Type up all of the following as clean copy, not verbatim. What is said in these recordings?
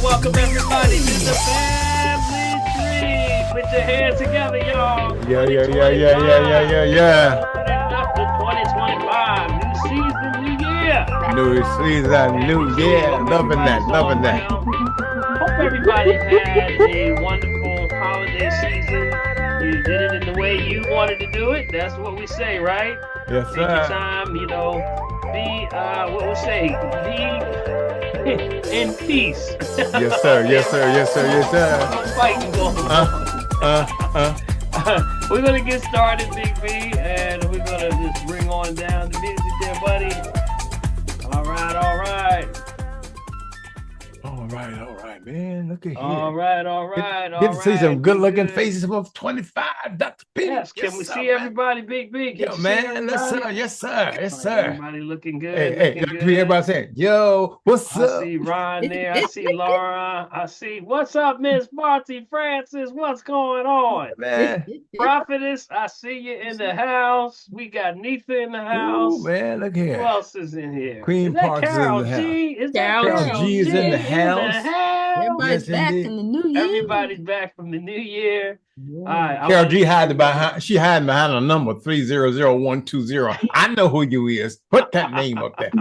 welcome everybody to the family tree. Put your hands together, y'all. Yeah. After 2025, new season, new year. New season, new year. Loving that. Hope everybody had a wonderful holiday season. You did it in the way you wanted to do it. That's what we say, right? Yes, Take your sir. time, be what we say, be in peace. Yes, sir. No fighting going on. We're gonna get started, Big B, and we're gonna just bring on down the music there, buddy. All right. All right, man. Look at here. All right. Get to see some good-looking faces of 25, Dr. P. Yes, can we see everybody, Big B? Yo, man. Yes, sir. Everybody looking good. Hey, Dr. P, everybody saying, yo, what's up? I see Ron there. I see Laura. I see, what's up, Miss Marty Francis? What's going on? Man. Prophetess, I see you in the house. We got Neetha in the house. Ooh, man, look here. Who else is in here? Queen is that Parks Carol is in the G? Is that Carol G is in the house. Everybody's back in the new year. Everybody's back from the new year. Yeah. All right, Carol G hiding behind a number 300120. I know who you is. Put that name up there.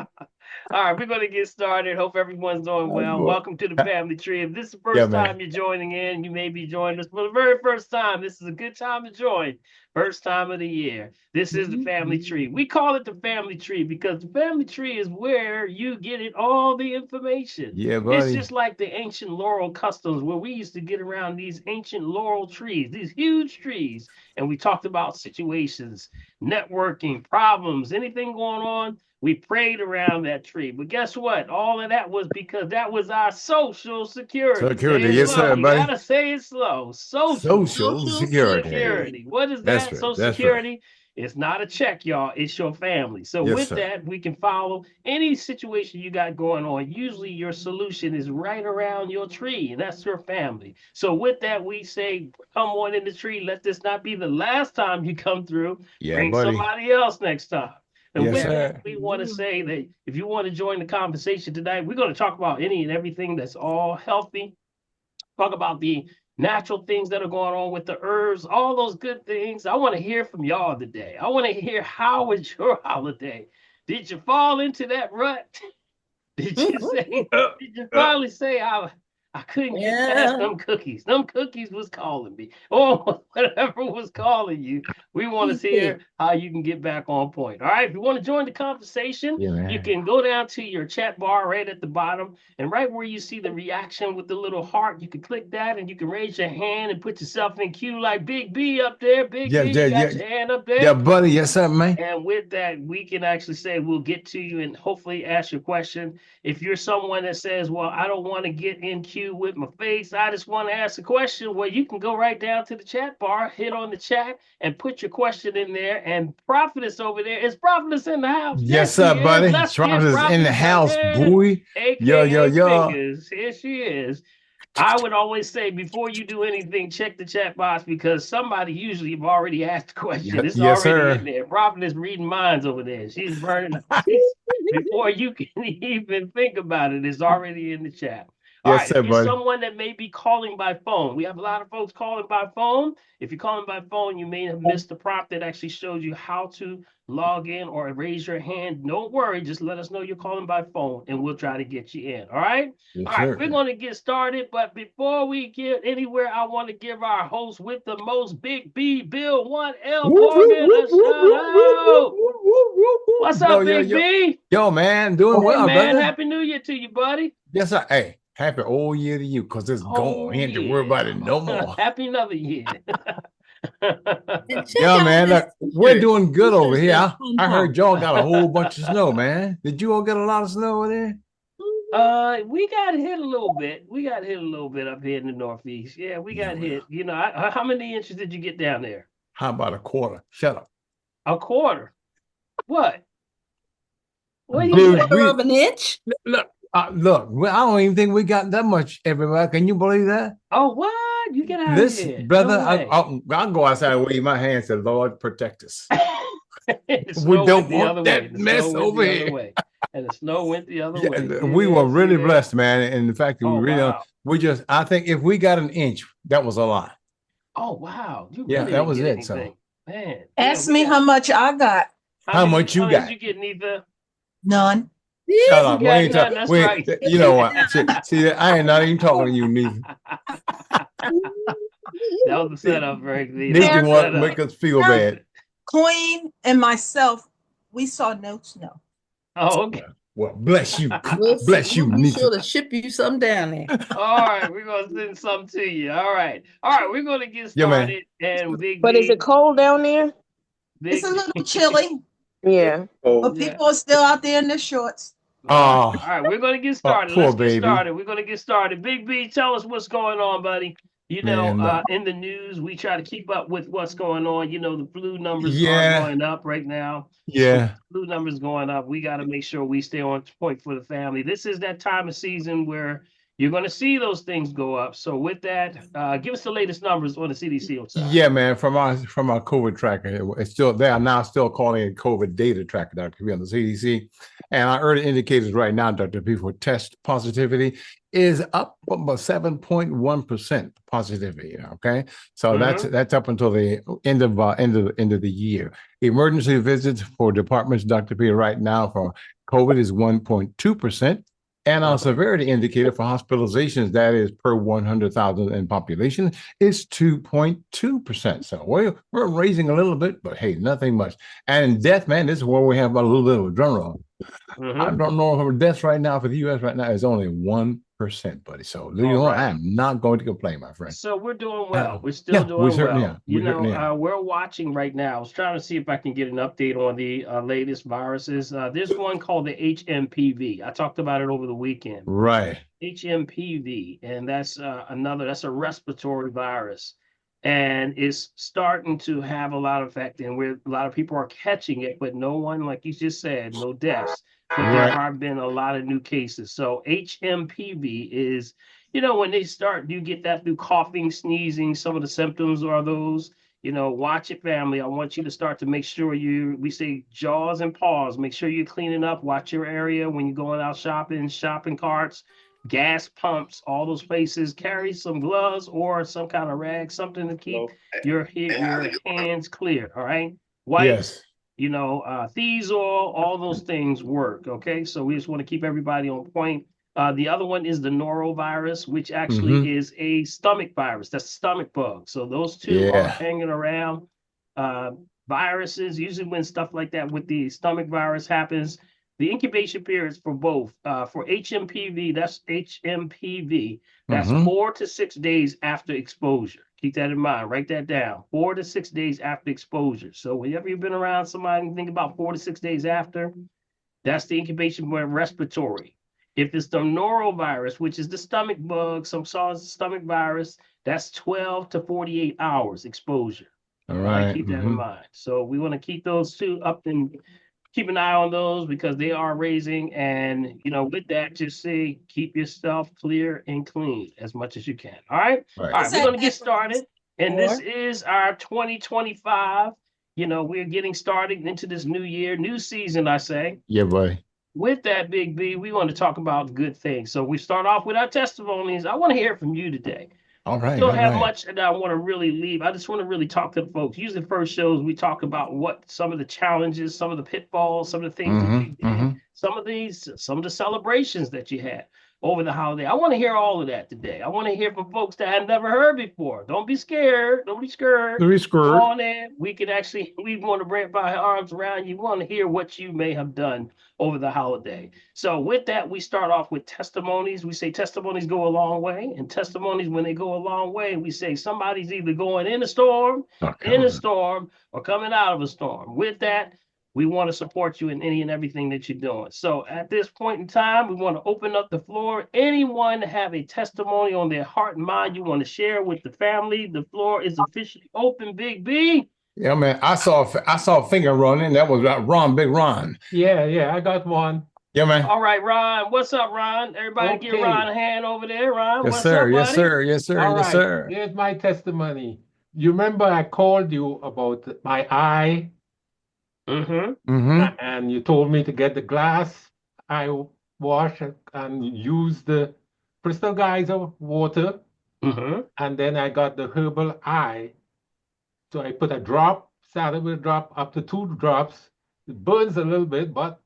All right, we're going to get started. Hope everyone's doing well. Welcome to the family tree. If this is the first time you're joining in, you may be joining us for the very first time. This is a good time to join. First time of the year. This is the family tree. We call it the family tree because the family tree is where you get all the information. Yeah, buddy. It's just like the ancient laurel customs where we used to get around these ancient laurel trees, these huge trees, and we talked about situations, networking, problems, anything going on. We prayed around that tree. But guess what? All of that was because that was our social security. Security, yes, sir, buddy. You gotta say it slow. Social security. What is that? Social security. It's not a check, y'all. It's your family. So with that, we can follow any situation you got going on. Usually your solution is right around your tree, and that's your family. So with that, we say, come on in the tree. Let this not be the last time you come through. Yeah, Bring buddy. somebody else next time. And with sir. that, we want to say that if you want to join the conversation tonight, we're going to talk about any and everything that's all healthy. Talk about the natural things that are going on with the herbs, all those good things. I want to hear from y'all today. I want to hear, how was your holiday? Did you fall into that rut? Did you finally say, I couldn't get past them cookies. Them cookies was calling me. Or whatever was calling you. We want to hear how you can get back on point. All right. If you want to join the conversation, you can go down to your chat bar right at the bottom. And right where you see the reaction with the little heart, you can click that and you can raise your hand and put yourself in queue like Big B up there. Big B, you got your hand up there. Yeah, buddy. Yes, sir, man. And with that, we can actually say we'll get to you and hopefully ask your question. If you're someone that says, well, I don't want to get in queue with my face, I just want to ask a question, well, you can go right down to the chat bar, hit on the chat, and put your question in there. And Prophetess over there, is Prophetess in the house? Yes, sir, buddy. Prophetess in the house, boy. Yo. Fingers. Here she is. I would always say, before you do anything, check the chat box because somebody usually have already asked the question. It's already in there. Prophetess reading minds over there. She's burning before you can even think about it. It's already in the chat. All right, sir, if you're someone that may be calling by phone, we have a lot of folks calling by phone. If you're calling by phone, you may have missed the prompt that actually shows you how to log in or raise your hand. Don't worry, just let us know you're calling by phone and we'll try to get you in. All right? Yes, all right, sir. we're going to get started. But before we get anywhere, I want to give our host with the most, Big B, Bill 1L Morgan, a shout out. What's up, Big B? Yo, man, doing well, man. brother. Happy New Year to you, buddy. Yes, sir. Hey. Happy old year to you, because it's gone. You ain't to worry about it no more. Happy another year. Yeah, man, look, we're doing good over here. I heard y'all got a whole bunch of snow, man. Did you all get a lot of snow over there? We got hit a little bit. We got hit a little bit up here in the Northeast. Yeah, we got hit. You know, how many inches did you get down there? How about a quarter? Shut up. A quarter? What? What you of an inch? Look, I don't even think we got that much everywhere. Can you believe that? Oh, what? You get out of here. Brother, I'll go outside and wave my hands and say, Lord, protect us. We don't want that mess over here. And the snow went the other Yeah, way. See we were there? See really there? blessed, man. And the fact that we Oh, really, wow. I think if we got an inch, that was a lot. Oh, wow. You Yeah, really that didn't was get it. So, anything. Man, yeah, Ask we me got how much I got. how much how you much did got? you get, Neither? None. Shut You up. We got ain't none. talking. That's We, right. you know what? See, I ain't not even talking to you, neither. That was the setup, Frank V. That was Neither the want to make setup. us feel bad. Queen and myself, we saw no snow. Oh, okay. Well, bless you. We'll Bless you, we'll be neither. sure to ship you some down there. All right, we're gonna send some to you. All right, we're gonna get Yeah, man. started. And Big But is B, it cold down there? It's a Big little B, chilly, Yeah. but yeah. people are still out there in their shorts. Oh, All right, we're gonna get started. poor Let's get baby. started. We're gonna get started. Big B, tell us what's going on, buddy. Man, In the news, we try to keep up with what's going on. The flu numbers are yeah, going up right now. So yeah. flu numbers going up. We got to make sure we stay on point for the family. This is that time of season where you're going to see those things go up. So with that, give us the latest numbers on the CDC side. Yeah, man. From our COVID tracker, it's still they are now still calling it COVID data tracker, Dr. P, on the CDC. And our early indicators right now, Dr. P, for test positivity is up about 7.1% positivity. Okay, so that's up until the end of the year. Emergency visits for departments, Dr. P, right now for COVID is 1.2%. And our severity indicator for hospitalizations, that is per 100,000 in population, is 2.2%. So we're raising a little bit, but hey, nothing much. And in death, man, this is where we have a little bit of a drum roll. I don't know if our deaths right now for the U.S. right now is only 1%, buddy. So you know what? I am not going to complain, my friend. So we're doing well. We're still doing well. We're watching right now. I was trying to see if I can get an update on the latest viruses. There's one called the HMPV. I talked about it over the weekend. Right. HMPV, and that's that's a respiratory virus. And it's starting to have a lot of effect, and where a lot of people are catching it, but no one, like you just said, no deaths. But there have been a lot of new cases. So HMPV is, when they start, you get that through coughing, sneezing. Some of the symptoms are those. Watch it, family. I want you to start to make sure we say jaws and paws. Make sure you're cleaning up. Watch your area when you're going out shopping carts, gas pumps, all those places. Carry some gloves or some kind of rag, something to keep your hands clear. All right. Wipes. Yes. Thiazole, all those things work. Okay. So we just want to keep everybody on point. The other one is the norovirus, which actually is a stomach virus. That's a stomach bug. So those two are hanging around. Viruses, usually when stuff like that with the stomach virus happens, the incubation periods for both. For HMPV, that's 4 to 6 days after exposure. Keep that in mind. Write that down. 4 to 6 days after exposure. So whenever you've been around somebody and think about 4 to 6 days after, that's the incubation for respiratory. If it's the norovirus, which is the stomach bug, some stomach virus, that's 12 to 48 hours exposure. All right. Keep that in mind. So we want to keep those two up and keep an eye on those because they are raising. And, with that, just say, keep yourself clear and clean as much as you can. All right. All right. We're going to get started. And this is our 2025. We're getting started into this new year, new season, I say. Yeah, buddy. With that, Big B, we want to talk about good things. So we start off with our testimonies. I want to hear from you today. All right. I don't have much that I want to really leave. I just want to really talk to the folks. Usually, the first shows we talk about what some of the challenges, some of the pitfalls, some of the things that you did, some of the celebrations that you had over the holiday. I want to hear all of that today. I want to hear from folks that I've never heard before. Don't be scared. Don't be scared. Don't be scared. Come on in. We want to wrap our arms around you. We want to hear what you may have done over the holiday. So with that, we start off with testimonies. We say testimonies go a long way. And testimonies, when they go a long way, we say somebody's either going in a storm, or coming out of a storm. With that, we want to support you in any and everything that you're doing. So at this point in time, we want to open up the floor. Anyone have a testimony on their heart and mind you want to share with the family? The floor is officially open, Big B. Yeah, man. I saw a finger running. That was Big Ron. Yeah, I got one. Yeah, man. All right, Ron. What's up, Ron? Everybody give Ron a hand over there, Ron. Yes, sir. Yes, sir. Yes, sir. All yes, right. sir. Here's my testimony. You remember I called you about my eye? Mm-hmm. And you told me to get the glass. I wash and use the crystal geyser water, Mm-hmm. and then I got the herbal eye. So I put a drop, started with a drop up to 2 drops. It burns a little bit, but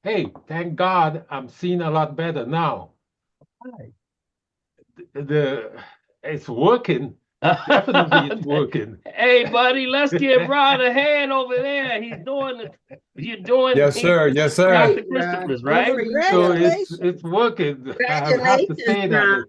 hey, thank God I'm seeing a lot better now. The it's working. Definitely it's working. Hey, buddy, let's give Ron a hand over there. He's doing it. You're doing Yes, sir. Yes, sir. Dr. Christopher's, right? So Congratulations. it's working. I have to Congratulations, say Ron. that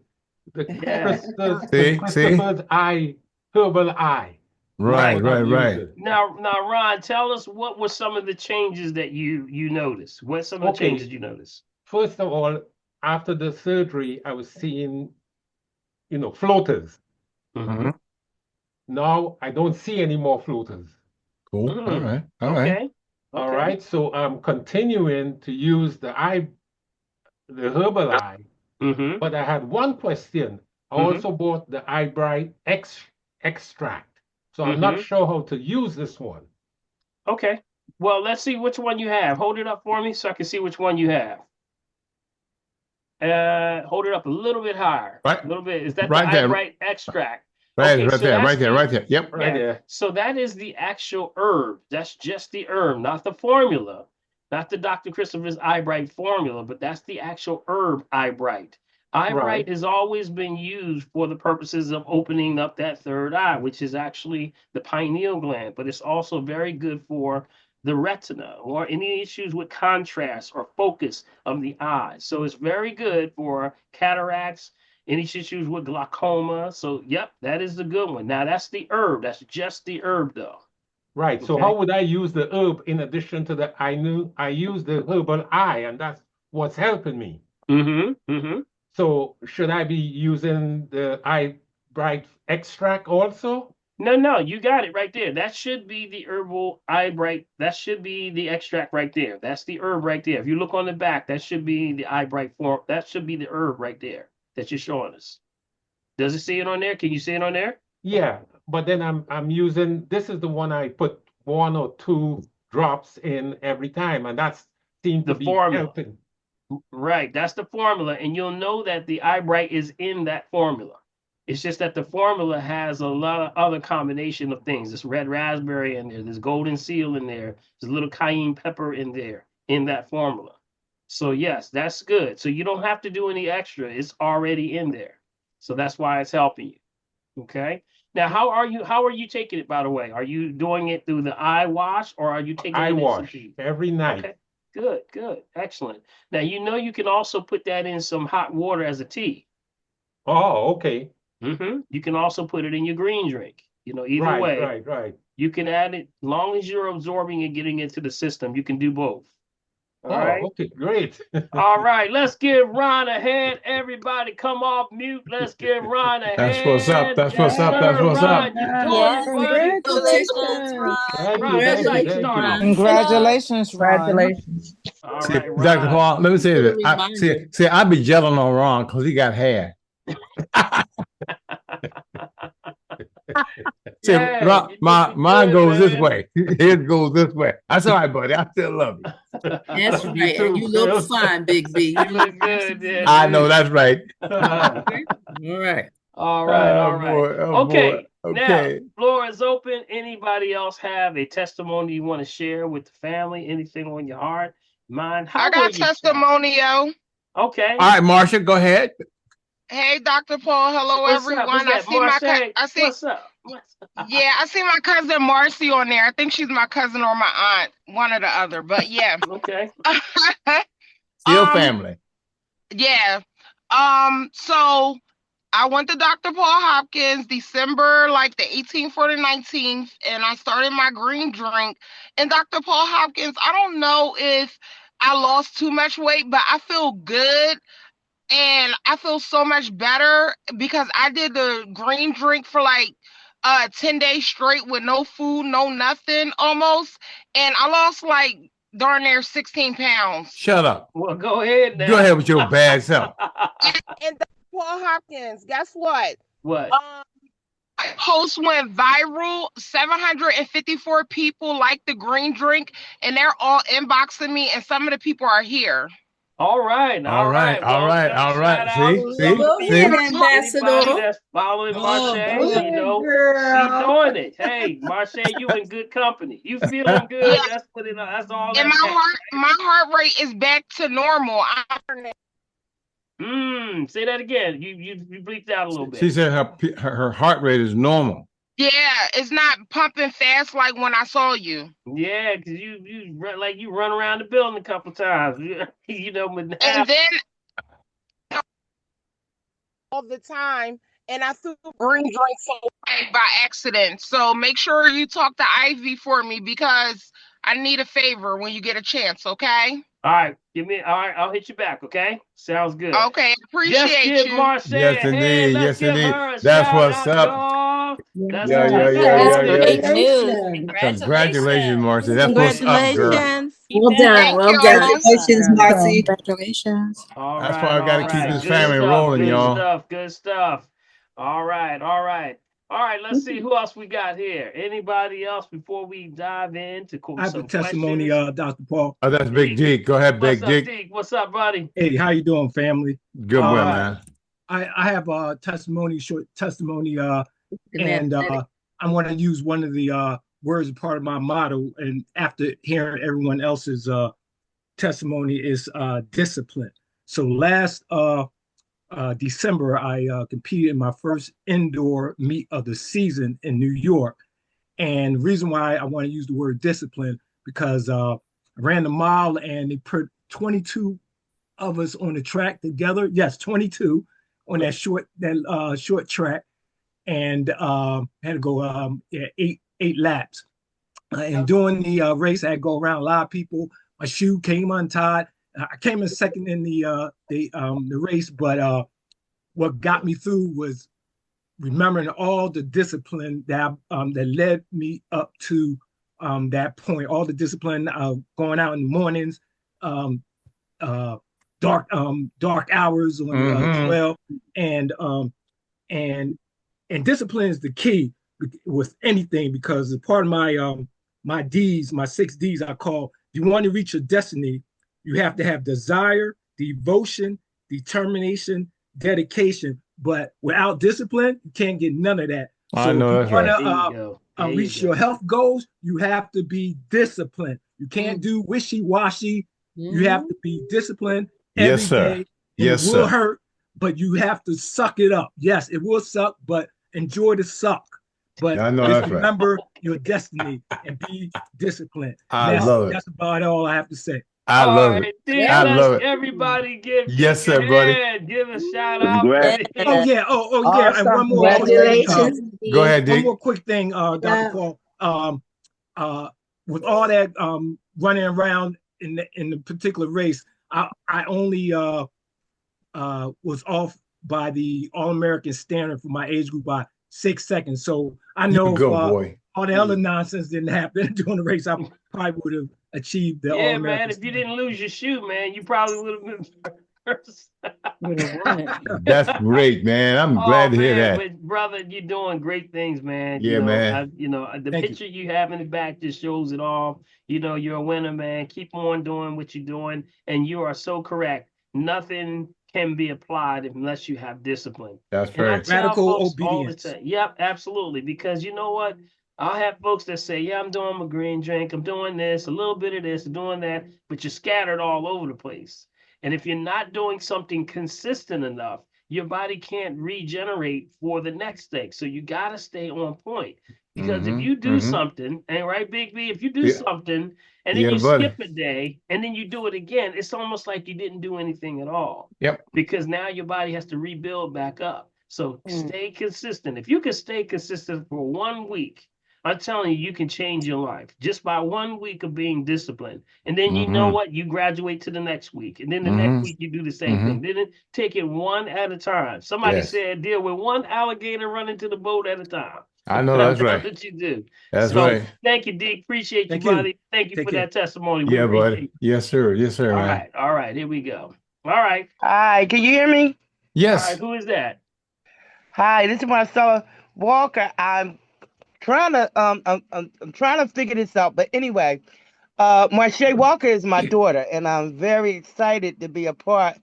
the Yeah. See, Christopher's eye, herbal eye. right, What right, I'm right. using. Now, Ron, tell us what were some of the changes that you noticed? What some of the Okay. changes you noticed? First of all, after the surgery, I was seeing, floaters. Mm-hmm. Now I don't see any more floaters. Cool. Mm. All right. All right. Okay. All right. So I'm continuing to use the herbal eye. Mm-hmm. But I had one question. I Mhm. also bought the eye bright extract. So I'm not sure how to use this one. Okay. Well, let's see which one you have. Hold it up for me so I can see which one you have. Hold it up a little bit higher. Right. A little bit. Is that Right the there. eye bright extract? Right, Okay, right so there, that's right there, the- right there. Yep. Right Yeah. there. So that is the actual herb. That's just the herb, not the formula, not the Dr. Christopher's Eye Bright formula, but that's the actual herb Eye Bright. Eye Right. Bright has always been used for the purposes of opening up that third eye, which is actually the pineal gland, but it's also very good for the retina or any issues with contrast or focus of the eye. So it's very good for cataracts, any issues with glaucoma. So, yep, that is the good one. Now, that's the herb. That's just the herb, though. Right. So Okay. how would I use the herb in addition to the I use the herbal eye, and that's what's helping me. Mm-hmm. Mm-hmm. So should I be using the eye bright extract also? No, you got it right there. That should be the herbal eye bright. That should be the extract right there. That's the herb right there. If you look on the back, that should be the eye bright form. That should be the herb right there that you're showing us. Does it see it on there? Can you see it on there? Yeah, but then I'm using this is the one I put 1 or 2 drops in every time, and that's seemed to The be formula. helping. Right, that's the formula, and you'll know that the eye bright is in that formula. It's just that the formula has a lot of other combination of things. There's red raspberry in there, there's golden seal in there, there's a little cayenne pepper in there in that formula. So yes, that's good. So you don't have to do any extra. It's already in there. So that's why it's helping you. Okay. Now, how are you taking it, by the way? Are you doing it through the eye wash or are you taking I it in some wash tea? every night. Okay. Good. Excellent. Now, you can also put that in some hot water as a tea. Oh, okay. You can also put it in your green drink. Either way, Right. you can add it, long as you're absorbing and getting into the system, you can do both. All Oh, right. okay, great. All right. Let's give Ron a hand. Everybody come off mute. Let's give Ron a hand. That's what's up. That's Yes, what's up. sir, That's what's Ron, up. you're doing it, buddy. Congratulations, Ron. Thank Ron, that's how you thank start. Congratulations, Ron. Congratulations. All See, right, Dr. Ron. Paul, let me say Good this. reminder. I be gelling on Ron because he got hair. See, Yeah, Ron, you did mine good, goes this man. way. His goes this way. That's all right, buddy. I still love you. That's You right. too, And you look Phil. fine, Big B. You look good, yeah. I know that's right. All right. All right. Oh, boy. Oh, Okay. boy. Now, Okay. floor is open. Anybody else have a testimony you want to share with the family? Anything on your heart, mind? How I were got you, child? testimonial. Okay. All right, Marsha, go ahead. Hey, Dr. Paul. Hello, What's everyone. up? What's I that, see my Marcy? I see. What's up? Yeah, I see my cousin Marcy on there. I think she's my cousin or my aunt, one or the other. But yeah. Okay. Still family. Yeah. So I went to Dr. Paul Hopkins December like the 18th or the 19th, and I started my green drink. And Dr. Paul Hopkins, I don't know if I lost too much weight, but I feel good. And I feel so much better because I did the green drink for like 10 days straight with no food, no nothing almost. And I lost like darn near 16 pounds. Shut up. Well, go ahead now. Go ahead with your bad self. And Paul Hopkins, guess what? What? My post went viral. 754 people like the green drink, and they're all inboxing me, and some of the people are here. All right. All right. All Well, right. got a All shout right. out See, to see, Go somebody, ahead, see. anybody Ambassador. that's following Oh, Marche, good. you know, she's doing it. Hey, Marche, you in good company. You feeling Yeah, good. That's what it, that's all and that matters. my heart rate is back to normal. Say that again. You bleeped out a little She bit. said her heart rate is normal. Yeah, it's not pumping fast like when I saw you. Yeah, because you run around the building a couple times. You know, but now And then all the time, and I threw green drinks away by accident. So make sure you talk to Ivy for me because I need a favor when you get a chance, okay? all right, all right, I'll hit you back, okay? Sounds good. Okay, Just appreciate give you. Marche Yes, a hand. indeed. Let's Yes, give indeed. her a That's shout what's out, up. y'all. That's Yeah, what yeah, we yeah, do. yeah, yeah. Great news. Congratulations, Marcy. That's what's up, girl. Congratulations. Keep Well that done. up. Thank Well done. you. Congratulations, Marcy. Congratulations. That's why I got All to keep right. this Good family stuff. rolling, Good y'all. stuff. Good stuff. All right. All right. All right. Let's see who else we got here. Anybody else before we dive into I have a some testimony, questions? Dr. Paul. Oh, that's Big Deke. Go ahead, What's Big up, Deke. Deke? What's up, buddy? Hey, how you doing, family? Good All one, right. man. I have a testimony, short testimony, Looking and athletic. I want to use one of the words part of my motto. And after hearing everyone else's testimony, is discipline. So last December, I competed in my first indoor meet of the season in New York. And the reason why I want to use the word discipline because I ran the mile and they put 22 of us on the track together. Yes, 22 on that short track, and had to go yeah, eight laps. And during the race, I had to go around a lot of people. My shoe came untied. I came in second in the race, but what got me through was remembering all the discipline that led me up to that point. All the discipline going out in the mornings, um, uh, dark hours on the trail, and and and discipline is the key with anything because part of my D's, my 6 D's, I call. If you want to reach your destiny, you have to have desire, devotion, determination, dedication. But without discipline, you can't get none of that. I So if know you that's want right. There you to go. There you reach go. your health goals, you have to be disciplined. You can't do wishy-washy. You have to be disciplined Yes, every sir. day, and Yes, it will sir. hurt, but you have to suck it up. Yes, it will suck, but enjoy the suck. But I know just that's right. remember your destiny and be disciplined. I And love it. that's about all I have to say. I All love it. right, Deke, I let's love it. everybody give Yes, Deke a sir, buddy. hand. Give a shout out for Congrats. Deke. Oh yeah, oh yeah, and one more quick thing. Congratulations. Go ahead, One Deke. more quick thing, Dr. Paul. With all that running around in the particular race, I only was off by the All-American standard for my age group by 6 seconds. So I know You if go, boy. all the other nonsense didn't happen during the race, I probably would have achieved the Yeah, All-American man. If you standard. didn't lose your shoe, man, you probably would have been first. Would have won it. That's great, man. I'm glad Oh to hear man, that. but brother, you're doing great things, man. Yeah, man. The Thank you. picture you have in the back just shows it all. You're a winner, man. Keep on doing what you're doing, and you are so correct. Nothing can be applied unless you have discipline. That's And I right. tell Radical folks all the obedience. time, yep, absolutely. Because you know what? I'll have folks that say, yeah, I'm doing my green drink, I'm doing this, a little bit of this, I'm doing that, but you're scattered all over the place. And if you're not doing something consistent enough, your body can't regenerate for the next thing. So you got to stay on point. Because if you do something, and right, Big B, if you do Yeah. something and then Yeah, you buddy. skip a day and then you do it again, it's almost like you didn't do anything at all. Yep. Because now your body has to rebuild back up. So stay consistent. If you can stay consistent for 1 week, I'm telling you, you can change your life just by 1 week of being disciplined. And then you know what? You graduate to the next week. And then the next week, you do the same thing. Then take it one at a time. Somebody Yes. said, deal with one alligator running to the boat at a time. I know that's right. That's what you do. That's So right. thank you, Deke. Appreciate Thank you, you. buddy. Thank you Take for care. that testimony. We Yeah, appreciate buddy. it. Yes, sir. Yes, sir, All man. right. All right. Here we go. All right. Hi, can you hear me? All right. Yes. Who is that? Hi, this is Marcella Walker. I'm trying to figure this out, but anyway, Marche Walker is my daughter, and I'm very excited to be a part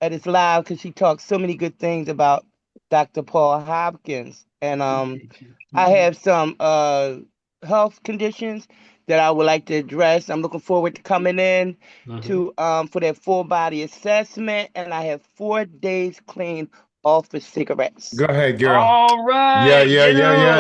of this live because she talks so many good things about Dr. Paul Hopkins. And I have some health conditions that I would like to address. I'm looking forward to coming in to for that full body assessment, and I have 4 days clean off of cigarettes. Go ahead, girl. All right. Yeah.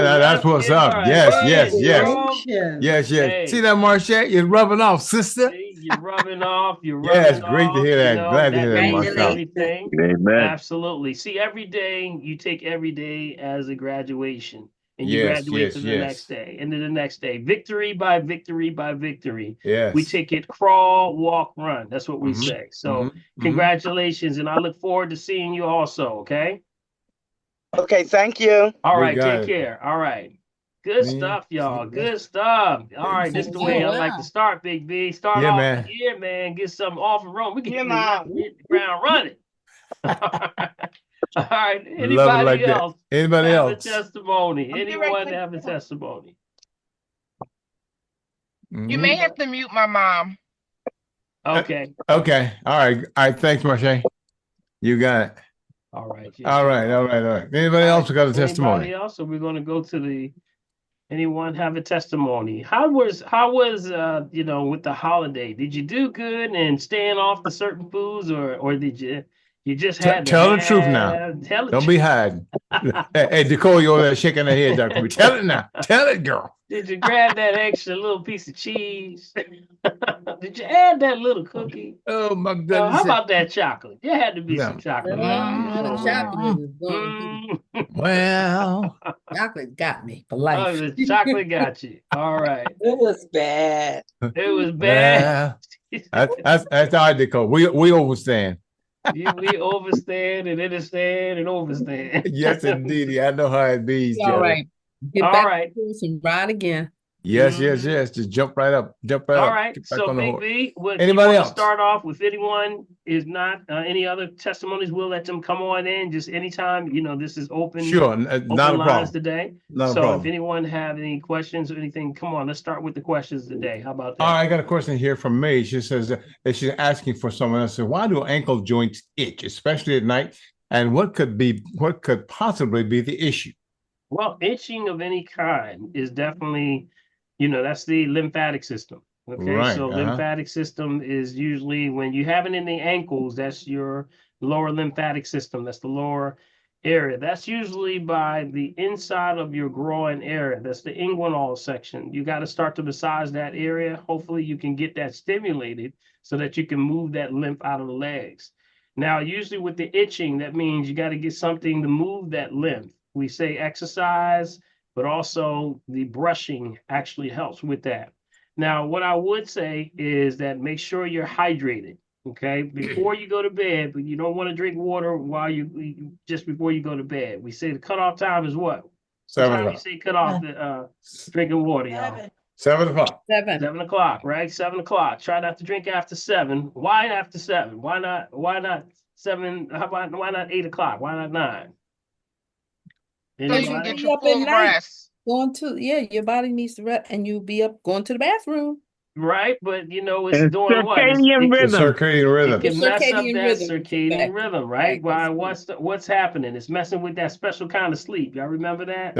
That's Let's what's get up. right Yes, in, yes. girl. Yes. Hey. See that, Marche? You're rubbing off, sister. See, you're rubbing off. Yes, great to hear that. Glad to hear that, means Marcel. everything. Amen. Absolutely. See, every day you take every day as a graduation, and you graduate to the next day, and then the next day, victory by victory by victory. Yes. We take it crawl, walk, run. That's what we say. So, congratulations, and I look forward to seeing you also. Okay. Okay, thank you. All right, take care. All right. Good stuff, y'all. Good stuff. All right, this is the way I like to start, Big B. Start off man. here, man. Get something off and run. We can hit the ground running. All right. Anybody else? Anybody have else? A testimony? Anyone have a testimony? You may have to mute my mom. Okay. Okay. All right. Thanks, Marche. You got it. All right. All right. Anybody else got a testimony? Anybody else? So we're going to go to the. Anyone have a testimony? How was with the holiday? Did you do good and staying off the certain foods, or did you just had to tell the truth now? Don't be hiding. Hey, Nicole, you're over there shaking her head, Dr. Tell it now. Tell it, girl. Did you grab that extra little piece of cheese? Did you add that little cookie? Oh my goodness! How about that chocolate? There had to be some chocolate. Well, chocolate got me for life. Oh, the chocolate got you. All right. It was bad. It was bad. That's all right, Nicole. We overstand. We overstand and understand and overstand. Yes, indeed. I know how it be. All right. Get all back right. to and ride again. Yes. Just jump right up. All right. So, Big B, anybody else? Start off with anyone is not any other testimonies. We'll let them come on in just anytime. This is open. Sure, not a problem today. Not a problem. If anyone have any questions or anything, come on. Let's start with the questions today. How about that? All right, I got a question here from May. She says that she's asking for someone else. Why do ankle joints itch, especially at night? And what could possibly be the issue? Well, itching of any kind is definitely, that's the lymphatic system. Okay. Right, So lymphatic system is usually when you have it in the ankles, that's your lower lymphatic system. That's the lower area. That's usually by the inside of your groin area. That's the inguinal section. You got to start to massage that area. Hopefully you can get that stimulated so that you can move that lymph out of the legs. Now, usually with the itching, that means you got to get something to move that lymph. We say exercise, but also the brushing actually helps with that. Now, what I would say is that make sure you're hydrated, okay, before you go to bed, but you don't want to drink water just before you go to bed. We say the cutoff time is what? 7 o'clock. o'clock. You say cut off the drinking water, y'all. 7 o'clock. 7 o'clock, right? 7 o'clock. Try not to drink after 7. Why after 7? Why not 7? Why not 8 o'clock? Why not 9? So you can get your full rest. Your body needs to rest, and you'll be up going to the bathroom. Right, but it's doing what? Circadian rhythm. It can mess up that circadian rhythm, right? Why? What's happening? It's messing with that special kind of sleep. Y'all remember that?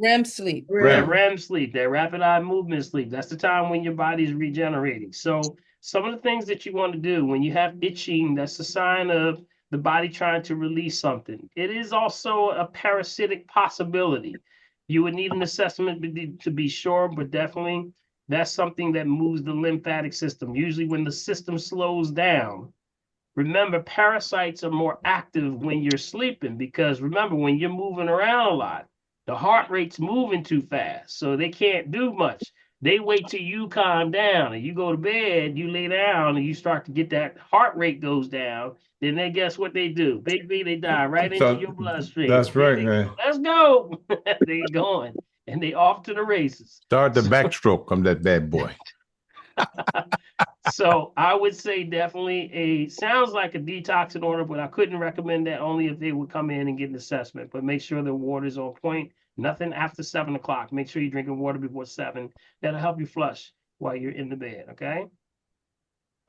REM sleep. REM sleep, that rapid eye movement sleep. That's the time when your body's regenerating. So some of the things that you want to do when you have itching, that's a sign of the body trying to release something. It is also a parasitic possibility. You would need an assessment to be sure, but definitely that's something that moves the lymphatic system. Usually when the system slows down, remember, parasites are more active when you're sleeping, because remember, when you're moving around a lot, the heart rate's moving too fast, so they can't do much. They wait till you calm down and you go to bed, you lay down and you start to get that heart rate goes down. Then they guess what they do? Baby, they die right into your bloodstream. That's right, man. Let's go. They're going and they off to the races. Start the backstroke on that bad boy. So I would say definitely sounds like a detox in order, but I couldn't recommend that, only if they would come in and get an assessment. But make sure the water's on point. Nothing after 7 o'clock. Make sure you're drinking water before 7. That'll help you flush. while you're in the bed. Okay.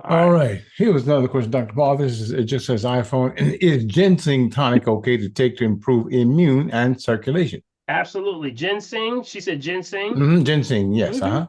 All right. Here was another question, Dr. Paul. It just says iPhone. Is ginseng tonic okay to take to improve immune and circulation? Absolutely. Ginseng. She said ginseng. Ginseng, yes. Yeah,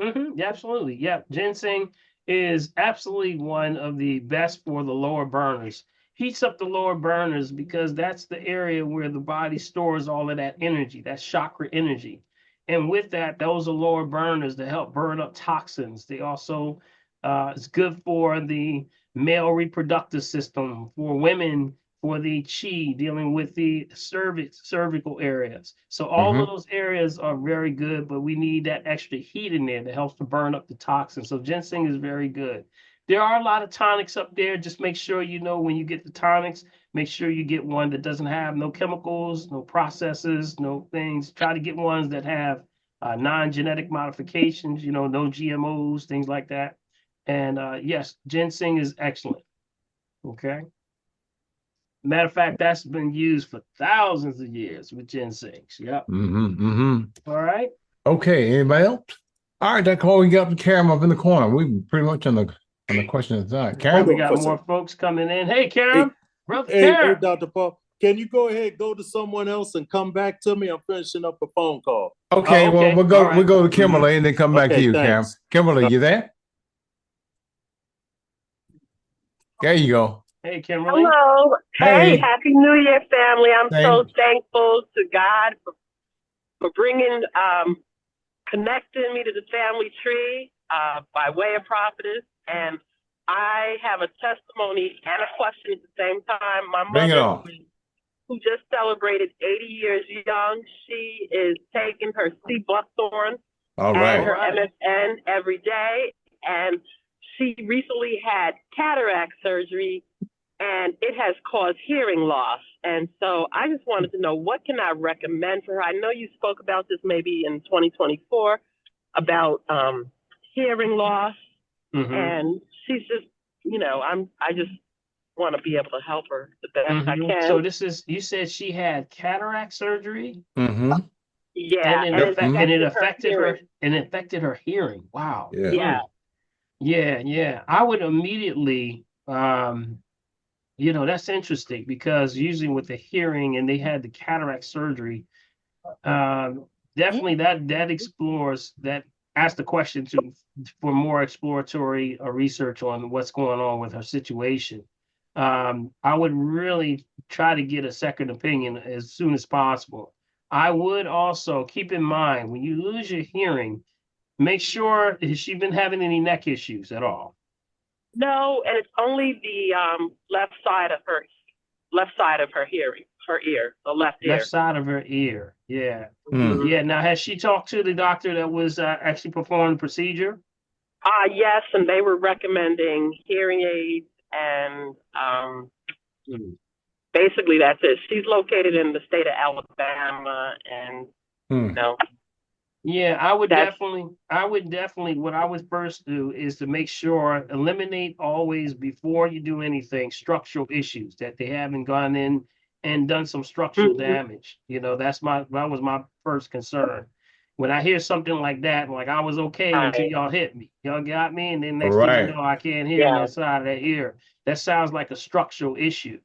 absolutely. Yeah. Ginseng is absolutely one of the best for the lower burners. Heats up the lower burners because that's the area where the body stores all of that energy, that chakra energy. And with that, those are lower burners that help burn up toxins. They also, it's good for the male reproductive system, for women, for the chi, dealing with the cervical areas. So all of those areas are very good, but we need that extra heat in there that helps to burn up the toxins. So ginseng is very good. There are a lot of tonics up there. Just make sure you know when you get the tonics, make sure you get one that doesn't have no chemicals, no processes, no things. Try to get ones that have non-genetic modifications, you know, no GMOs, things like that. And yes, ginseng is excellent. Okay. Matter of fact, that's been used for thousands of years with ginsengs. Yep. All right. Okay. Anybody else? All right, Dr. Paul, we got Karen up in the corner. We pretty much on the question of the time. Karen, we got more folks coming in. Hey, Karen. Brother Hey, Karen. Dr. Paul, can you go ahead, go to someone else and come back to me? I'm finishing up a phone call. Okay, well, we'll go to Kimberly and then come back to you, Karen. Kimberly, you there? There you go. Hey, Kimberly. Hello. Hey, Happy New Year, family. I'm so thankful to God for bringing, connecting me to the family tree by way of prophetess. And I have a testimony and a question at the same time. My mother, who just celebrated 80 years young, she is taking her C buckthorn and her MSN every day. And she recently had cataract surgery, and it has caused hearing loss. And so I just wanted to know, what can I recommend for her? I know you spoke about this maybe in 2024 about hearing loss, and she's just, you know, I just want to be able to help her the best I can. So this is, you said she had cataract surgery? Yeah, and it affected her hearing. Wow. Yeah. I would immediately, you know, that's interesting because usually with the hearing and they had the cataract surgery, definitely that explores that. Ask the question for more exploratory research on what's going on with her situation. I would really try to get a second opinion as soon as possible. I would also keep in mind when you lose your hearing, make sure, has she been having any neck issues at all? No, and it's only the left side of her hearing, her ear, the left ear. Left side of her ear. Yeah. Yeah. Now, has she talked to the doctor that was actually performing the procedure? Yes, and they were recommending hearing aids, and basically that's it. She's located in the state of Alabama, and you know. Yeah, I would definitely, what I would first do is to make sure, eliminate always before you do anything, structural issues that they haven't gone in and done some structural damage. You know, that was my first concern. When I hear something like that, like I was okay until y'all hit me. Y'all got me, and then next thing you know, I can't hear that side of that ear. That sounds like a structural issue.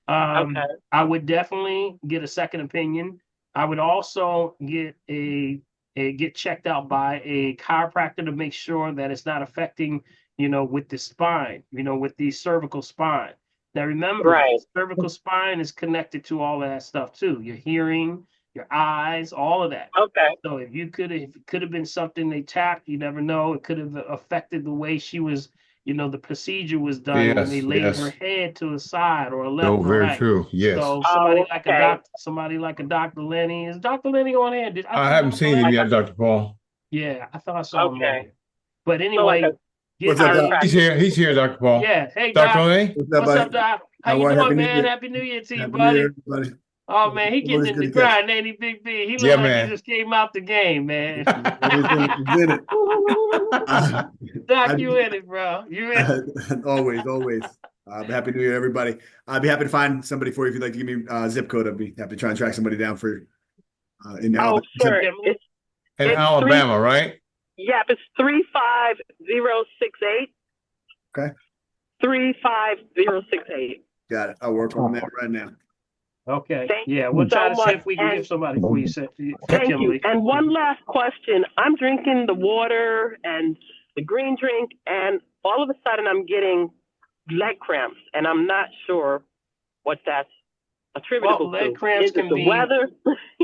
I would definitely get a second opinion. I would also get get checked out by a chiropractor to make sure that it's not affecting, you know, with the spine, you know, with the cervical spine. Now, remember, the cervical spine is connected to all of that stuff too. Your hearing, your eyes, all of that. So if it could have been something they tapped, you never know. It could have affected the way she was, you know, the procedure was done when they laid her head to the side or left or very right. true. Yes. So somebody like a Dr. Lenny. Is Dr. Lenny on here? I haven't seen him yet, Dr. Paul. Yeah, I thought I saw him on here. But anyway, he's here. He's here, Dr. Paul. Yeah. Hey, Dr. Lenny. What's up, Doc? How you doing, man? Happy New Year to you, buddy. Oh man, he getting in the grind, ain't he, Big B? He look like he just came out the game, man. Doc, you in it, bro? You in it? Always. Happy New Year, everybody. I'd be happy to find somebody for you if you'd like to give me a zip code. I'd be happy to try and track somebody down for in Alabama. Sure. In Alabama, right? Yep, it's 35068. Okay. 35068. Got it. I'll work on that right now. Okay. Thank Yeah, you we'll try so to see much. if we can And give somebody for you, thank you. Kimberly. And one last question. I'm drinking the water and the green drink, and all of a sudden I'm getting leg cramps, and I'm not sure what that's attributable Well, leg to. cramps Is it can the be weather?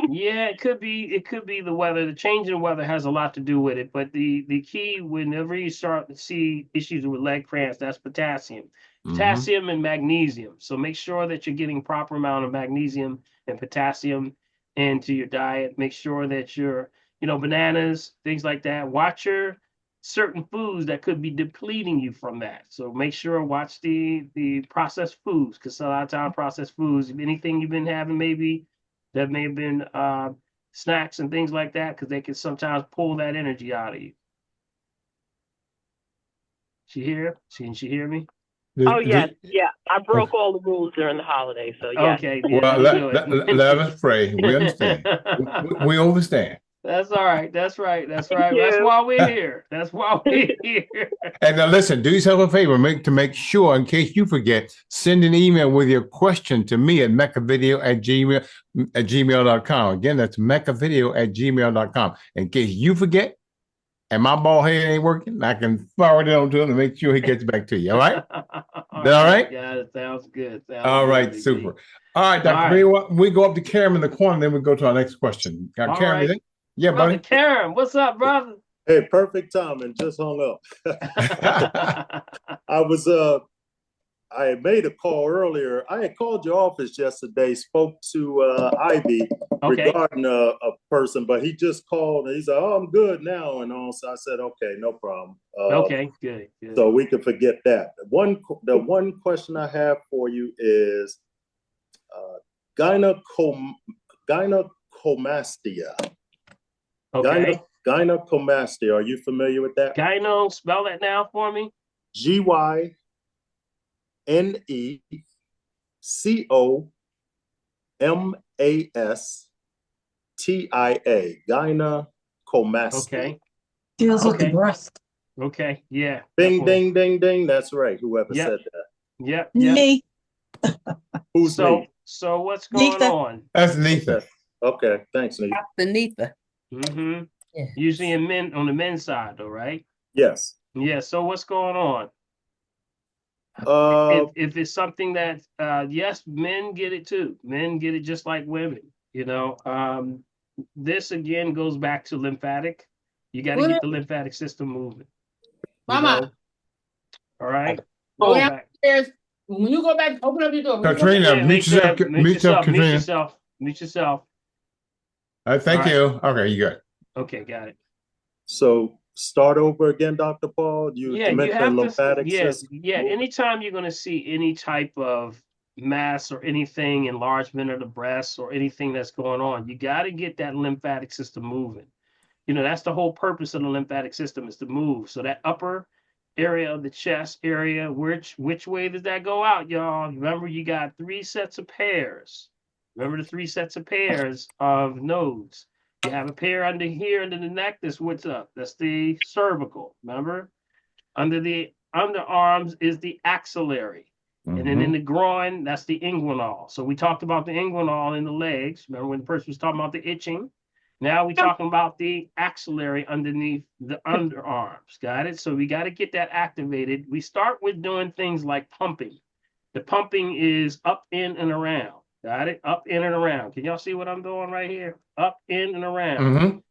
Yeah, it could be. It could be the weather. The change in weather has a lot to do with it. But the key, whenever you start to see issues with leg cramps, that's potassium, potassium and magnesium. So make sure that you're getting proper amount of magnesium and potassium into your diet. Make sure that you're, bananas, things like that. Watch your certain foods that could be depleting you from that. So make sure watch the processed foods, because a lot of time processed foods, anything you've been having maybe that may have been snacks and things like that, because they can sometimes pull that energy out of you. She here? Can she hear me? Oh, yes. Yeah. I broke all the rules during the holidays, so yes. Okay. Well, Yeah, let us pray. We understand. We understand. That's all right. That's right. That's Thank right. That's you. why we're here. That's why we're here. And now listen, do yourself a favor, make sure, in case you forget, send an email with your question to me at mechavideo@gmail.com. Again, that's mechavideo@gmail.com. In case you forget and my ball head ain't working, I can forward it on to him to make sure he gets back to you. All right? All right? Yeah, it sounds good. All right, super. All right, Dr. B, we go up to Karen in the corner, then we go to our next question. All Karen, you right. there? Yeah, Brother buddy. Karen, what's up, brother? Hey, perfect timing. Just hung up. I had made a call earlier. I had called your office yesterday, spoke to Ivy regarding a person, but he just called and he said, "Oh, I'm good now." And also I said, "Okay, no problem." Okay, good. So we can forget that. The one question I have for you is gynecomastia. Okay. Gynecomastia. Are you familiar with that? Gyno, spell that now for me. GYNECOMASTIA. Gynecomastia. Okay. Deals with the breast. Okay. Yeah. Ding, ding, ding, ding. That's right. Whoever said that. Yep. Me. Who's me? So what's going on? That's Nitha. Okay. Thanks, Nitha. Nitha. Mm-hmm. Yes. Usually on the men's side, though, right? Yes. Yeah. So what's going on? If it's something that yes, men get it too. Men get it just like women. This again goes back to lymphatic. You got to get the lymphatic system moving. Mama. All right. Go downstairs. When you go back, open up your door. Katrina, mute yourself, Katrina. Mute yourself. Thank you. Okay, you got it. Okay, got it. So start over again, Dr. Paul. You mentioned lymphatic system. Yeah, anytime you're going to see any type of mass or anything, enlargement of the breast or anything that's going on, you got to get that lymphatic system moving. That's the whole purpose of the lymphatic system, is to move. So that upper area of the chest area, which way does that go out, y'all? Remember, you got 3 sets of pairs. Remember the 3 sets of pairs of nodes. You have a pair under here, under the neck. That's what's up. That's the cervical. Remember, under the underarms is the axillary, and then in the groin, that's the inguinal. So we talked about the inguinal in the legs. Remember when the person was talking about the itching? Now we're talking about the axillary underneath the underarms. Got it? So we got to get that activated. We start with doing things like pumping. The pumping is up, in, and around. Got it? Up, in, and around. Can y'all see what I'm doing right here? Up, in, and around.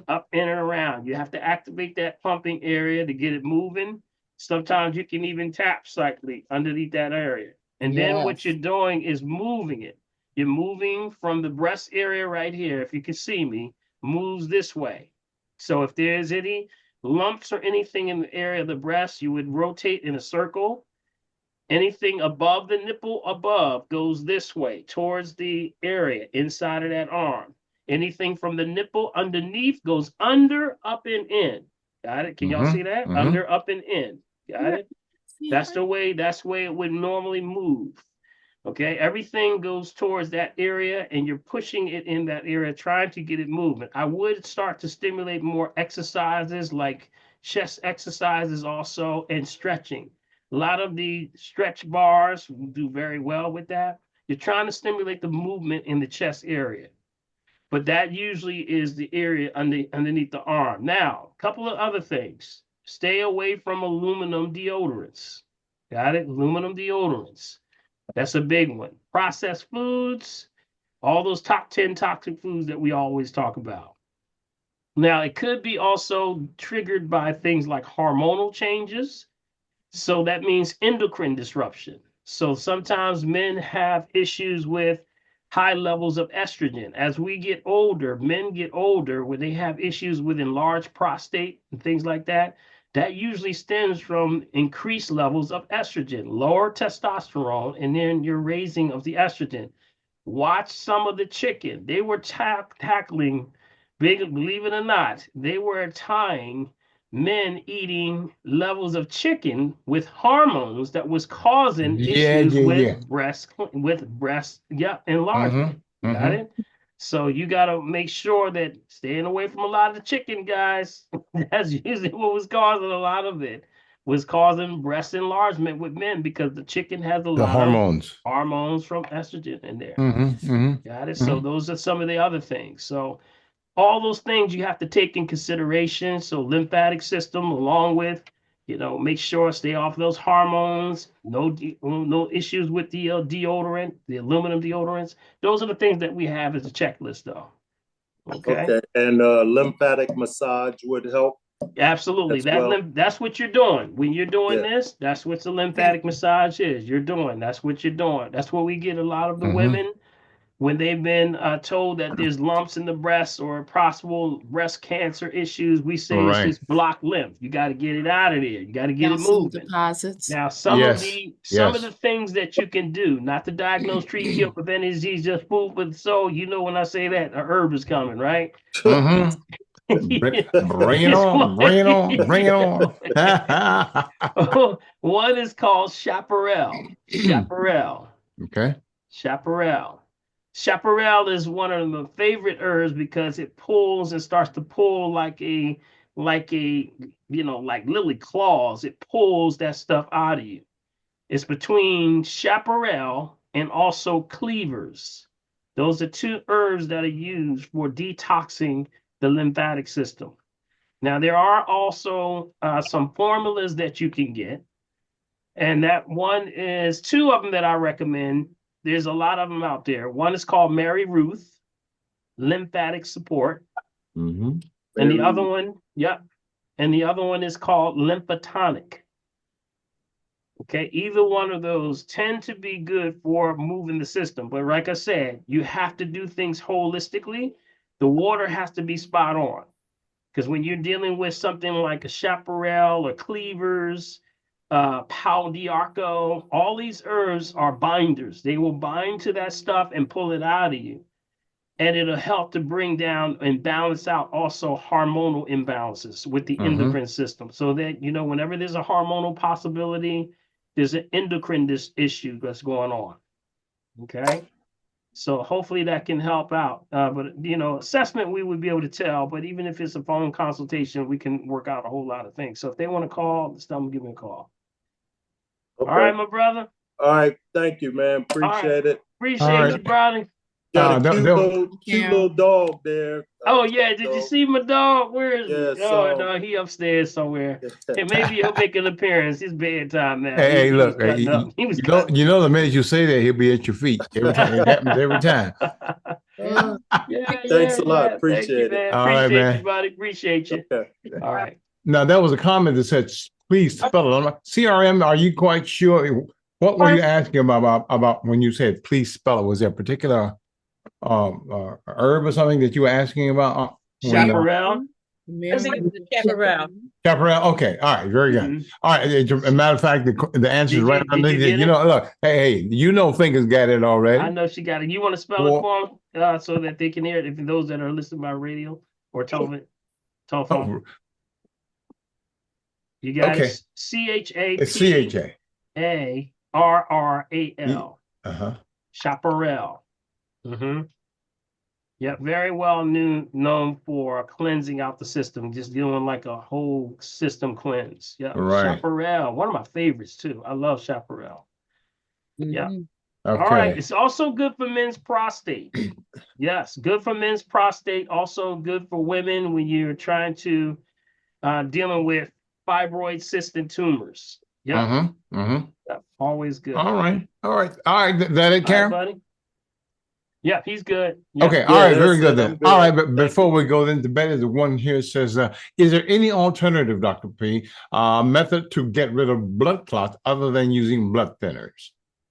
Up, in, and around. You have to activate that pumping area to get it moving. Sometimes you can even tap slightly underneath that area. And then what you're doing is moving it. You're moving from the breast area right here, if you can see me, moves this way. So if there's any lumps or anything in the area of the breast, you would rotate in a circle. Anything above the nipple above goes this way towards the area inside of that arm. Anything from the nipple underneath goes under, up, and in. Got it? Can y'all see that? Under, up, and in. Got it? That's the way it would normally move. Okay, everything goes towards that area and you're pushing it in that area, trying to get it moving. I would start to stimulate more exercises like chest exercises also and stretching. A lot of the stretch bars do very well with that. You're trying to stimulate the movement in the chest area, but that usually is the area underneath the arm. Now, a couple of other things. Stay away from aluminum deodorants. Got it? Aluminum deodorants. That's a big one. Processed foods, all those top 10 toxic foods that we always talk about. Now, it could be also triggered by things like hormonal changes. So that means endocrine disruption. So sometimes men have issues with high levels of estrogen. As we get older, men get older when they have issues with enlarged prostate and things like that. That usually stems from increased levels of estrogen, lower testosterone, and then your raising of the estrogen. Watch some of the chicken. They were tackling, big, believe it or not, they were tying men eating levels of chicken with hormones that was causing issues with breast enlargement. Got it? So you got to make sure that staying away from a lot of the chicken, guys. That's usually what was causing a lot of it, was causing breast enlargement with men, because the chicken has a lot of hormones from estrogen in there. Got it? So those are some of the other things. So all those things you have to take in consideration. So lymphatic system, along with, make sure stay off those hormones. No issues with the deodorant, the aluminum deodorants. Those are the things that we have as a checklist, though. Okay. And lymphatic massage would help. Absolutely. That's what you're doing when you're doing this. That's what the lymphatic massage is. That's what you're doing. That's what we get a lot of the women. When they've been told that there's lumps in the breast or possible breast cancer issues, we say it's just blocked lymph. You got to get it out of there. You got to get it moving. Deposits. Now, some of the things that you can do, not to diagnose, treat, cure, prevent disease, just food for the soul. When I say that, a herb is coming, right? Bring it on, bring it on, bring it on. One is called chaparral. Chaparral. Okay. Chaparral. Chaparral is one of my favorite herbs because it pulls and starts to pull like lily claws. It pulls that stuff out of you. It's between chaparral and also cleavers. Those are two herbs that are used for detoxing the lymphatic system. Now, there are also some formulas that you can get. And that one is two of them that I recommend. There's a lot of them out there. One is called Mary Ruth, lymphatic support. And the other one, and the other one is called lymphotonic. Okay, either one of those tend to be good for moving the system. But like I said, you have to do things holistically. The water has to be spot on. Because when you're dealing with something like a chaparral or cleavers, pau d'arco, all these herbs are binders. They will bind to that stuff and pull it out of you. And it'll help to bring down and balance out also hormonal imbalances with the endocrine system. So that, whenever there's a hormonal possibility, there's an endocrine issue that's going on. Okay. So hopefully that can help out. But, assessment, we would be able to tell. But even if it's a phone consultation, we can work out a whole lot of things. So if they want to call, just tell them, give me a call. Okay. All right, my brother. All right. Thank you, man. Appreciate it. Appreciate you, brother. Got a cute little dog there. Oh, yeah. Did you see my dog? Where is he? Oh, no, he upstairs somewhere. Hey, maybe he'll make an appearance. It's bedtime now. Hey, look. The minute you say that, he'll be at your feet. Every time. It happens every time. Thanks a lot. Appreciate it. All right, man. You, buddy. Appreciate you. Okay. All right. Now, that was a comment that said, please spell it. I'm like, CRM, are you quite sure? What were you asking about when you said, please spell it? Was there a particular herb or something that you were asking about? Chaparral. Chaparral. Chaparral. Okay. All right. Very good. All right. As a matter of fact, the answer is right underneath it. Look, hey, Fingers got it already. I know she got it. You want to spell it for them so that they can hear it? If those that are listening by radio or telephone. You got it. It's CHA. CHARRAL. Chaparral. Yeah, very well known for cleansing out the system, just doing like a whole system cleanse. Yeah, Right. Chaparral, one of my favorites too. I love Chaparral. Yeah. All Okay. right. It's also good for men's prostate. Yes, good for men's prostate. Also good for women when you're trying to dealing with fibroid cyst and tumors. Yeah. Yeah, always good. All right. That it, Karen? Buddy. Yeah, he's good. Yeah. Okay. All right. Very good then. All right. But before we go into bed, there's one here says, is there any alternative, Dr. P, method to get rid of blood clots other than using blood thinners?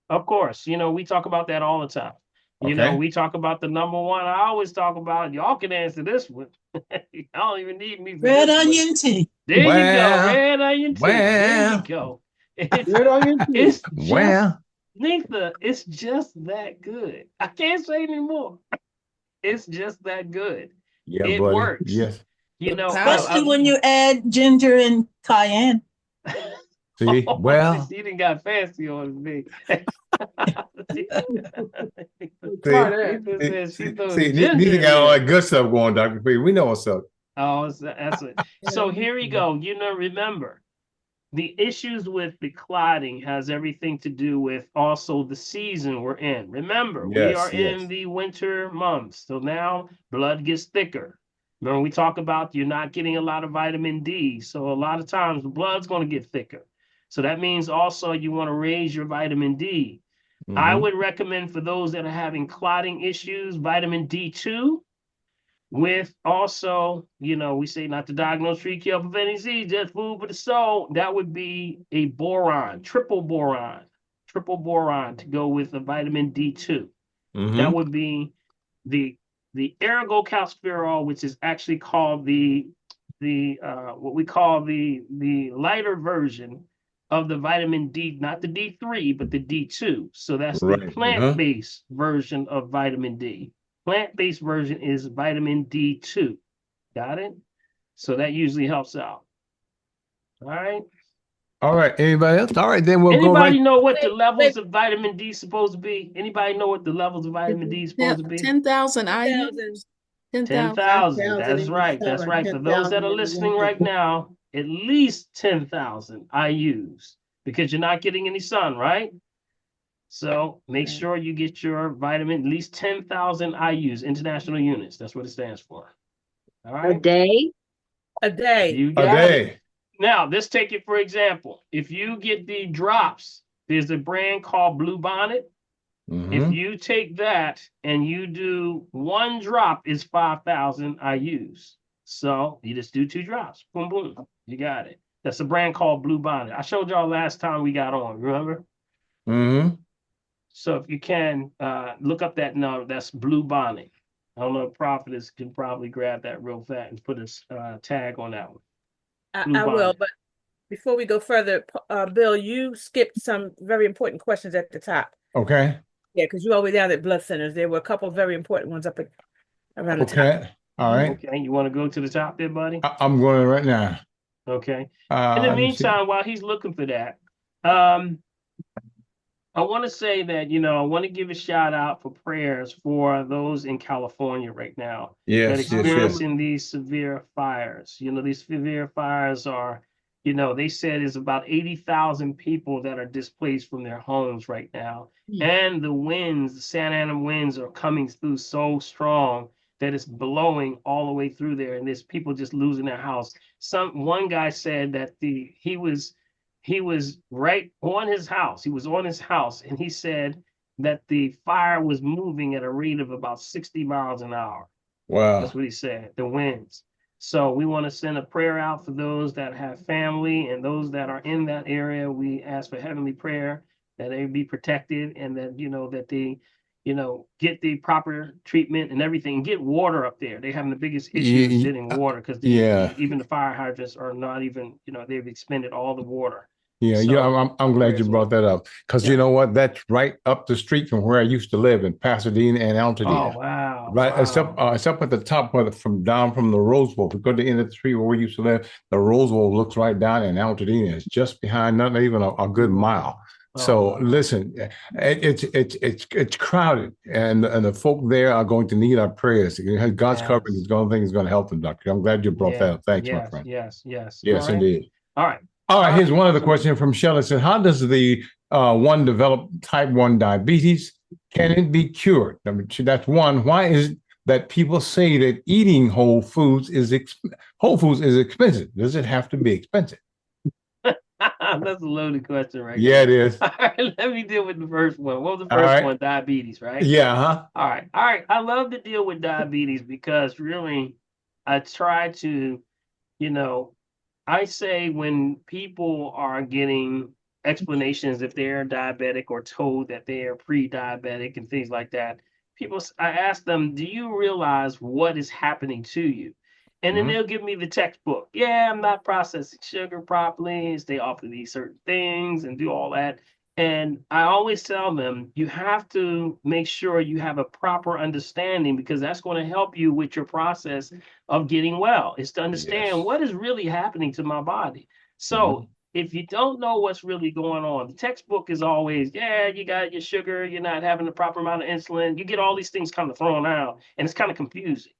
Of course. We talk about that all the time. We talk about the number one. I always talk about, y'all can answer this one. I don't even need me. Red onion tea. There you go. Red onion tea. There you go. Red onion tea. Neither, it's just that good. I can't say anymore. It's just that good. Yeah, it buddy. Works. Yes. Especially when you add ginger and cayenne. See, well, you didn't got fancy on me. Neither got all that good stuff going, Dr. P. We know what's up. Oh, that's it. So here we go. Remember, the issues with the clotting has everything to do with also the season we're in. Remember, we are in the winter months. So now blood gets thicker. Remember, we talk about you're not getting a lot of vitamin D. So a lot of times the blood's going to get thicker. So that means also you want to raise your vitamin D. I would recommend for those that are having clotting issues, vitamin D2, with also, we say not to diagnose, treat, cure, prevent disease, just food for the soul. That would be a boron, triple boron to go with the vitamin D2. That would be the ergocalciferol, which is actually called the what we call the lighter version of the vitamin D, not the D3, but the D2. So that's the plant-based version of vitamin D. Plant-based version is vitamin D2. Got it? So that usually helps out. All right. All right. Anybody else? All right. Then we'll go right. Anybody know what the levels of vitamin D supposed to be? Anybody know what the levels of vitamin D supposed to be? 10,000 IUs. 10,000. That's right. That's right. For those that are listening right now, at least 10,000 IUs, because you're not getting any sun, right? So make sure you get your vitamin, at least 10,000 IUs, international units. That's what it stands for. All right. A day? A day. You got it. Now, let's take it for example. If you get the drops, there's a brand called Blue Bonnet. If you take that and you do one drop is 5,000 IUs. So you just do 2 drops. Boom, boom. You got it. That's a brand called Blue Bonnet. I showed y'all last time we got on, remember? So if you can, look up that number. That's Blue Bonnet. I don't know if Prophetess can probably grab that real fast and put a tag on that one. I will, but before we go further, Bill, you skipped some very important questions at the top. Okay. Yeah, because you're always down at blood centers. There were a couple of very important ones up around the top. Okay. All right. Okay. You want to go to the top there, buddy? I'm going right now. Okay. In the meantime, while he's looking for that, I want to say that, I want to give a shout out for prayers for those in California right now that are experiencing these severe fires. These severe fires are, they said it's about 80,000 people that are displaced from their homes right now. And the winds, the Santa Ana winds are coming through so strong that it's blowing all the way through there. And there's people just losing their house. One guy said that he was right on his house. He was on his house, and he said that the fire was moving at a rate of about 60 miles an hour. Wow. That's what he said, the winds. So we want to send a prayer out for those that have family and those that are in that area. We ask for heavenly prayer that they be protected and that, that they, get the proper treatment and everything, and get water up there. They're having the biggest issues getting water because even the fire hydrants are not even, they've expended all the water. I'm glad you brought that up because you know what? That's right up the street from where I used to live in Pasadena and Altadena. Oh, wow. Right. Wow. Except at the top from the Rose Bowl. If you go to the end of the street where we used to live, the Rose Bowl looks right down, and Altadena is just behind, not even a good mile. So listen, it's crowded, and the folk there are going to need our prayers. God's covering is going to help them, Doctor. I'm glad you brought that up. Thanks, my friend. Yes. Yes, indeed. All right. All right. Here's one other question from Shelley. Said, how does the one develop type 1 diabetes? Can it be cured? That's one. Why is it that people say that eating whole foods is expensive? Does it have to be expensive? That's a loaded question, right? Yeah, it is. All right, let me deal with the first one. What was the first one? Diabetes, right? Yeah. All right. I love to deal with diabetes because really, I try to, I say when people are getting explanations if they're diabetic or told that they are pre-diabetic and things like that, I ask them, do you realize what is happening to you? And then they'll give me the textbook. Yeah, I'm not processing sugar properly. Stay off of these certain things and do all that. And I always tell them, you have to make sure you have a proper understanding because that's going to help you with your process of getting well. Is to understand what is really happening to my body. So if you don't know what's really going on, the textbook is always, you got your sugar, you're not having the proper amount of insulin. You get all these things kind of thrown out, and it's kind of confusing.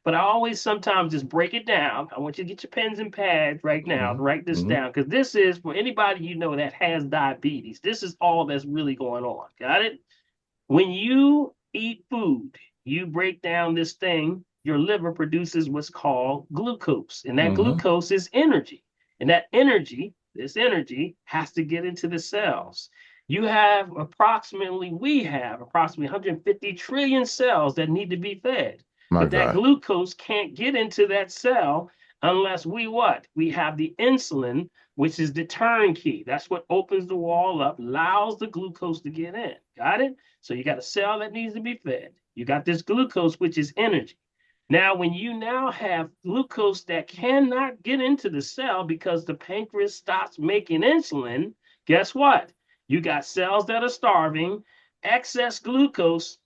But I always sometimes just break it down. I want you to get your pens and pads right now to write this down because this is for anybody that has diabetes. This is all that's really going on. Got it? When you eat food, you break down this thing, your liver produces what's called glucose. And that glucose is energy. And that energy, this energy, has to get into the cells. We have approximately 150 trillion cells that need to be fed. But that glucose can't get into that cell unless we have the insulin, which is the turnkey. That's what opens the wall up, allows the glucose to get in. Got it? So you got a cell that needs to be fed. You got this glucose, which is energy. Now, when you now have glucose that cannot get into the cell because the pancreas stops making insulin, guess what? You got cells that are starving, excess glucose.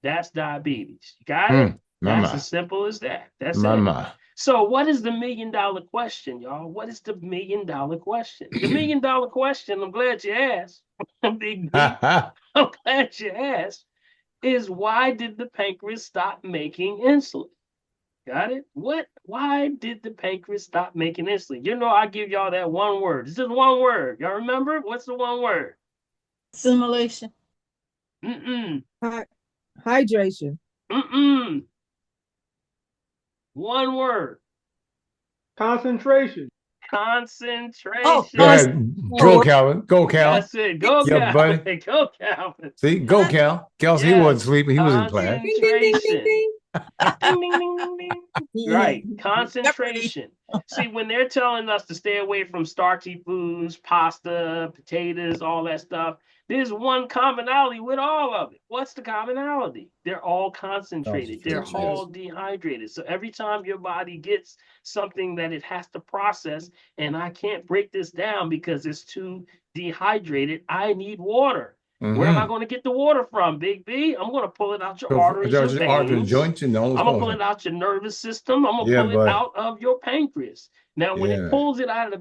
That's diabetes. You got it? That's as simple as that. That's it. So what is the $1 million question, y'all? What is the $1 million question? The $1 million question, I'm glad you asked. I'm glad you asked, is why did the pancreas stop making insulin? Got it? Why did the pancreas stop making insulin? I give y'all that one word. This is one word. Y'all remember? What's the one word? Simulation. Hydration. One word. Concentration. Oh, go ahead. Go, Calvin. Go, Cal. That's it. Go, Cal. Buddy. Go, Calvin. See, go, Cal. Cal, he wasn't sleeping. He was in class. Concentration. Right. Concentration. See, when they're telling us to stay away from starchy foods, pasta, potatoes, all that stuff, there's one commonality with all of it. What's the commonality? They're all concentrated. They're all dehydrated. So every time your body gets something that it has to process, and I can't break this down because it's too dehydrated, I need water. Where am I going to get the water from, Big B? I'm going to pull it out your arteries, your veins. Joints, and I'm going to pull it out your nervous system. I'm going to pull it out of your pancreas. Now, when it pulls it out of the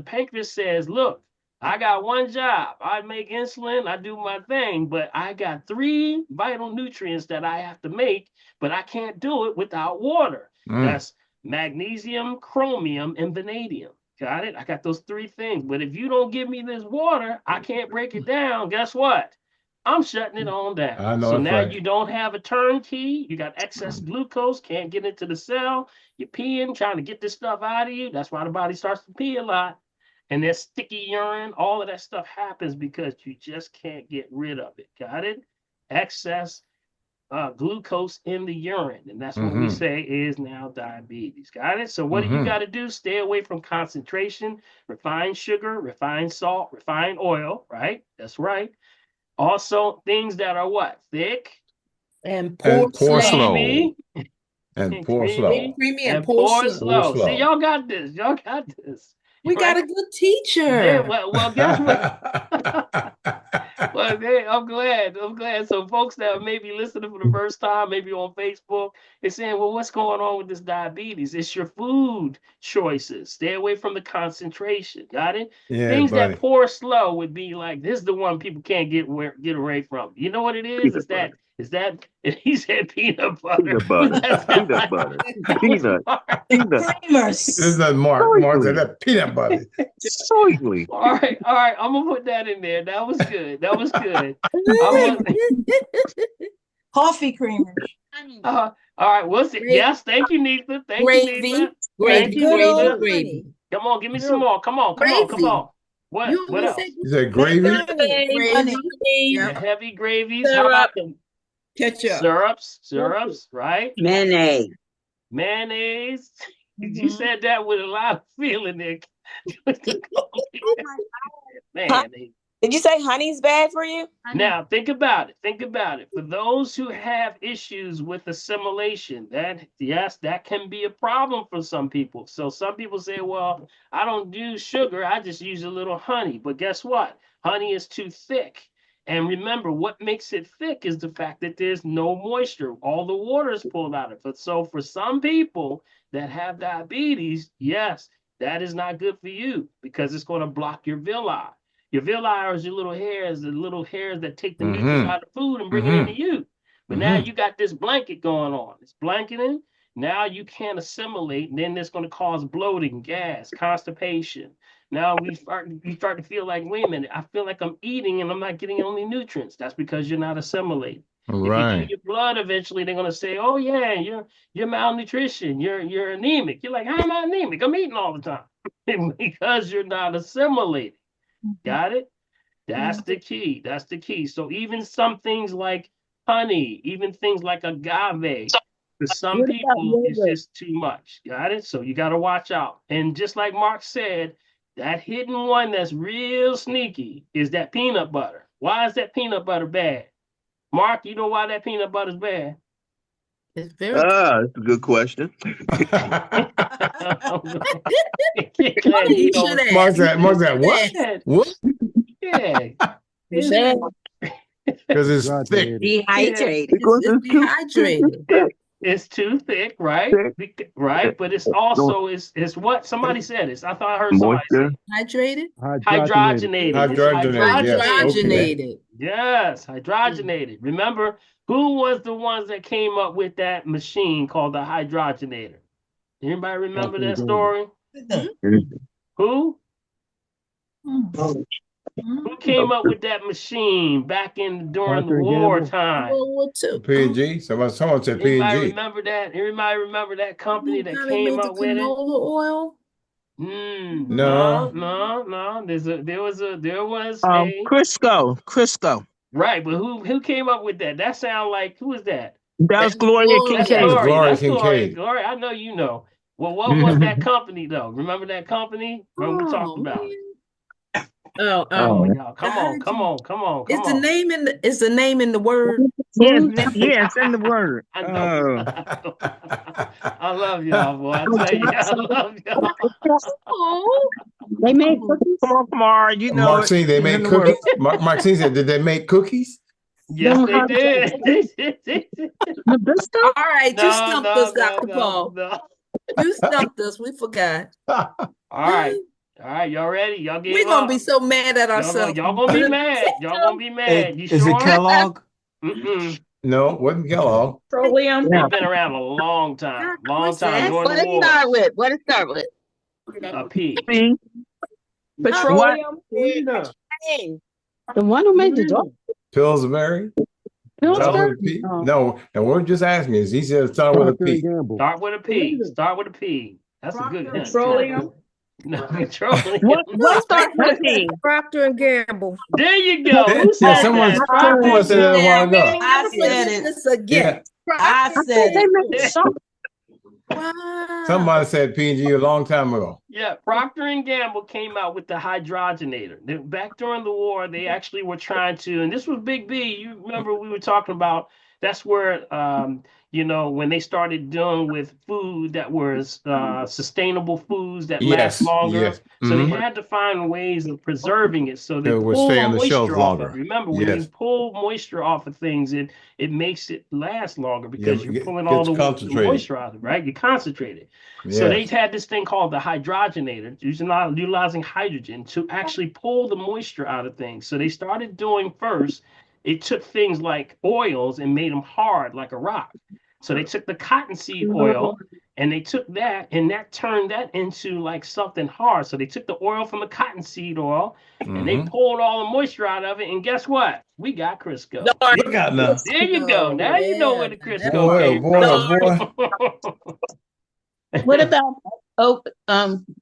pancreas says, look, I got one job. I make insulin, I do my thing, but I got 3 vital nutrients that I have to make, but I can't do it without water. That's magnesium, chromium, and vanadium. Got it? I got those 3 things. But if you don't give me this water, I can't break it down. Guess what? I'm shutting it on down. So now you don't have a turnkey. You got excess glucose, can't get into the cell. You're peeing, trying to get this stuff out of you. That's why the body starts to pee a lot. And there's sticky urine. All of that stuff happens because you just can't get rid of it. Got it? Excess glucose in the urine. And that's what we say is now diabetes. Got it? So what do you got to do? Stay away from concentration, refined sugar, refined salt, refined oil, right? That's right. Also, things that are what? Thick and pour slow. And pour slow. Creamy and pour slow. See, y'all got this. Y'all got this. We got a good teacher. Well, guess what? But hey, I'm glad. I'm glad. So folks that may be listening for the first time, maybe on Facebook, they're saying, well, what's going on with this diabetes? It's your food choices. Stay away from the concentration. Got it? Yeah, Things buddy. that pour slow would be like, this is the one people can't get away from. You know what it is? Is that he said peanut butter. Peanut butter. Peanut butter. Peanut. Peanut. This is not Mark. Mark said that peanut butter. Soybean. All right. I'm gonna put that in there. That was good. Coffee creamers. All right. We'll see. Yes. Thank you, Nita. Thank you, Nita. Thank you, Nita. Gravy. Come on, give me some more. Come on. What else? You said gravy? Honey. The heavy gravies. How about the Ketchup. syrups, right? Mayonnaise. Mayonnaise. You said that with a lot of feeling there. Mayonnaise. Did you say honey's bad for you? Now, think about it. For those who have issues with assimilation, that can be a problem for some people. So some people say, well, I don't use sugar. I just use a little honey. But guess what? Honey is too thick. And remember, what makes it thick is the fact that there's no moisture. All the water is pulled out of it. So for some people that have diabetes, yes, that is not good for you because it's going to block your villi. Your villi are your little hairs, the little hairs that take the nutrients out of food and bring it into you. But now you got this blanket going on. It's blanketing. Now you can't assimilate, and then it's going to cause bloating, gas, constipation. Now you start to feel like, wait a minute, I feel like I'm eating and I'm not getting any nutrients. That's because you're not assimilating. Right. If you do your blood, eventually they're going to say, oh yeah, you're malnutrition, you're anemic. You're like, how am I anemic? I'm eating all the time. Because you're not assimilating. Got it? That's the key. That's the key. So even some things like honey, even things like agave, for some people, it's just too much. Got it? So you got to watch out. And just like Mark said, that hidden one that's real sneaky is that peanut butter. Why is that peanut butter bad? Mark, you know why that peanut butter is bad? It's very. That's a good question. Mark said, what? What? Yeah. Because it's thick. Dehydrated. It's dehydrated. It's too thick, right? Right, but it's also it's what somebody said. It's I thought I heard somebody say. Hydrated. Hydrogenated. Hydrogenated. Yes, hydrogenated. Remember, who was the ones that came up with that machine called the hydrogenator? Anybody remember that story? Who? Who came up with that machine back during the wartime? P&G. Someone said P&G. Anybody remember that? Everybody remember that company that came up with it? Canola oil. No. There was Crisco. Right, but who came up with that? That sound like who is that? That was Gloria Kincaid. Gloria Kincaid. Gloria, I know you know. Well, what was that company though? Remember that company? What we talked about? Oh, y'all, come on. Is the name in the word? Yes, in the word. I know. I love y'all, boy. I tell you, I love y'all. They made cookies. Come on. You know. Maxine, they made cookies. Maxine said, did they make cookies? Yes, they did. All right, you stumped us, Dr. Paul. You stumped us. We forgot. All right, y'all ready? Y'all gave We're gonna be so mad at ourselves. Y'all gonna be mad. Y'all gonna be mad. You sure? Is it Kellogg? Mm-mm. No, wasn't Kellogg. Petroleum. They've been around a long time. What it start with? What it start with? A P. Petroleum. The one who made the dog. Pillsbury. Pillsbury? No, and what just asked me is he said start with a P. Start with a P. Start with a P. That's a good hint. Petroleum. No, petroleum. What starts with P? Procter and Gamble. There you go. Who said someone that? said that a while ago. I said it. This again. I said it. Wow. Somebody said P&G a long time ago. Yeah, Procter and Gamble came out with the hydrogenator. Back during the war, they actually were trying to, and this was Big B. You remember we were talking about That's where when they started dealing with food that was sustainable foods that last Yes, longer. yes. So they had to find ways of preserving it. So they It will pull stay the on the shelf moisture off of it. longer. Remember, when you Yes. pull moisture off of things, it makes it last longer because Yeah, you're pulling gets all the concentrated. moisture out of it, right? You concentrate it. So Yes. they had this thing called the hydrogenator, utilizing hydrogen to actually pull the moisture out of things. So they started doing first, it took things like oils and made them hard like a rock. So they took the cottonseed oil and they took that and that turned that into like something hard. So they took the oil from the cottonseed oil and they pulled all the moisture out of it. And guess what? We got Crisco. Look out now. There you go. Now you know where the Crisco Boy, oh came boy, oh boy. What about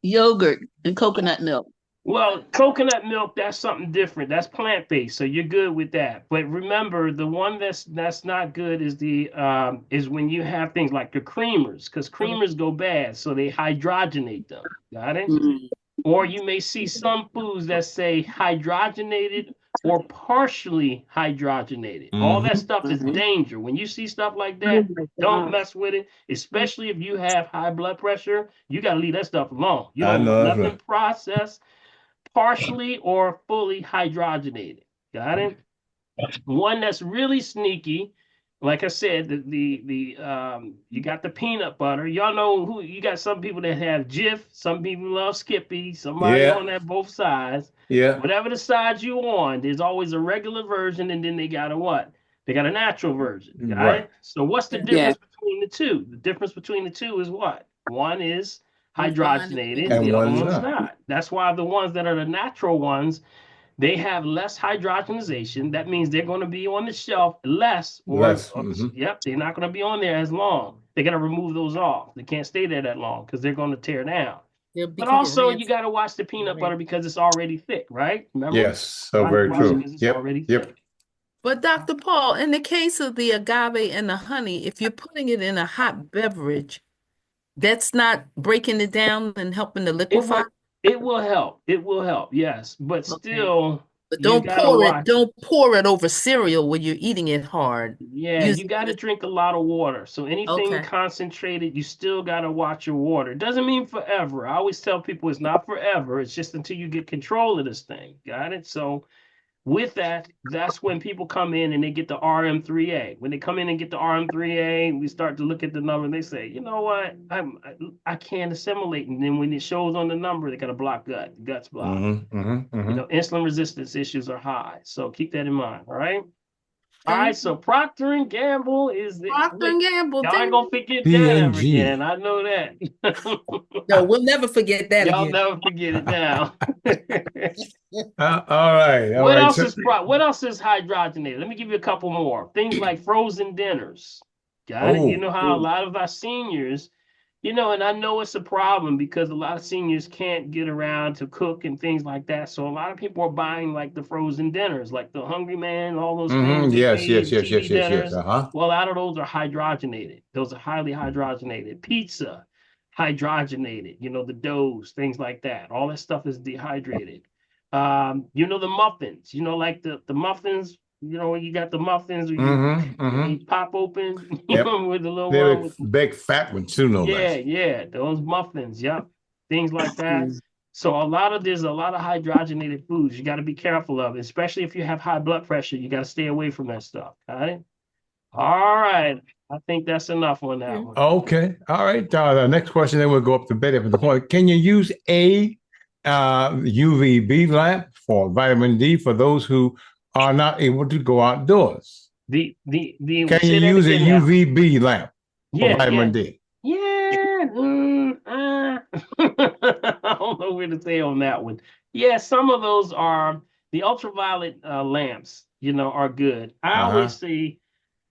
yogurt and coconut milk? Well, coconut milk, that's something different. That's plant-based, so you're good with that. But remember, the one that's not good is is when you have things like the creamers, because creamers go bad, so they hydrogenate them. Got it? Or you may see some foods that say hydrogenated or partially hydrogenated. All that stuff is danger. When you see stuff like that, don't mess with it, especially if you have high blood pressure. You got to leave that stuff alone. You I don't know want that's nothing right. processed, partially or fully hydrogenated. Got it? One that's really sneaky, like I said, you got the peanut butter. Y'all know who you got. Some people that have Jif, some people love Skippy, somebody Yeah. on that both sides. Yeah. Whatever the side you on, there's always a regular version, and then they got a what? They got a natural version. Got Right. it? So what's the difference between the two? The difference between the two is what? One is hydrogenated, And the other one's one's not. not. That's why the ones that are the natural ones, they have less hydrogenization. That means they're going to be on the shelf less, yep, they're not going to be on there as long. They got to remove those off. They can't stay there that long because they're going to tear down. But also, you got to watch the peanut butter because it's already thick, right? Remember? Yes, so very Watch it true. 'cause it's Yep. already Yep. thick. But Dr. Paul, in the case of the agave and the honey, if you're putting it in a hot beverage, that's not breaking it down and helping to liquefy. It will help. It will help. Yes, but still, But you gotta watch. don't pour it over cereal when you're eating it hard. Yeah, you got to drink a lot of water. So anything Okay. concentrated, you still got to watch your water. It doesn't mean forever. I always tell people it's not forever. It's just until you get control of this thing. Got it? So with that, that's when people come in and they get the RM3A. When they come in and get the RM3A, we start to look at the number and they say, you know what? I can't assimilate. And then when it shows on the number, they got a blocked gut. The gut's blocked. Insulin resistance issues are high. So keep that in mind. All right. All right, so Procter and Gamble is the Procter and Gamble. Y'all ain't gonna forget that ever P&G. again. I know that. No, we'll never forget that Y'all again. never forget it now. All right. All What right. else So- is what else is hydrogenated? Let me give you a couple more. Things like frozen dinners. Got it? You know how a lot of our seniors, and I know it's a problem because a lot of seniors can't get around to cook and things like that. So a lot of people are buying like the frozen dinners, like the Hungry Man, all those things. Yes, they yes, made, yes, TV yes, yes, yes. dinners. Uh-huh. Well, a lot of those are hydrogenated. Those are highly hydrogenated. Pizza, hydrogenated. The doughs, things like that. All that stuff is dehydrated. The muffins. Like the muffins. When you got the muffins, you pop open Yep. with the little They're one. big fat ones too, no less. Yeah, those muffins, yep, things like that. So there's a lot of hydrogenated foods you got to be careful of, especially if you have high blood pressure. You got to stay away from that stuff. Got it? All right, I think that's enough on that one. Okay. All right. The next question, then we'll go up to bed after the point. Can you use a UVB lamp for vitamin D for those who are not able to go outdoors? Can you use a UVB lamp for vitamin D? Yeah. I don't know where to say on that one. Yeah, some of those are the ultraviolet lamps, are good. I always say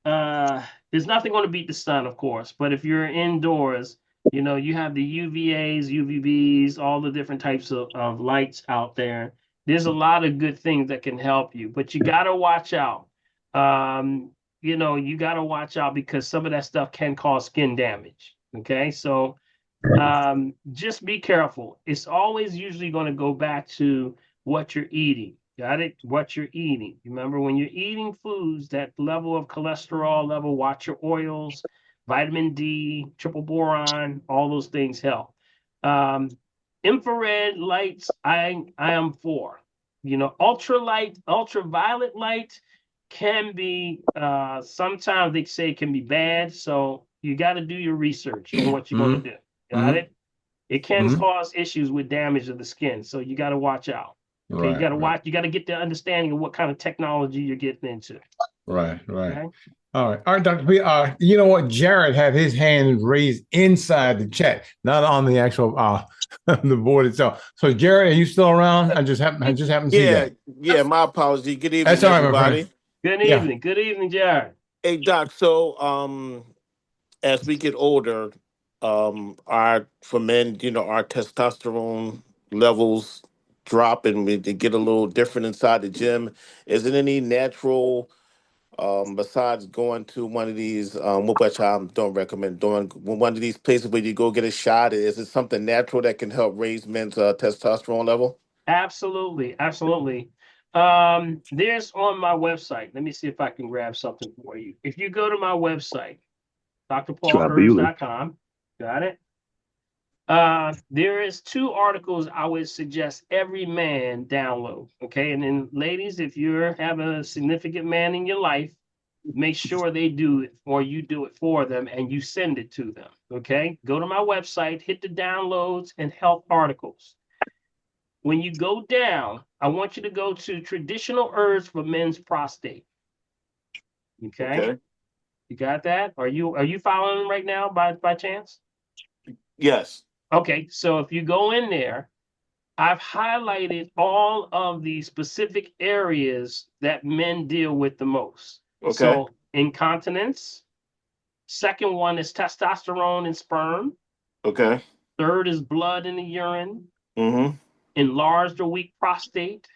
there's nothing going to beat the sun, of course, but if you're indoors, you have the UVAs, UVBs, all the different types of lights out there. There's a lot of good things that can help you, but you got to watch out. You got to watch out because some of that stuff can cause skin damage. Okay. So, just be careful. It's always usually going to go back to what you're eating. Got it? What you're eating. Remember, when you're eating foods, that level of cholesterol level, watch your oils, vitamin D, triple boron, all those things help. Infrared lights, I am for. Ultraviolet light can be sometimes they say can be bad. So you got to do your research on what you're going to do. Got it? It can cause issues with damage of the skin. So you got to watch out. Okay, you got to watch. You got to get the understanding of what kind of technology you're getting into. Right. Okay? All right, Dr. P. You know what? Jared had his hand raised inside the chat, not on the actual the board itself. So, Jared, are you still around? I just happened to see that. Yeah, my apology. Good evening, That's all right, everybody. my friend. Good evening. Good evening, Jared. Hey, Doc. So, as we get older, for men, our testosterone levels drop and we get a little different inside the gym. Is it any natural, besides going to one of these, which I don't recommend doing, one of these places where you go get a shot? Is it something natural that can help raise men's testosterone level? Absolutely. There's on my website. Let me see if I can grab something for you. If you go to my website, drpaulherbs.com, got it? There is 2 articles I would suggest every man download. Okay. And then ladies, if you're having a significant man in your life, make sure they do it or you do it for them and you send it to them. Okay. Go to my website, hit the downloads and health articles. When you go down, I want you to go to traditional herbs for men's prostate. Okay. You got that? Are you following right now by chance? Yes. Okay, so if you go in there, I've highlighted all of the specific areas that men deal with the most. Okay. So incontinence. Second one is testosterone and sperm. Okay. Third is blood in the urine. Mm-hmm. Enlarged or weak prostate.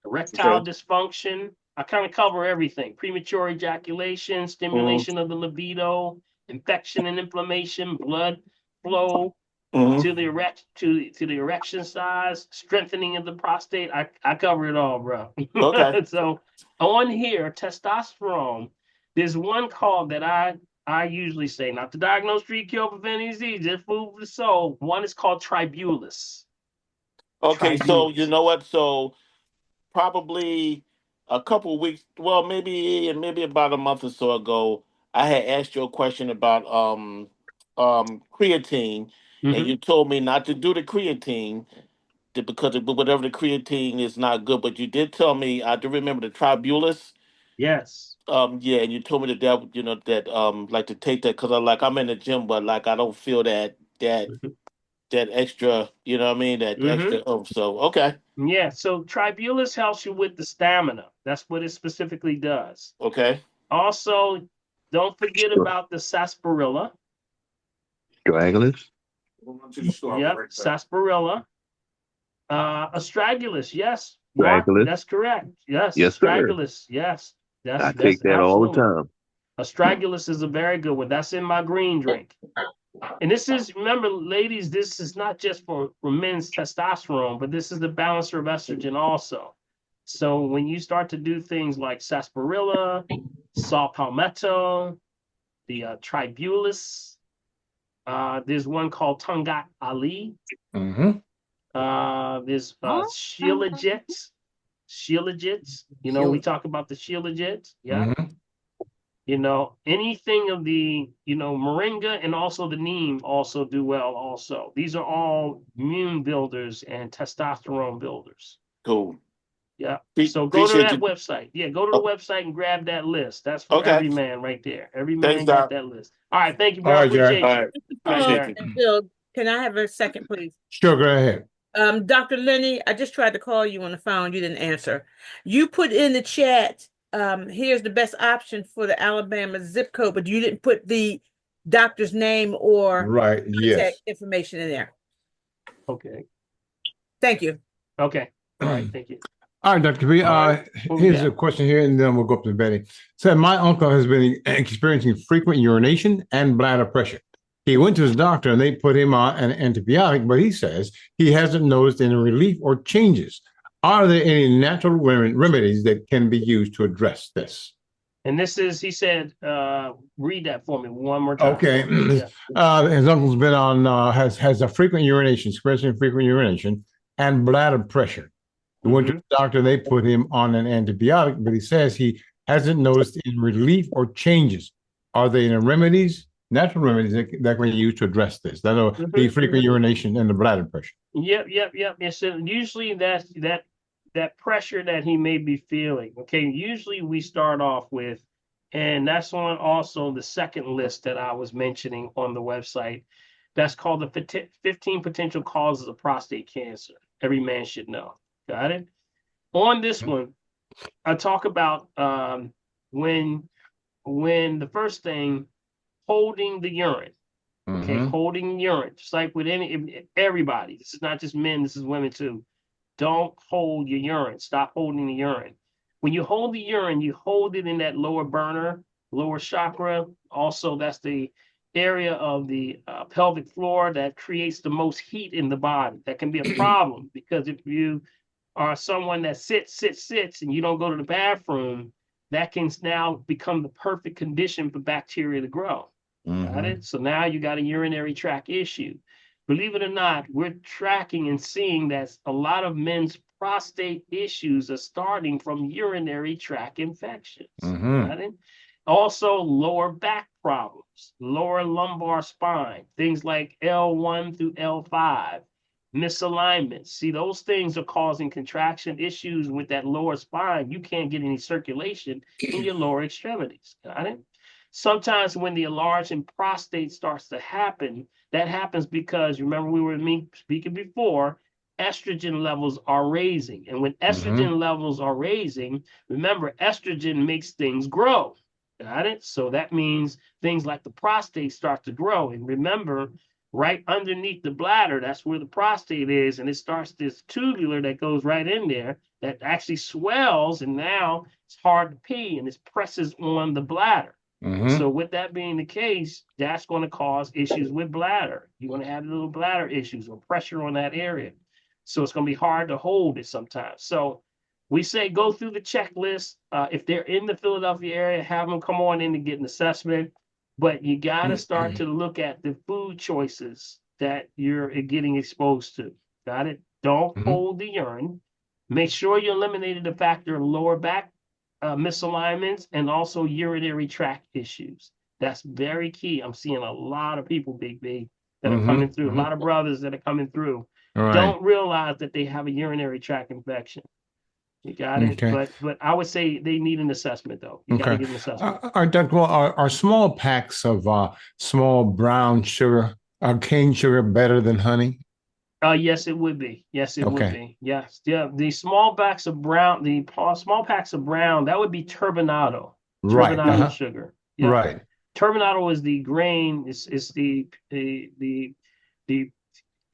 Erectile dysfunction. I kind of cover everything. Premature ejaculation, stimulation of the libido, infection and inflammation, blood flow. To the erection size, strengthening of the prostate. I cover it all, bro. Okay. So on here, testosterone, there's one called that I usually say, not to diagnose, treat, cure, prevent disease, just food for the soul. One is called tribulus. Okay, so you know what? So probably a couple of weeks, well, maybe about a month or so ago, I had asked you a question about creatine, and you told me not to do the creatine because whatever the creatine is not good. But you did tell me, I do remember the tribulus. Yes. Yeah, and you told me that like to take that because I'm in the gym, but like I don't feel that extra, you know what I mean? That extra oomph. So okay. Yeah, so tribulus helps you with the stamina. That's what it specifically does. Okay. Also, don't forget about the sarsaparilla. Stragglers. Yep, sarsaparilla. Astragalus, yes. Astragalus. That's correct. Yes, Yes, sir. astragalus, yes. I take that all the time. Astragalus is a very good one. That's in my green drink. And this is, remember, ladies, this is not just for men's testosterone, but this is the balancer of estrogen also. So when you start to do things like sarsaparilla, saw palmetto, the tribulus, there's one called Tungat Ali. There's shilajit. You know, we talk about the shilajit. Yeah. You know, anything of the, moringa and also the neem also do well also. These are all immune builders and testosterone builders. Cool. Yeah. So go to that website. Yeah, go to the website and grab that list. That's for every man right there. Every man got that list. All right. Thank you, bro. Appreciate you. Appreciate you. Bill, can I have a second, please? Sure, go ahead. Dr. Lenny, I just tried to call you on the phone. You didn't answer. You put in the chat, here's the best option for the Alabama zip code, but you didn't put the doctor's name or contact information in there. Okay. Thank you. Okay. All right. Thank you. All right, Dr. B. Here's a question here, and then we'll go up to Betty. So my uncle has been experiencing frequent urination and bladder pressure. He went to his doctor and they put him on an antibiotic, but he says he hasn't noticed any relief or changes. Are there any natural remedies that can be used to address this? And this is, he said, read that for me one more time. Okay. Yeah. His uncle's been on, has a frequent urination, experiencing frequent urination and bladder pressure. He went to the doctor, they put him on an antibiotic, but he says he hasn't noticed any relief or changes. Are there any remedies, natural remedies that can be used to address this? That are the frequent urination and the bladder pressure. Yep. Yes. So usually that pressure that he may be feeling. Okay. Usually we start off with, and that's on also the second list that I was mentioning on the website. That's called the 15 potential causes of prostate cancer. Every man should know. Got it? On this one, I talk about when the first thing, holding the urine. Okay, holding urine, just like with everybody. This is not just men, this is women too. Don't hold your urine. Stop holding the urine. When you hold the urine, you hold it in that lower burner, lower chakra. Also, that's the area of the pelvic floor that creates the most heat in the body. That can be a problem because if you are someone that sits, and you don't go to the bathroom, that can now become the perfect condition for bacteria to grow. Got it? So now you got a urinary tract issue. Believe it or not, we're tracking and seeing that a lot of men's prostate issues are starting from urinary tract infections. Got it? Also, lower back problems, lower lumbar spine, things like L1 through L5, misalignments. See, those things are causing contraction issues with that lower spine. You can't get any circulation in your lower extremities. Got it? Sometimes when the enlarging prostate starts to happen, that happens because, remember we were speaking before, estrogen levels are raising. And when estrogen levels are raising, remember, estrogen makes things grow. Got it? So that means things like the prostate start to grow. And remember, right underneath the bladder, that's where the prostate is. And it starts this tubular that goes right in there that actually swells. And now it's hard to pee and it presses on the bladder. So with that being the case, that's going to cause issues with bladder. You're going to have little bladder issues or pressure on that area. So it's going to be hard to hold it sometimes. So we say go through the checklist. If they're in the Philadelphia area, have them come on in to get an assessment. But you got to start to look at the food choices that you're getting exposed to. Got it? Don't hold the urine. Make sure you eliminated the factor of lower back misalignments and also urinary tract issues. That's very key. I'm seeing a lot of people, Big B, that are coming through, a lot of brothers that are coming through, don't realize that they have a urinary tract infection. You got it? But I would say they need an assessment, though. You got to get an assessment. Are small packs of small brown sugar, cane sugar, better than honey? Yes, it would be. Yes, it would be. Yes. Yeah. The small packs of brown, that would be turbinado. Turbinado sugar. Yeah. Right. Turbinado is the grain, is the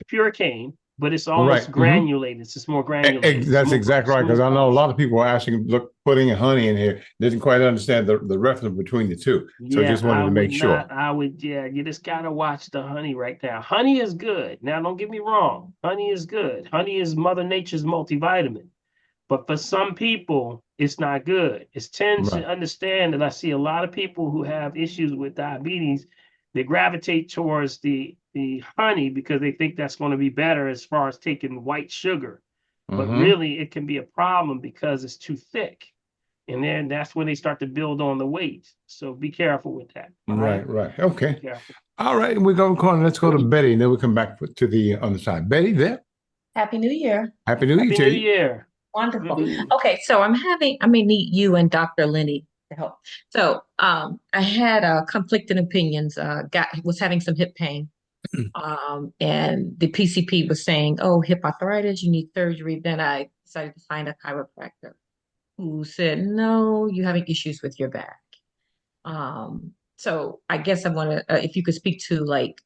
pure cane, but it's almost granulated. It's just more granulated. That's exactly right. Because I know a lot of people are asking, putting honey in here, didn't quite understand the reference between the two. So just wanted to make sure. You just got to watch the honey right now. Honey is good. Now, don't get me wrong. Honey is good. Honey is Mother Nature's multivitamin. But for some people, it's not good. It's tend to understand that I see a lot of people who have issues with diabetes, they gravitate towards the honey because they think that's going to be better as far as taking white sugar. But really, it can be a problem because it's too thick. And then that's when they start to build on the weight. So be careful with that. Right. Okay. All right. We're going to call. Let's go to Betty, and then we'll come back to the other side. Betty, there. Happy New Year. Happy New Year to you. Year. Wonderful. Okay, so I may need you and Dr. Lenny to help. So I had conflicting opinions. Was having some hip pain. And the PCP was saying, oh, hip arthritis, you need surgery. Then I decided to find a chiropractor who said, no, you're having issues with your back. So I guess I want to, if you could speak to like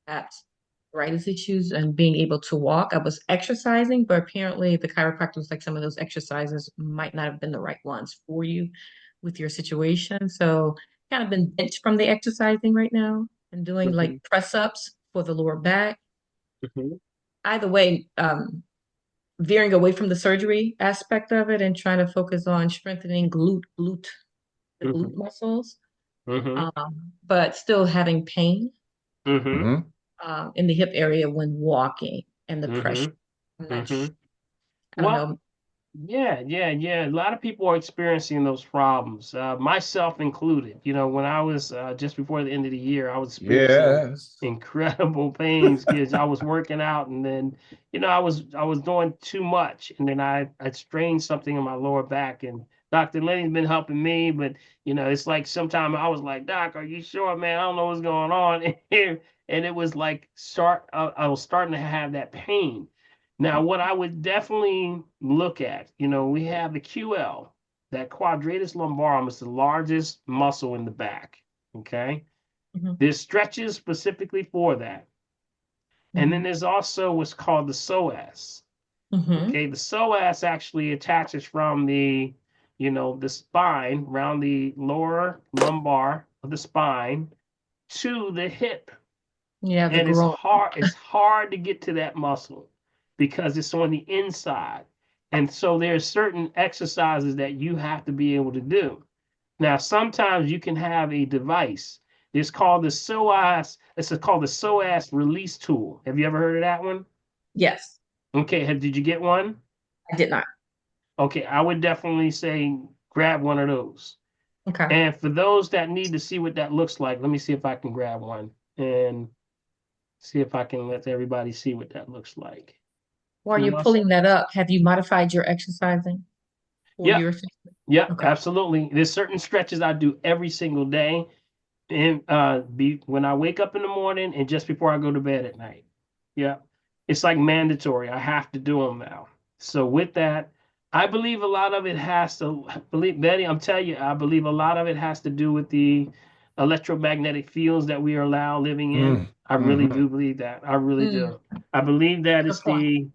arthritis issues and being able to walk. I was exercising, but apparently the chiropractor was like some of those exercises might not have been the right ones for you with your situation. So kind of been benched from the exercising right now and doing like press ups for the lower back. Either way, veering away from the surgery aspect of it and trying to focus on strengthening the glute muscles, but still having pain in the hip area when walking and the pressure. I'm not sure. I don't know. Yeah. A lot of people are experiencing those problems, myself included. You know, when I was just before the end of the year, I was experiencing incredible pains because I was working out, and then, you know, I was doing too much, and then I strained something in my lower back, and Dr. Lenny's been helping me, but you know, it's like sometimes I was like, Doc, are you sure, man? I don't know what's going on here, and it was like I was starting to have that pain. Now, what I would definitely look at, you know, we have the QL, that quadratus lumborum is the largest muscle in the back. Okay. There's stretches specifically for that. And then there's also what's called the psoas. Okay. The psoas actually attaches from the, you know, the spine around the lower lumbar of the spine to the hip. Yeah, and it's hard to get to that muscle because it's on the inside. And so there's certain exercises that you have to be able to do. Now, sometimes you can have a device. It's called the psoas. It's called the psoas release tool. Have you ever heard of that one? Yes. Okay. Did you get one? I did not. Okay. I would definitely say grab one of those. Okay. And for those that need to see what that looks like, let me see if I can grab one and see if I can let everybody see what that looks like. While you're pulling that up, have you modified your exercising? Yeah. Absolutely. There's certain stretches I do every single day, and when I wake up in the morning and just before I go to bed at night. Yeah. It's like mandatory. I have to do them now. So with that, I believe a lot of it has to Betty, I'm telling you, I believe a lot of it has to do with the electromagnetic fields that we are allowed living in. I really do believe that. I really do. I believe that it's the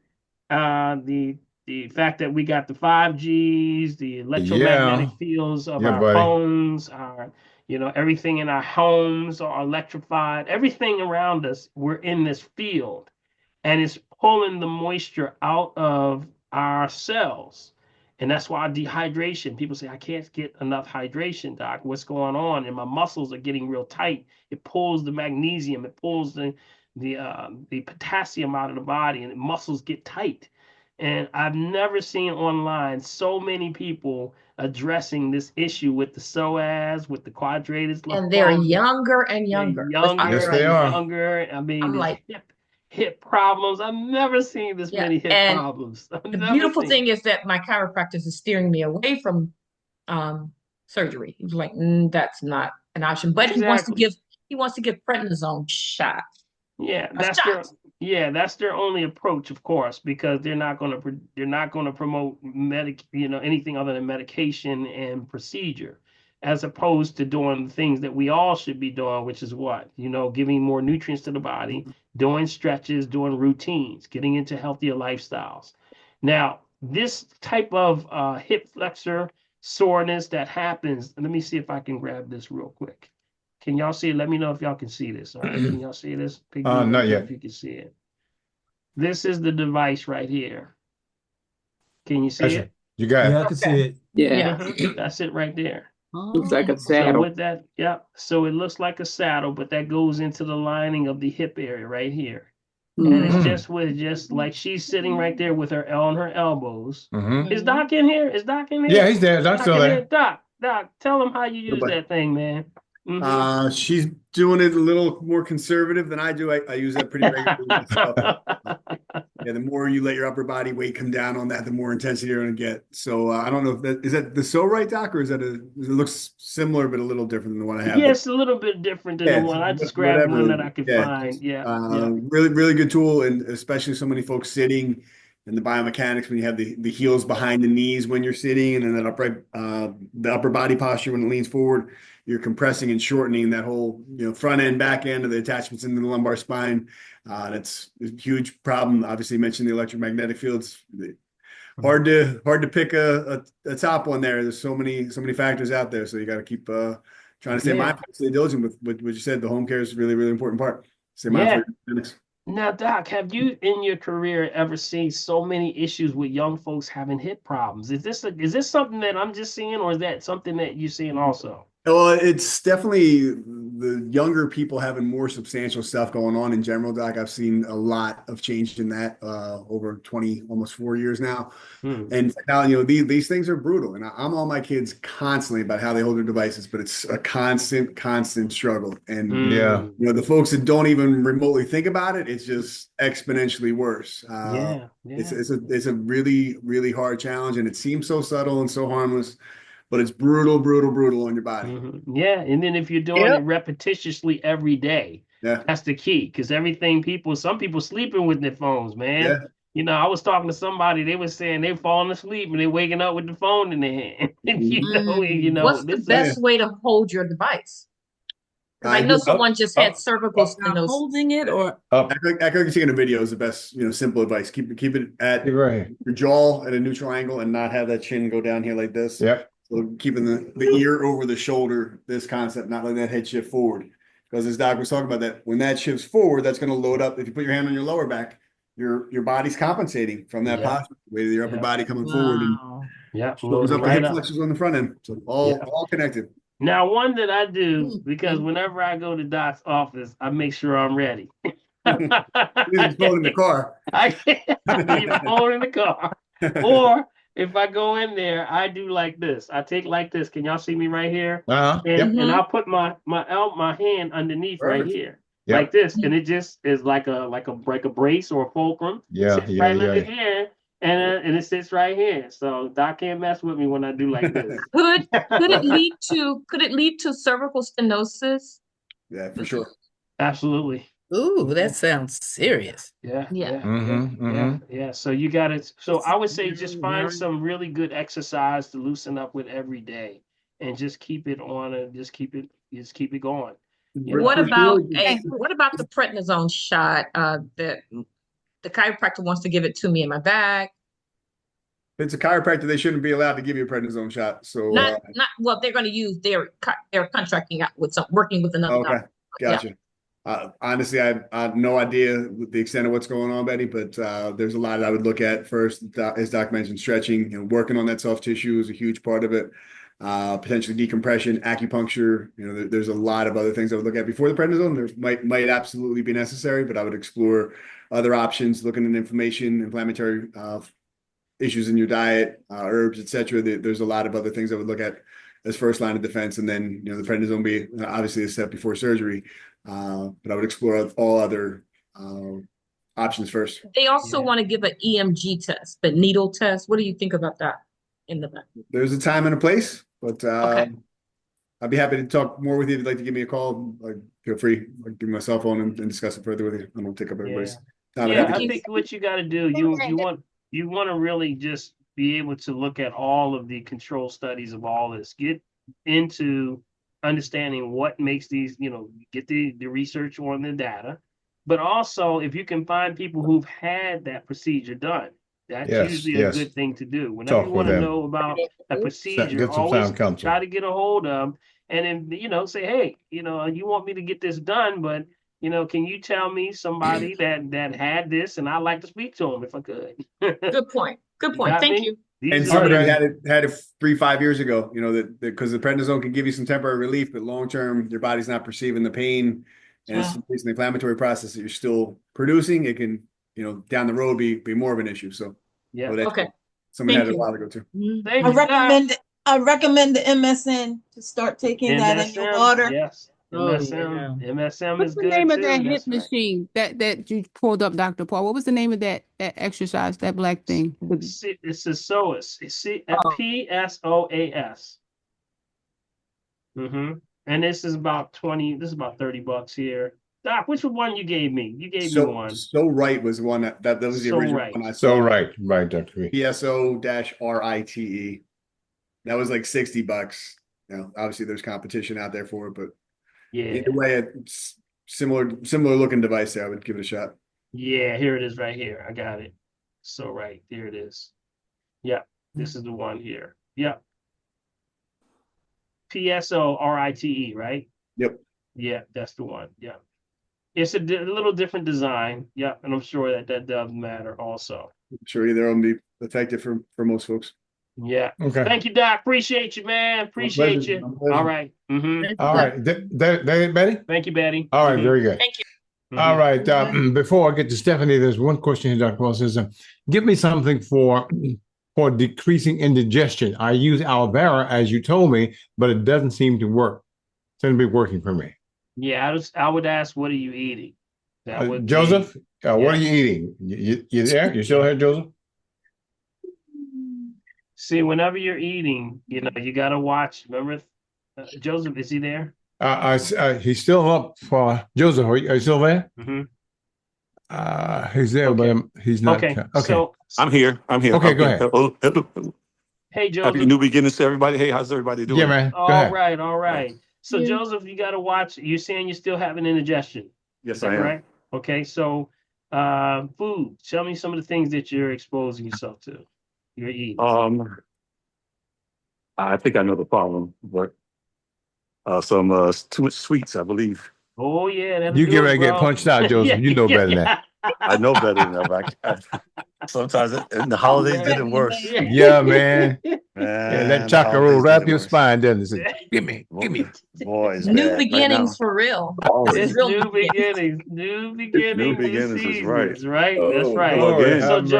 fact that we got the 5Gs, the electromagnetic fields of our phones, our, you know, everything in our homes are electrified. Everything around us, we're in this field, and it's pulling the moisture out of our cells. And that's why dehydration, people say, I can't get enough hydration, doc. What's going on? And my muscles are getting real tight. It pulls the magnesium, it pulls the potassium out of the body, and the muscles get tight. And I've never seen online so many people addressing this issue with the psoas, with the quadratus. And they're younger and younger. Yes, they are. Younger. I mean, I'm like, hip problems. I've never seen this many hip problems. The beautiful thing is that my chiropractor is steering me away from surgery. He was like, that's not an option. But he wants to give prednisone shots. Yeah, that's their only approach, of course, because they're not going to promote anything other than medication and procedure, as opposed to doing the things that we all should be doing, which is what, giving more nutrients to the body, doing stretches, doing routines, getting into healthier lifestyles. Now, this type of hip flexor soreness that happens, let me see if I can grab this real quick. Can y'all see it? Let me know if y'all can see this. All right, can y'all see this? Not yet. If you can see it. This is the device right here. Can you see it? You got it. Yeah, I can see it. Yeah. That's it right there. Looks like a So saddle. with that, so it looks like a saddle, but that goes into the lining of the hip area right here. And it's just like she's sitting right there with her on her elbows. Is Doc in here? Yeah, he's there. Doc's still there. Doc, tell him how you use that thing, man. She's doing it a little more conservative than I do. I use that pretty regularly myself. Yeah, the more you let your upper body weight come down on that, the more intensity you're going to get. So I don't know if is that the so right, Doc, or it looks similar but a little different than the one I have. Yeah, it's a little bit different than the one. I just grabbed one that I could find. Really, really good tool, and especially so many folks sitting. And the biomechanics when you have the heels behind the knees when you're sitting, and then that upright the upper body posture when it leans forward, you're compressing and shortening that whole front end, back end of the attachments into the lumbar spine. That's a huge problem. Obviously, you mentioned the electromagnetic fields. Hard to pick a top one there. There's so many factors out there, so you got to keep trying to stay mindful, stay diligent with what you said. The home care is really, really important part. Stay mindful of your mechanics. Now, Doc, have you in your career ever seen so many issues with young folks having hip problems? Is this something that I'm just seeing, or is that something that you're seeing also? Well, it's definitely the younger people having more substantial stuff going on in general, Doc. I've seen a lot of change in that over 20, almost 4 years now. And now, these things are brutal. And I'm on my kids constantly about how they hold their devices, but it's a constant struggle. And, Yeah. the folks that don't even remotely think about it, it's just exponentially worse. Yeah. It's a really, really hard challenge. And it seems so subtle and so harmless, but it's brutal on your body. Yeah, and then if you're doing it repetitiously every day, that's the key. Because some people sleeping with their phones, man. Yeah. I was talking to somebody. They were saying they falling asleep and they waking up with the phone in their hand. What's the best way to hold your device? Because I know someone just had cervical stenosis. Holding it or Act like you're taking a video is the best, simple advice. Keep it at your jaw at a neutral angle and not have that chin go down here like this. Yep. So keeping the ear over the shoulder, this concept, not letting that head shift forward. Because as Doc was talking about that, when that shifts forward, that's going to load up. If you put your hand on your lower back, your body's compensating from that posture, the way your upper body coming forward and loads up the hip flexors on the front end. So all connected. Now, one that I do, because whenever I go to Doc's office, I make sure I'm ready. Leave your phone in the car. I leave my phone in the car. Or if I go in there, I do like this. I take like this. Can y'all see me right here? And I'll put my hand underneath right here. Like this. And it just is like a brace or a fulcrum. Sits right under here. And it sits right here. So Doc can't mess with me when I do like this. Could it lead to cervical stenosis? Yeah, for sure. Absolutely. Ooh, that sounds serious. Yeah. Yeah. Yeah. So you got it. So I would say just find some really good exercise to loosen up with every day and just keep it on and just keep it going. What about the prednisone shot that the chiropractor wants to give it to me in my bag? If it's a chiropractor, they shouldn't be allowed to give you a prednisone shot. So well, they're going to use they're contracting out with working with another doctor. Gotcha. Honestly, I have no idea the extent of what's going on, Betty, but there's a lot that I would look at first. As Doc mentioned, stretching, working on that soft tissue is a huge part of it. Potentially decompression, acupuncture. There's a lot of other things I would look at before the prednisone. There might absolutely be necessary, but I would explore other options, looking at inflammatory issues in your diet, herbs, etc. There's a lot of other things I would look at as first line of defense, and then the prednisone be obviously a step before surgery. But I would explore all other options first. They also want to give an EMG test, the needle test. What do you think about that? In the back? There's a time and a place, but I'd be happy to talk more with you if you'd like to give me a call. Feel free, give me my cell phone and discuss it further with you. I won't take up everybody's time. I think what you got to do, you want to really just be able to look at all of the control studies of all this. Get into understanding what makes these, get the research on the data, but also if you can find people who've had that procedure done. That's usually a good thing to do. Whenever you want to know about a procedure, always try to get a hold of, and then, say, hey, you want me to get this done, but, can you tell me somebody that had this, and I'd like to speak to them if I could. Good point. Thank you. And somebody had it 3-5 years ago, that because the prednisone can give you some temporary relief, but long term, your body's not perceiving the pain, and it's an inflammatory process that you're still producing. It can, down the road be more of an issue. So somebody had it a while ago too. I recommend the MSN to start taking that in your water. Yes. MSM What's is the good name of too. that hip machine that you pulled up, Dr. Paul? What was the name of that exercise, that black thing? It's a psoas. It's PSOAS. And this is about $30 here. Doc, which one you gave me? You gave me one. So Right was one that was the original one I saw. So right, Dr. PSO-RITE. That was like $60. Obviously there's competition out there for it, but either way, it's similar looking device there. I would give it a shot. Yeah, here it is right here. I got it. So right, there it is. Yeah, this is the one here. Yeah. PSORITE, right? Yep. Yeah, that's the one. Yeah. It's a little different design. Yeah, and I'm sure that does matter also. I'm sure either will be effective for most folks. Yeah. Okay. Thank you, Doc. Appreciate you, man. Appreciate pleasure. you. My pleasure. All right. All right. That it, Betty? Thank you, Betty. All right, very good. Thank you. All right. Before I get to Stephanie, there's one question here, Dr. Paul says, give me something for decreasing indigestion. I use aloe vera, as you told me, but it doesn't seem to work. It doesn't be working for me. Yeah, I would ask, what are you eating? That would Joseph, be, what are you eating? You there? You still here, Joseph? See, whenever you're eating, you got to watch. Remember, Joseph, is he there? He's still up for Joseph. Are you still there? He's there, but he's not. Okay. Okay. I'm here. Okay, go ahead. Hello. Hey, Joseph. Happy new beginnings to everybody. Hey, how's everybody doing? Yeah, man. Go All ahead. right, all right. So, Joseph, you got to watch. You're saying you're still having indigestion. Yes, Is that I am. right? Okay, so food. Tell me some of the things that you're exposing yourself to. You're eating. I think I know the problem, but some too much sweets, I believe. Oh yeah, You get ready to get punched out, Joseph. You know better than that. I know better than that. But sometimes in the holidays did it worse. Yeah, man. Man, that chocolate roll wrap your spine, doesn't it? Give me. Boys, New beginnings for real. It's Real new beginnings. New beginnings. New beginnings is right. Right? That's Oh, right. Lord, So, have mercy.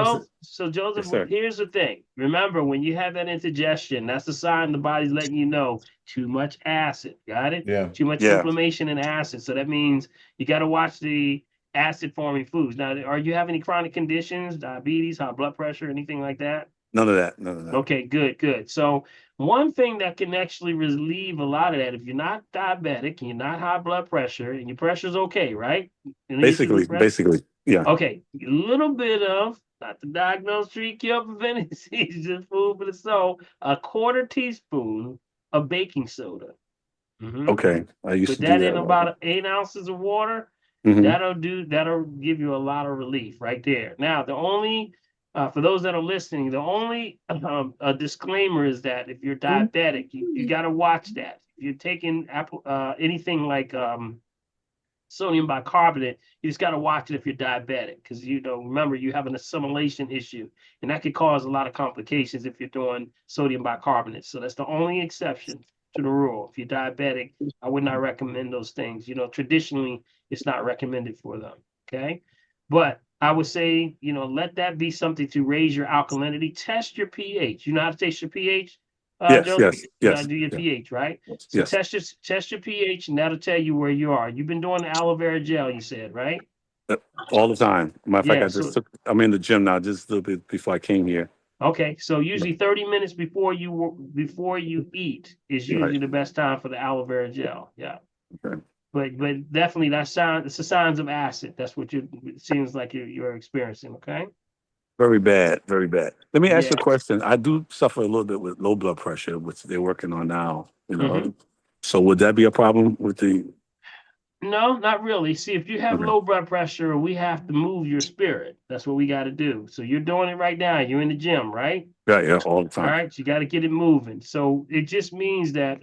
Joseph, Yes, sir. here's the thing. Remember, when you have that indigestion, that's the sign the body's letting you know too much acid. Got it? Yeah. Too much Yeah. inflammation and acid. So that means you got to watch the acid forming foods. Now, are you having any chronic conditions, diabetes, high blood pressure, anything like that? None of that. None of that. Okay, good. So one thing that can actually relieve a lot of that, if you're not diabetic and you're not high blood pressure and your pressure's okay, right? Basically, yeah. Okay, a little bit of, not to diagnose, treat, cure, prevent disease, just food for the soul, a quarter teaspoon of baking soda. Okay, I used Put to do that that. in about 8 ounces of water. Mhm. That'll give you a lot of relief right there. Now, the only for those that are listening, the only a disclaimer is that if you're diabetic, you got to watch that. If you're taking anything like sodium bicarbonate, you just got to watch it if you're diabetic, because remember, you have an assimilation issue, and that could cause a lot of complications if you're doing sodium bicarbonate. So that's the only exception to the rule. If you're diabetic, I would not recommend those things. Traditionally, it's not recommended for them. Okay, but I would say, let that be something to raise your alkalinity. Test your pH. You know how to test your pH? Yes, Joseph? yes, You yes, gotta do your yeah. pH, right? So Yes. test your pH, and that'll tell you where you are. You've been doing the aloe vera gel, you said, right? All the time. Matter of fact, Yeah, I just I'm in the gym now just a little bit before I came here. Okay, so usually 30 minutes before you eat is usually Right. the best time for the aloe vera gel. Yeah. Okay. But definitely it's the signs of acid. That's what it seems like you're experiencing. Okay. Very bad, very bad. Let me ask you Yeah. a question. I do suffer a little bit with low blood pressure, which they're working on now. So would that be a problem with the? No, not really. See, if you have Okay. low blood pressure, we have to move your spirit. That's what we got to do. So you're doing it right now. You're in the gym, right? Yeah, all the time. All right. You got to get it moving. So it just means that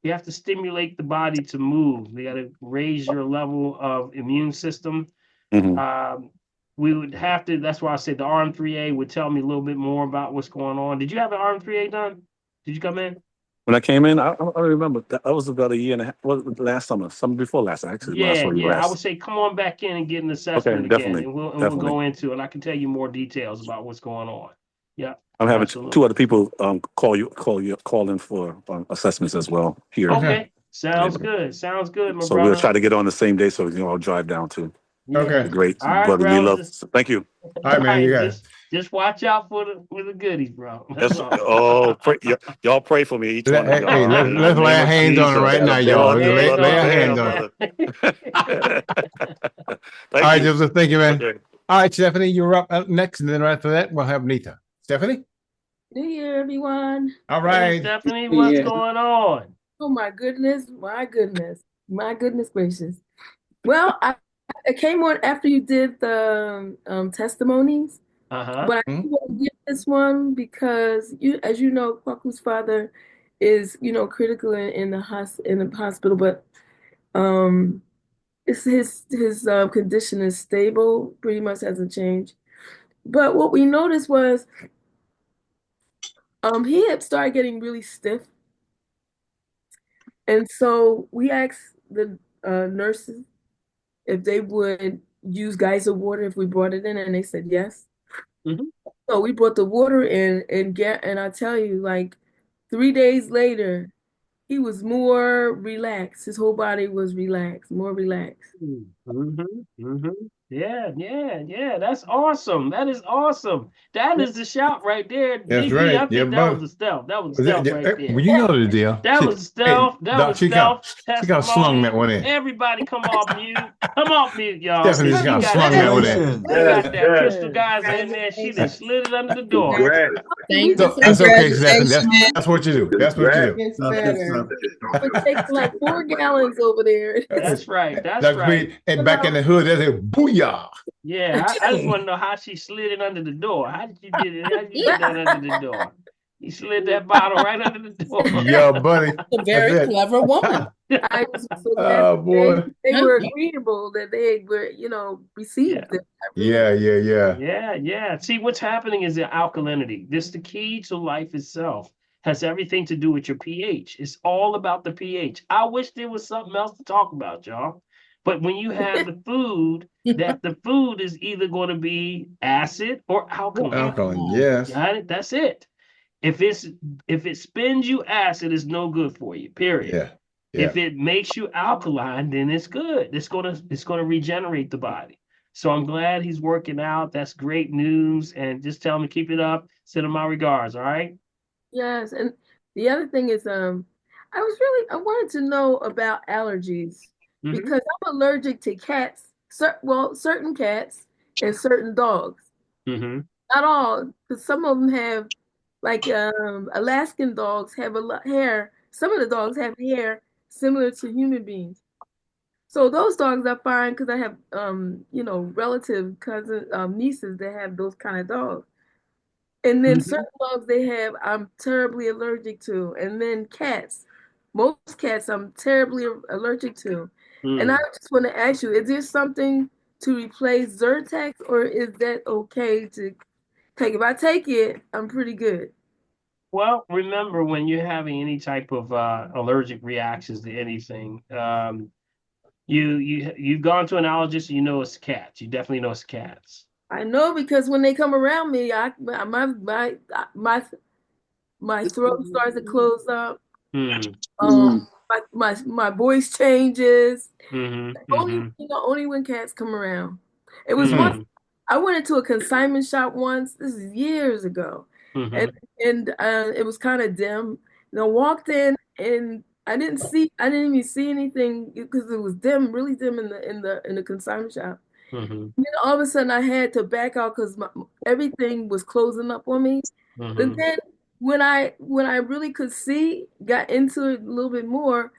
you have to stimulate the body to move. You got to raise your level of immune system. Mhm. We would have to, that's why I said the RM3A would tell me a little bit more about what's going on. Did you have an RM3A done? Did you come in? When I came in, I remember that was about a year and a half. Last summer before last, actually. When I saw you Yeah. I last. would say come on back in and get an assessment again, definitely, and we'll definitely. go into it. I can tell you more details about what's going on. Yeah. I'm having absolutely. two other people call in for assessments as well here. Okay. Sounds good. Sounds good, my So brother. we'll try to get on the same day, so I'll drive down too. Okay. Great, All right, brother. We brother. love. Thank you. All right, man. You got it. Just watch out for the goodies, bro. That's all. Oh, y'all pray for me, each one of y'all. Hey, all right? In the let's lay name our of hands on it Jesus, right now, the y'all. blood, the Lay blood our of hands Lamb, on it. brother. All right, Thank you. Joseph. Thank you, man. Okay. All right, Stephanie, you're up next, and then right after that, we'll have Nita. Stephanie? New Year, everyone. All Hey, right. Stephanie, what's going on? Oh my goodness, my goodness gracious. Well, I came on after you did the testimonies, but I want to give this one because as you know, Kwaku's father is critical in the hospital, but it's his condition is stable, pretty much hasn't changed. But what we noticed was he had started getting really stiff. And so we asked the nurses if they would use geyser water if we brought it in, and they said yes. So we brought the water in, and I tell you, like 3 days later, he was more relaxed. His whole body was relaxed, more relaxed. Yeah, yeah, yeah. That's awesome. That is awesome. That is the shout right there. That's DP, I right. Yeah, think that was but the stealth. That was the stealth right there. well, you know the deal. That was Hey, stealth. That Doc, was stealth she got slung testimony. that one in. Everybody come off mute. Come off mute, y'all. Stephanie just got slung that one in. We got that crystal geyser in there. She just slid it under the door. So that's okay, Stephanie. That's what you do. That's what you do. It's better. It takes like 4 gallons over there. That's right. That's That's right. great. And back in the hood, they say booyah. Yeah, I just want to know how she slid it under the door. How did you get it? How did you get that under the door? You slid that bottle right under the door. Yeah, buddy. A very clever woman. I was so Oh, boy. they were agreeable that they were, received it. Yeah. Yeah, yeah. See, what's happening is the alkalinity. This the key to life itself. Has everything to do with your pH. It's all about the pH. I wish there was something else to talk about, y'all. But when you have the food, that the food is either going to be acid or alkaline. Alkaline, yes. Got it? That's it. If it spins you acid, it's no good for you. Period. Yeah. If it makes you alkaline, then it's good. It's gonna regenerate the body. So I'm glad he's working out. That's great news. And just tell him to keep it up. Send him my regards. All right. Yes, and the other thing is, I wanted to know about allergies because I'm allergic to cats. Certain cats and certain dogs. Not all, because some of them have, like Alaskan dogs have a lot hair. Some of the dogs have hair similar to human beings. So those dogs are fine because I have relative cousins, nieces that have those kind of dogs. And then certain dogs I'm terribly allergic to. And then cats. Most cats I'm terribly allergic to. And I just want to ask you, is there something to replace Zyrtex, or is that okay to take? If I take it, I'm pretty good. Well, remember when you're having any type of allergic reactions to anything, you've gone to an allergist, you know it's cats. You definitely know it's cats. I know because when they come around me, my throat starts to close up. My voice changes. Only when cats come around. It was once I went into a consignment shop once. This is years ago, and it was kind of dim. And I walked in, and I didn't even see anything because it was dim, really dim in the consignment shop. And then all of a sudden, I had to back out because everything was closing up on me. And then when I really could see, got into it a little bit more,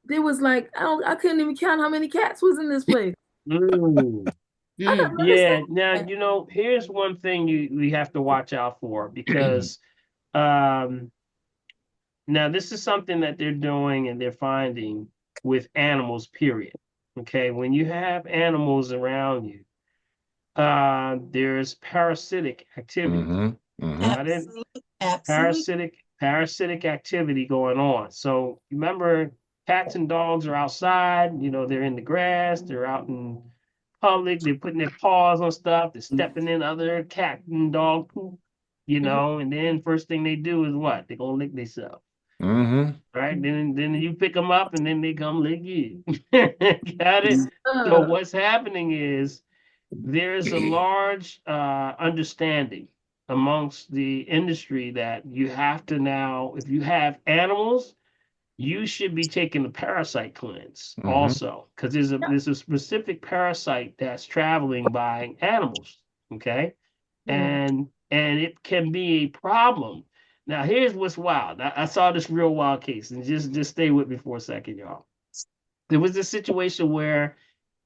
there was like I couldn't even count how many cats was in this place. Yeah. Now here's one thing we have to watch out for because now this is something that they're doing and they're finding with animals. Period. Okay, when you have animals around you, there's parasitic activity. Parasitic activity going on. So remember, cats and dogs are outside. They're in the grass. They're out in public. They're putting their paws on stuff. They're stepping in other cat and dog poop. And then first thing they do is what? They're gonna lick themselves. Right? Then you pick them up and then they come lick you. Got it? So what's happening is there's a large understanding amongst the industry that you have to now, if you have animals, you should be taking the parasite cleanse also, because there's a specific parasite that's traveling by animals. Okay. And it can be a problem. Now, here's what's wild. I saw this real wild case, and just stay with me for a second, y'all. There was this situation where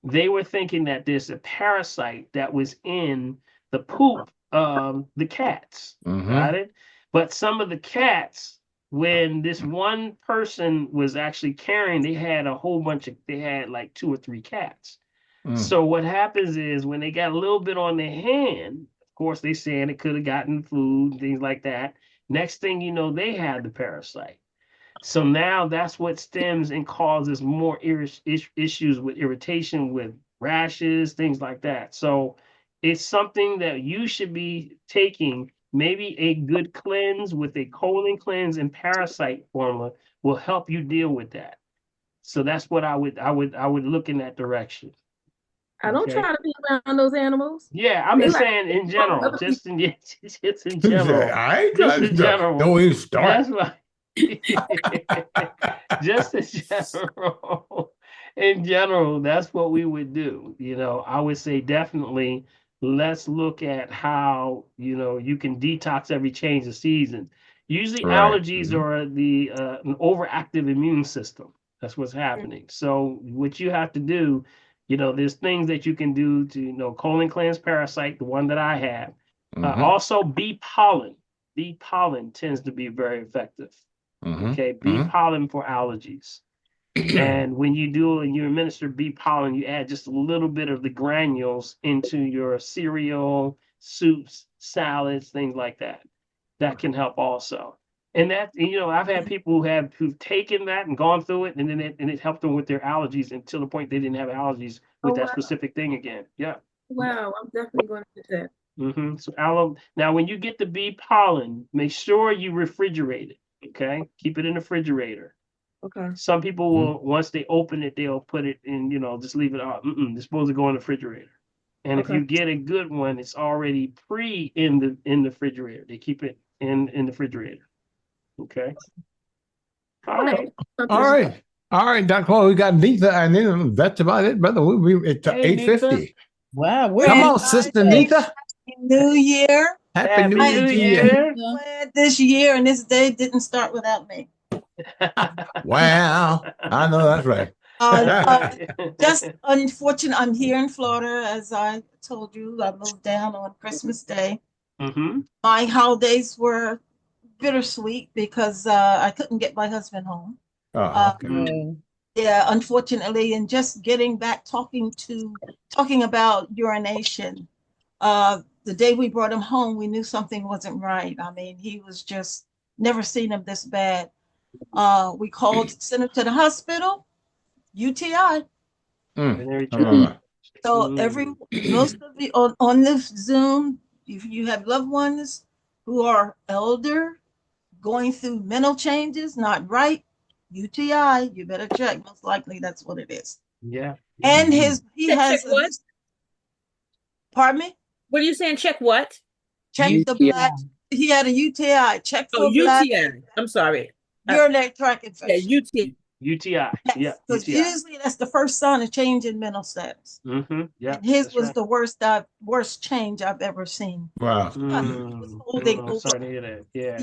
they were thinking that there's a parasite that was in the poop of the cats. Got it? But some of the cats when this one person was actually carrying, they had a whole bunch of, they had like 2 or 3 cats. So what happens is when they got a little bit on their hand, of course they saying it could have gotten food, things like that. Next thing you know, they had the parasite. So now that's what stems and causes more issues with irritation, with rashes, things like that. So it's something that you should be taking. Maybe a good cleanse with a colon cleanse and parasite formula will help you deal with that. So that's what I would look in that direction. I don't Okay. try to be around those animals. Yeah, I'm They just like saying in general, just in just in He said, general, I ain't just trying in to general. don't even start. That's why. Just in general, in general, that's what we would do. You know, I would say definitely let's look at how, you know, you can detox every change of season. Usually Right. allergies are the an overactive immune system. That's what's happening. So what you have to do, you know, there's things that you can do to, you know, colon cleanse parasite, the one that I have. Also bee pollen. Bee pollen tends to be very effective. Okay, bee pollen for allergies. And when you do and you administer bee pollen, you add just a little bit of the granules into your cereal, soups, salads, things like that. That can help also. And that, you know, I've had people who've taken that and gone through it, and then it helped them with their allergies until the point they didn't have allergies with Oh, that wow. specific thing again. Yeah. Wow, I'm definitely going to do that. So aloe. Now, when you get the bee pollen, make sure you refrigerate it. Okay, keep it in the refrigerator. Okay. Some people will, once they open it, they'll put it in, you know, just leave it out. It's supposed to go in the refrigerator. And if Okay. you get a good one, it's already pre in the refrigerator. They keep it in the refrigerator. Okay. All right. All right, Dr. Paul, we got Nita, and then that's about it, brother. It's Hey, 8:50. Wow, Come on, Grand Sister Rising. Nita. Happy New Year. Happy New I Year am to you. glad this year and this day didn't start without me. Wow, I know that's right. Just unfortunate, I'm here in Florida, as I told you. I moved down on Christmas Day. My holidays were bittersweet because I couldn't get my husband home. Okay. Yeah, unfortunately, and just getting back talking about urination. The day we brought him home, we knew something wasn't right. I mean, he was just never seen him this bad. We sent him to the hospital, UTI. So most of you on this Zoom, if you have loved ones who are elder, going through mental changes, not right, UTI, you better check. Most likely that's what it is. Yeah. And he has what? Pardon me? What are you saying? Check what? Check the blood. He had a UTI. Check for blood. UTI. I'm sorry. Urinary tract infection. Yeah, UTI. UTI. Yeah. Because UTI. usually that's the first sign of change in mental status. Yeah. And his was the worst change I've ever seen. Wow. He was holding over sorry to hear that. Yeah.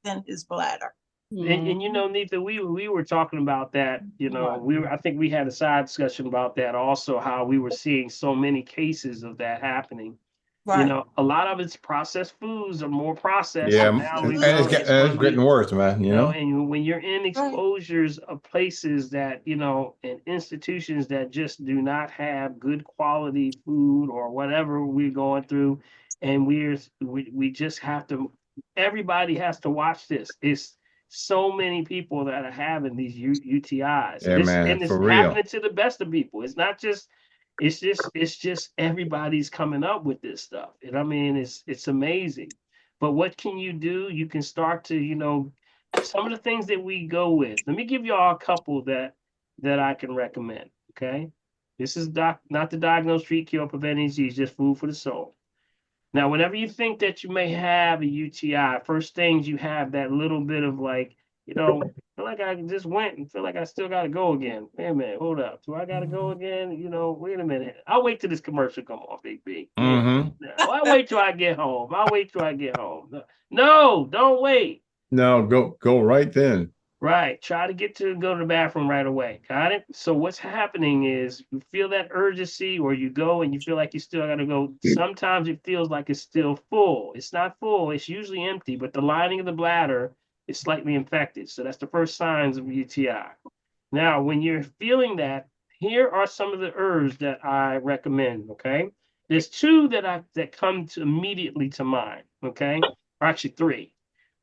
in his bladder. And you know, Nita, we were talking about that. You know, I think we had a side discussion about that also. How we were seeing so many cases of that happening. You know, a lot of it's processed foods are more processed. Yeah, Now and it's getting worse, man. You know, and when you're in exposures of places that, you know, and institutions that just do not have good quality food or whatever we're going through, and we just have to. Everybody has to watch this. It's so many people that are having these UTIs. Yeah, man, and it's for real. happening to the best of people. It's not just. It's just everybody's coming up with this stuff. And I mean, it's amazing. But what can you do? You can start to, you know, some of the things that we go with. Let me give y'all a couple that I can recommend. Okay. This is not to diagnose, treat, cure, prevent any disease, just food for the soul. Now, whenever you think that you may have a UTI, first things you have that little bit of like, you know, feel like I just went and feel like I still got to go again. Wait a minute, hold up. Do I got to go again? You know, wait a minute. I'll wait till this commercial come on, Big B. I'll wait till I get home. No, don't wait. No, go right then. Right. Try to go to the bathroom right away. Got it? So what's happening is you feel that urgency, or you go and you feel like you still got to go. Sometimes it feels like it's still full. It's not full. It's usually empty, but the lining of the bladder It's slightly infected. So that's the first signs of UTI. Now, when you're feeling that, here are some of the herbs that I recommend, okay? There's two that come immediately to mind, okay? Or actually three.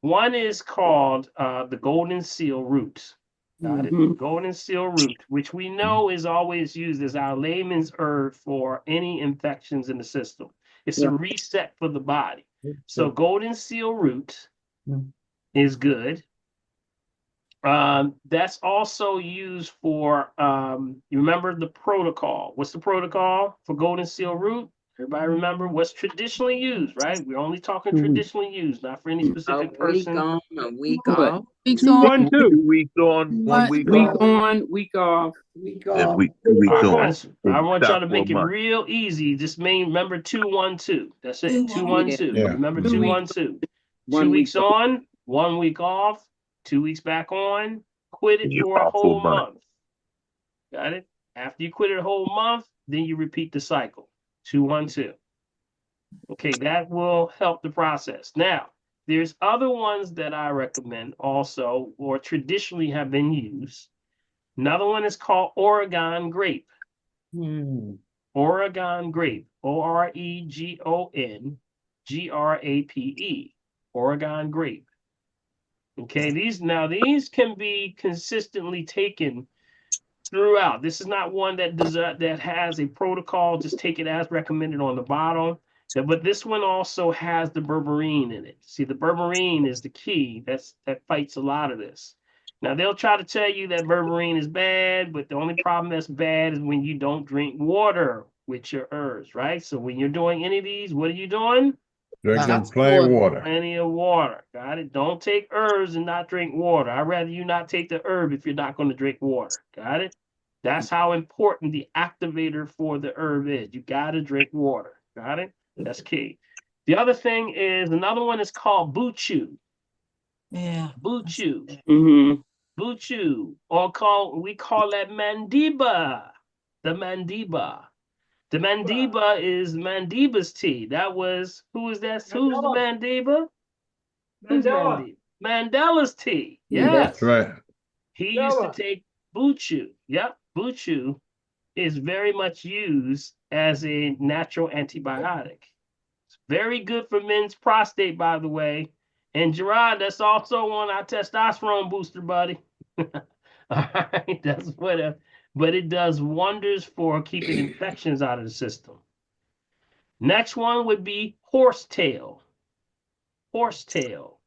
One is called the golden seal root. Got it? Golden seal root, which we know is always used as our layman's herb for any infections in the system. It's a reset for the body. So golden seal root is good. That's also used for, you remember the protocol. What's the protocol for golden seal root? Everybody remember what's traditionally used, right? We're only talking traditionally used, not for any specific person. A week off. Weeks on. 1, 2 weeks on, 1 week Week off. on, week off, week And off. 2 weeks All on. right, I want y'all Stop to for a make it month. real easy. Just remember 2-1-2. That's it. 2-1-2. Yeah. Remember 2 2-1-2. 2 weeks on, 1 week off, 2 weeks back on. Quit it You're for a off for a whole month. month. Got it? After you quit it a whole month, then you repeat the cycle. 2-1-2. Okay, that will help the process. Now, there's other ones that I recommend also, or traditionally have been used. Another one is called Oregon grape. Oregon grape. OREGON Oregon grape. Okay, these can be consistently taken throughout. This is not one that has a protocol. Just take it as recommended on the bottle. But this one also has the berberine in it. See, the berberine is the key. That fights a lot of this. Now they'll try to tell you that berberine is bad, but the only problem that's bad is when you don't drink water with your herbs, right? So when you're doing any of these, what are you doing? Drinking plain water. Plenty of water. Got it? Don't take herbs and not drink water. I'd rather you not take the herb if you're not going to drink water. Got it? That's how important the activator for the herb is. You got to drink water. Got it? That's key. The other thing is, another one is called buchu. Yeah. Buchu. Buchu. We call that mandiba. The mandiba. The mandiba is Mandiba's tea. That was, who is that? Who's the mandiba? Who's Mandiba? Mandela's tea. Yes. That's right. He used to take buchu. Yep. Buchu is very much used as a natural antibiotic. It's very good for men's prostate, by the way. And Gerard, that's also on our testosterone booster, buddy. All right, that's whatever. But it does wonders for keeping infections out of the system. Next one would be horsetail. Horsetail.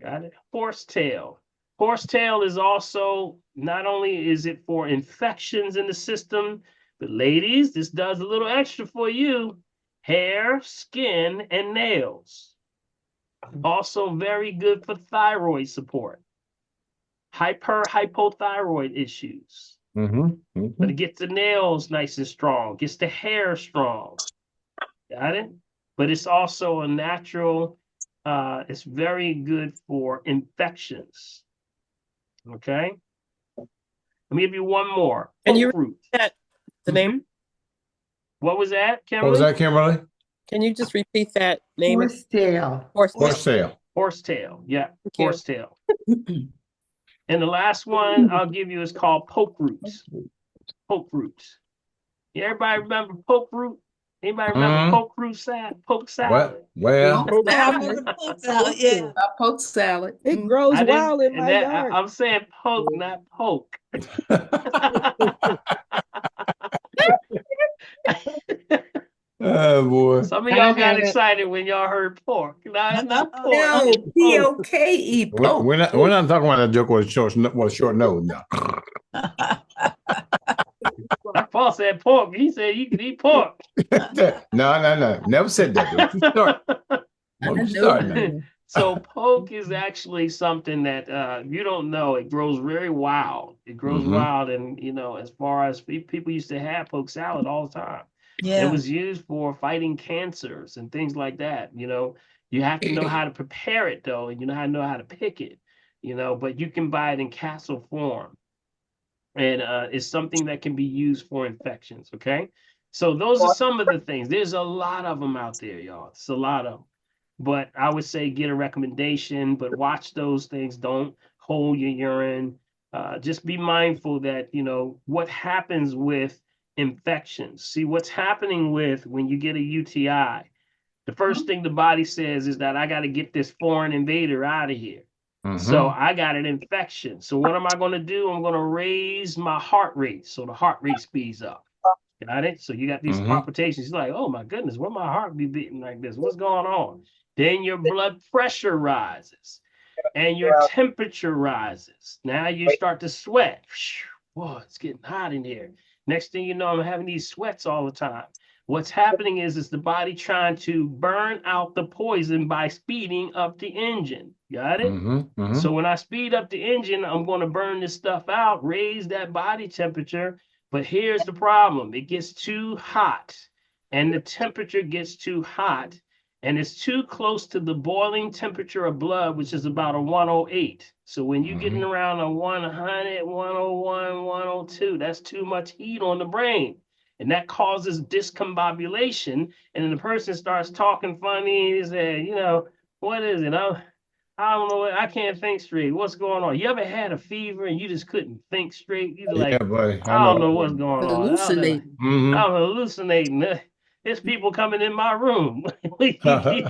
Got it? Horsetail. Horsetail is also, not only is it for infections in the system, but ladies, this does a little extra for you. Hair, skin, and nails. Also very good for thyroid support. Hypothyroid issues. But it gets the nails nice and strong, gets the hair strong. Got it? But it's also a natural, it's very good for infections. Okay? Let me give you one more. Can you Fruit. repeat the name? What was that, Kimberly? What was that, Kimberly? Can you just repeat that name? Horsetail. Horsetail. Horsetail. Yeah, horsetail. And the last one I'll give you is called poke roots. Poke roots. Yeah, everybody remember poke root? Anybody remember poke root salad? Poke salad? Well, Poke salad, yeah. Poke salad. It grows wild in my yard. I'm saying poke, not poke. Oh boy. Some of y'all got excited when y'all heard pork. Not pork. No, P-O-K-E, poke. We're not talking about that joke with a short nose now. Paul said pork. He said you can eat pork. No. Never said that. Don't you start now. So poke is actually something that you don't know. It grows very wild. It grows wild, and as far as people used to have poke salad all the time. Yeah. It was used for fighting cancers and things like that. You have to know how to prepare it though, and you know how to pick it. But you can buy it in capsule form, and it's something that can be used for infections. Okay, so those are some of the things. There's a lot of them out there, y'all. It's a lot of them. but I would say get a recommendation, but watch those things. Don't hold your urine. Just be mindful that, what happens with infections. See, what's happening with when you get a UTI, the first thing the body says is that I got to get this foreign invader out of here. So I got an infection. So what am I going to do? I'm going to raise my heart rate. So the heart rate speeds up. Got it? So you got these palpitations. You're like, oh my goodness, why my heart be beating like this? What's going on? Then your blood pressure rises and your temperature rises. Now you start to sweat. Whoa, it's getting hot in here. Next thing you know, I'm having these sweats all the time. What's happening is the body trying to burn out the poison by speeding up the engine. Got it? So when I speed up the engine, I'm going to burn this stuff out, raise that body temperature. But here's the problem. It gets too hot and the temperature gets too hot and it's too close to the boiling temperature of blood, which is about a 108. So when you're getting around a 100, 101, 102, that's too much heat on the brain. And that causes discombobulation. And then the person starts talking funny. He said, what is it? I don't know. I can't think straight. What's going on? You ever had a fever and you just couldn't think straight? You're like, Yeah, buddy. I don't know what's going on. Hallucinating. I'm hallucinating. There's people coming in my room.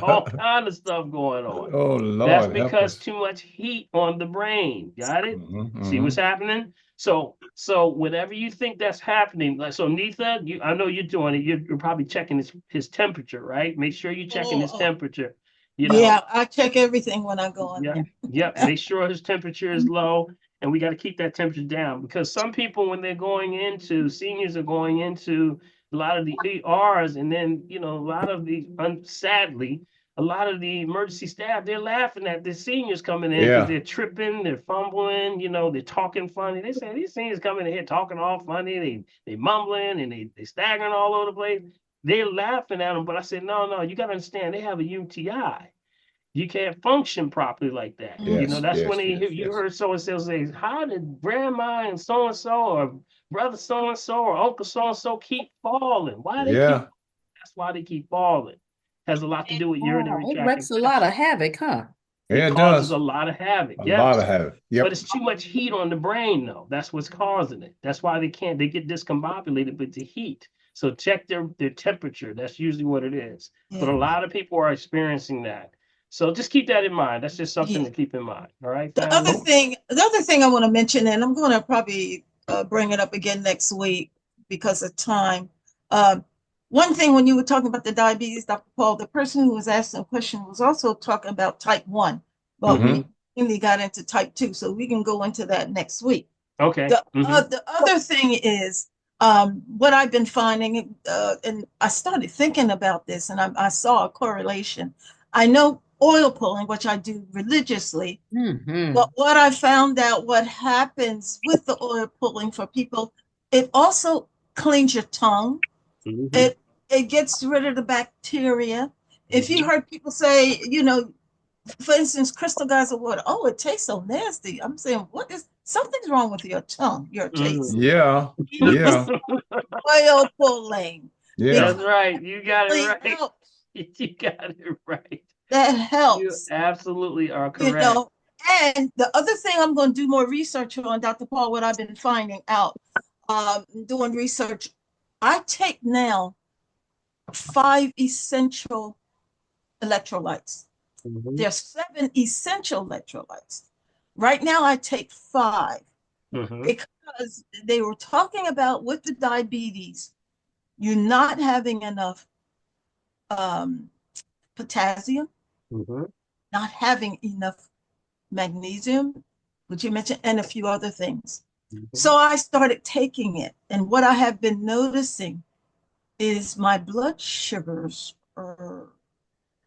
All kind of stuff going on. Oh, That's Lord, help because us. too much heat on the brain. Got it? See what's happening? So whatever you think that's happening, like so, Neetha, I know you're doing it. You're probably checking his temperature, right? Make sure you're checking his temperature. Yeah, I check everything when I go in there. Yep. Make sure his temperature is low, and we got to keep that temperature down because some people, when they're going into seniors, are going into a lot of the ERs, and then a lot of the sadly, a lot of the emergency staff, they're laughing at the seniors coming in because they're tripping, they're fumbling, they're talking funny. They say these seniors coming in here talking all funny, they mumbling and they staggering all over the place. They're laughing at them, but I said, no, you got to understand, they have a UTI. You can't function properly like that. That's when you heard so-and-so say, how did grandma and so-and-so or brother so-and-so or uncle so-and-so keep falling? That's why they keep falling. Has a lot to do with urinary It tract wreaks a lot of havoc, huh? Yeah, it causes a lot of havoc. A lot of havoc. Yep. But it's too much heat on the brain, though. That's what's causing it. That's why they get discombobulated with the heat. So check their temperature. That's usually what it is. But a lot of people are experiencing that. So just keep that in mind. That's just something to keep in mind. All right. The other thing I want to mention, and I'm going to probably bring it up again next week because of time. One thing when you were talking about the diabetes, Dr. Paul, the person who was asking a question was also talking about type 1, but we mainly got into type 2, so we can go into that next week. Okay. The other thing is what I've been finding, and I started thinking about this, and I saw a correlation. I know oil pulling, which I do religiously, but what I found out, what happens with the oil pulling for people, it also cleans your tongue. It gets rid of the bacteria. If you heard people say, for instance, crystal geyser of water, oh, it tastes so nasty. I'm saying, something's wrong with your tongue, your taste. Yeah. Oil pulling. That's right. You got it right. You got it right. That helps. You absolutely are correct. And the other thing I'm going to do more research on, Dr. Paul, what I've been finding out, doing research, I take now 5 essential electrolytes. There's 7 essential electrolytes. Right now, I take 5 because they were talking about with the diabetes, you're not having enough potassium, not having enough magnesium, which you mentioned, and a few other things. So I started taking it. And what I have been noticing is my blood sugars are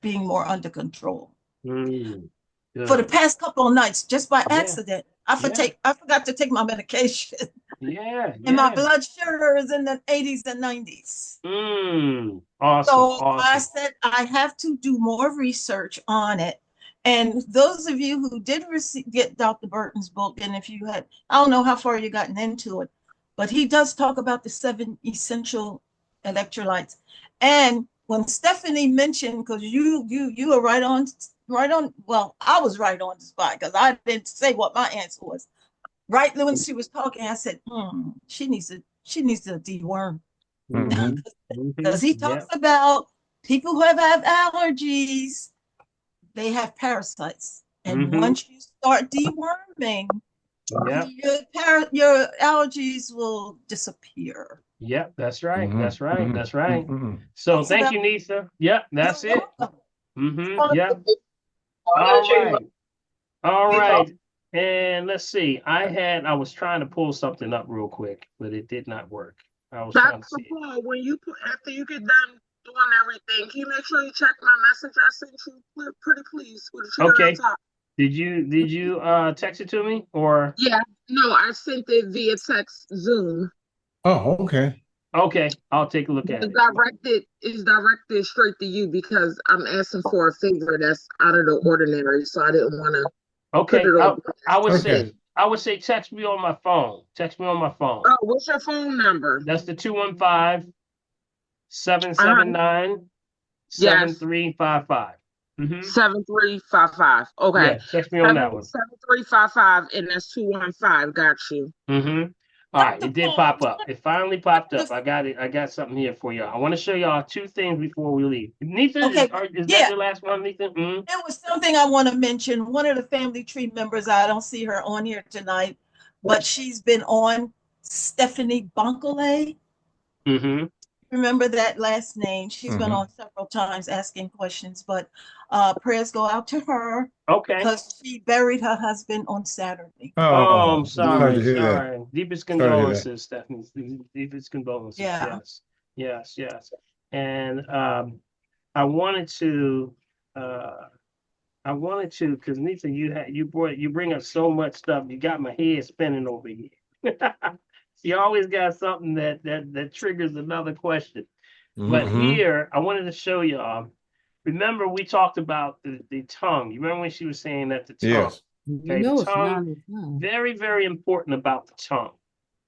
being more under control. For the past couple of nights, just by accident, I forgot to take my medication. And my blood sugar is in the 80s and 90s. Awesome. I said I have to do more research on it. And those of you who did get Dr. Burton's book, and if you had, I don't know how far you gotten into it, but he does talk about the 7 essential electrolytes. And when Stephanie mentioned, because you were right on. Well, I was right on the spot because I didn't say what my answer was. Right when she was talking, I said, she needs a deworm. Because he talks about people who have allergies, they have parasites. And once you start deworming, your allergies will disappear. Yep, that's right. That's right. That's right. So thank you, Nisa. Yep, that's it. Yeah. All right. All right. And let's see. I was trying to pull something up real quick, but it did not work. I was trying to see. Dr. Paul, when you after you get done doing everything, can you make sure you check my message I sent you? Pretty please with the cherry on top. Did you text it to me or? Yeah, no, I sent it via text Zoom. Oh, okay. Okay, I'll take a look at it. It's directed straight to you because I'm asking for a favor that's out of the ordinary, so I didn't want to. Okay, I would say text me on my phone. Text me on my phone. Oh, what's your phone number? That's the 215-779-7355. 7355. Okay. Yeah, text me on that one. 7355, and that's 215. Got you. All right, it did pop up. It finally popped up. I got it. I got something here for y'all. I want to show y'all two things before we leave. Nathan, is that your last one, Nathan? There was something I want to mention. One of the family tree members, I don't see her on here tonight, but she's been on, Stephanie Bonkele. Remember that last name? She's been on several times asking questions, but prayers go out to her. Okay. Because she buried her husband on Saturday. Oh, I'm sorry. Sorry. Deepest condolences, Stephanie. Deepest condolences. Yeah. Yes. And I wanted to, because Nita, you bring up so much stuff. You got my head spinning over here. You always got something that triggers another question. But here, I wanted to show y'all. Remember, we talked about the tongue. You remember when she was saying that the tongue? Yes. Okay, the tongue, very, very important about the tongue.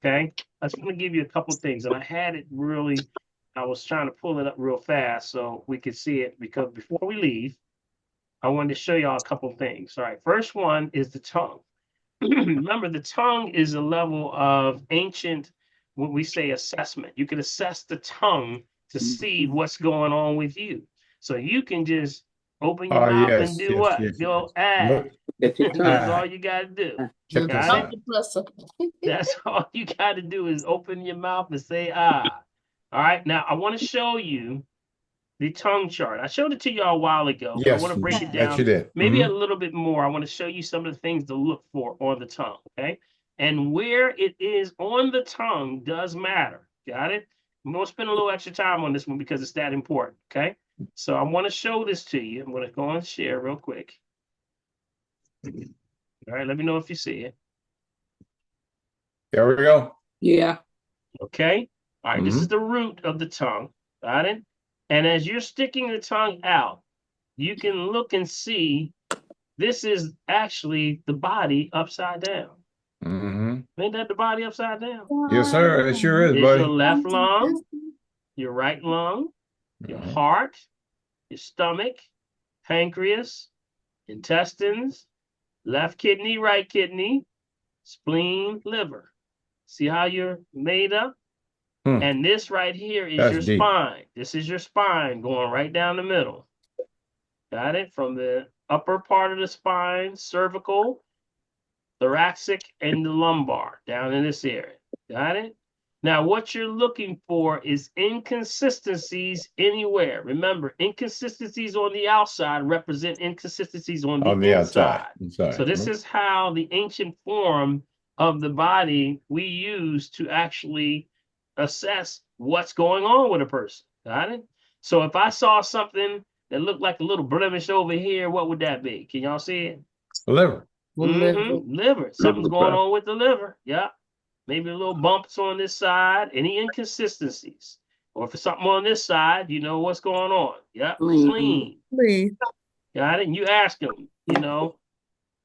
Okay, I just want to give you a couple of things. And I had it really, I was trying to pull it up real fast so we could see it, because before we leave, I wanted to show y'all a couple of things. All right, first one is the tongue. Remember, the tongue is a level of ancient, what we say, assessment. You can assess the tongue to see what's going on with you. So you can just open your mouth and do what? Go add. That's all you got to do. Got it? That's all you got to do is open your mouth and say, ah. All right. Now, I want to show you the tongue chart. I showed it to you a while ago. Yes, I want to break it yes, down you did. maybe a little bit more. I want to show you some of the things to look for on the tongue. Okay. And where it is on the tongue does matter. Got it? I'm going to spend a little extra time on this one because it's that important. Okay. So I want to show this to you. I'm going to go and share real quick. All right. Let me know if you see it. There we go. Yeah. Okay. All right. This is the root of the tongue. Got it? And as you're sticking the tongue out, you can look and see this is actually the body upside down. Ain't that the body upside down? Yes, sir. It sure is, It's buddy. your left lung, your right lung, your heart, your stomach, pancreas, intestines, left kidney, right kidney, spleen, liver. See how you're made up? And this right here is your spine. This is your spine going right down the middle. Got it? From the upper part of the spine, cervical, thoracic, and the lumbar, down in this area. Got it? Now, what you're looking for is inconsistencies anywhere. Remember, inconsistencies on the outside represent inconsistencies on the inside. So this is how the ancient form of the body we use to actually assess what's going on with a person. Got it? So if I saw something that looked like a little blemish over here, what would that be? Can y'all see it? Liver. Liver. Something's going on with the liver. Yeah. Maybe a little bumps on this side. Any inconsistencies. Or if it's something on this side, you know what's going on. Yeah. Spleen. Got it? And you ask them, you know.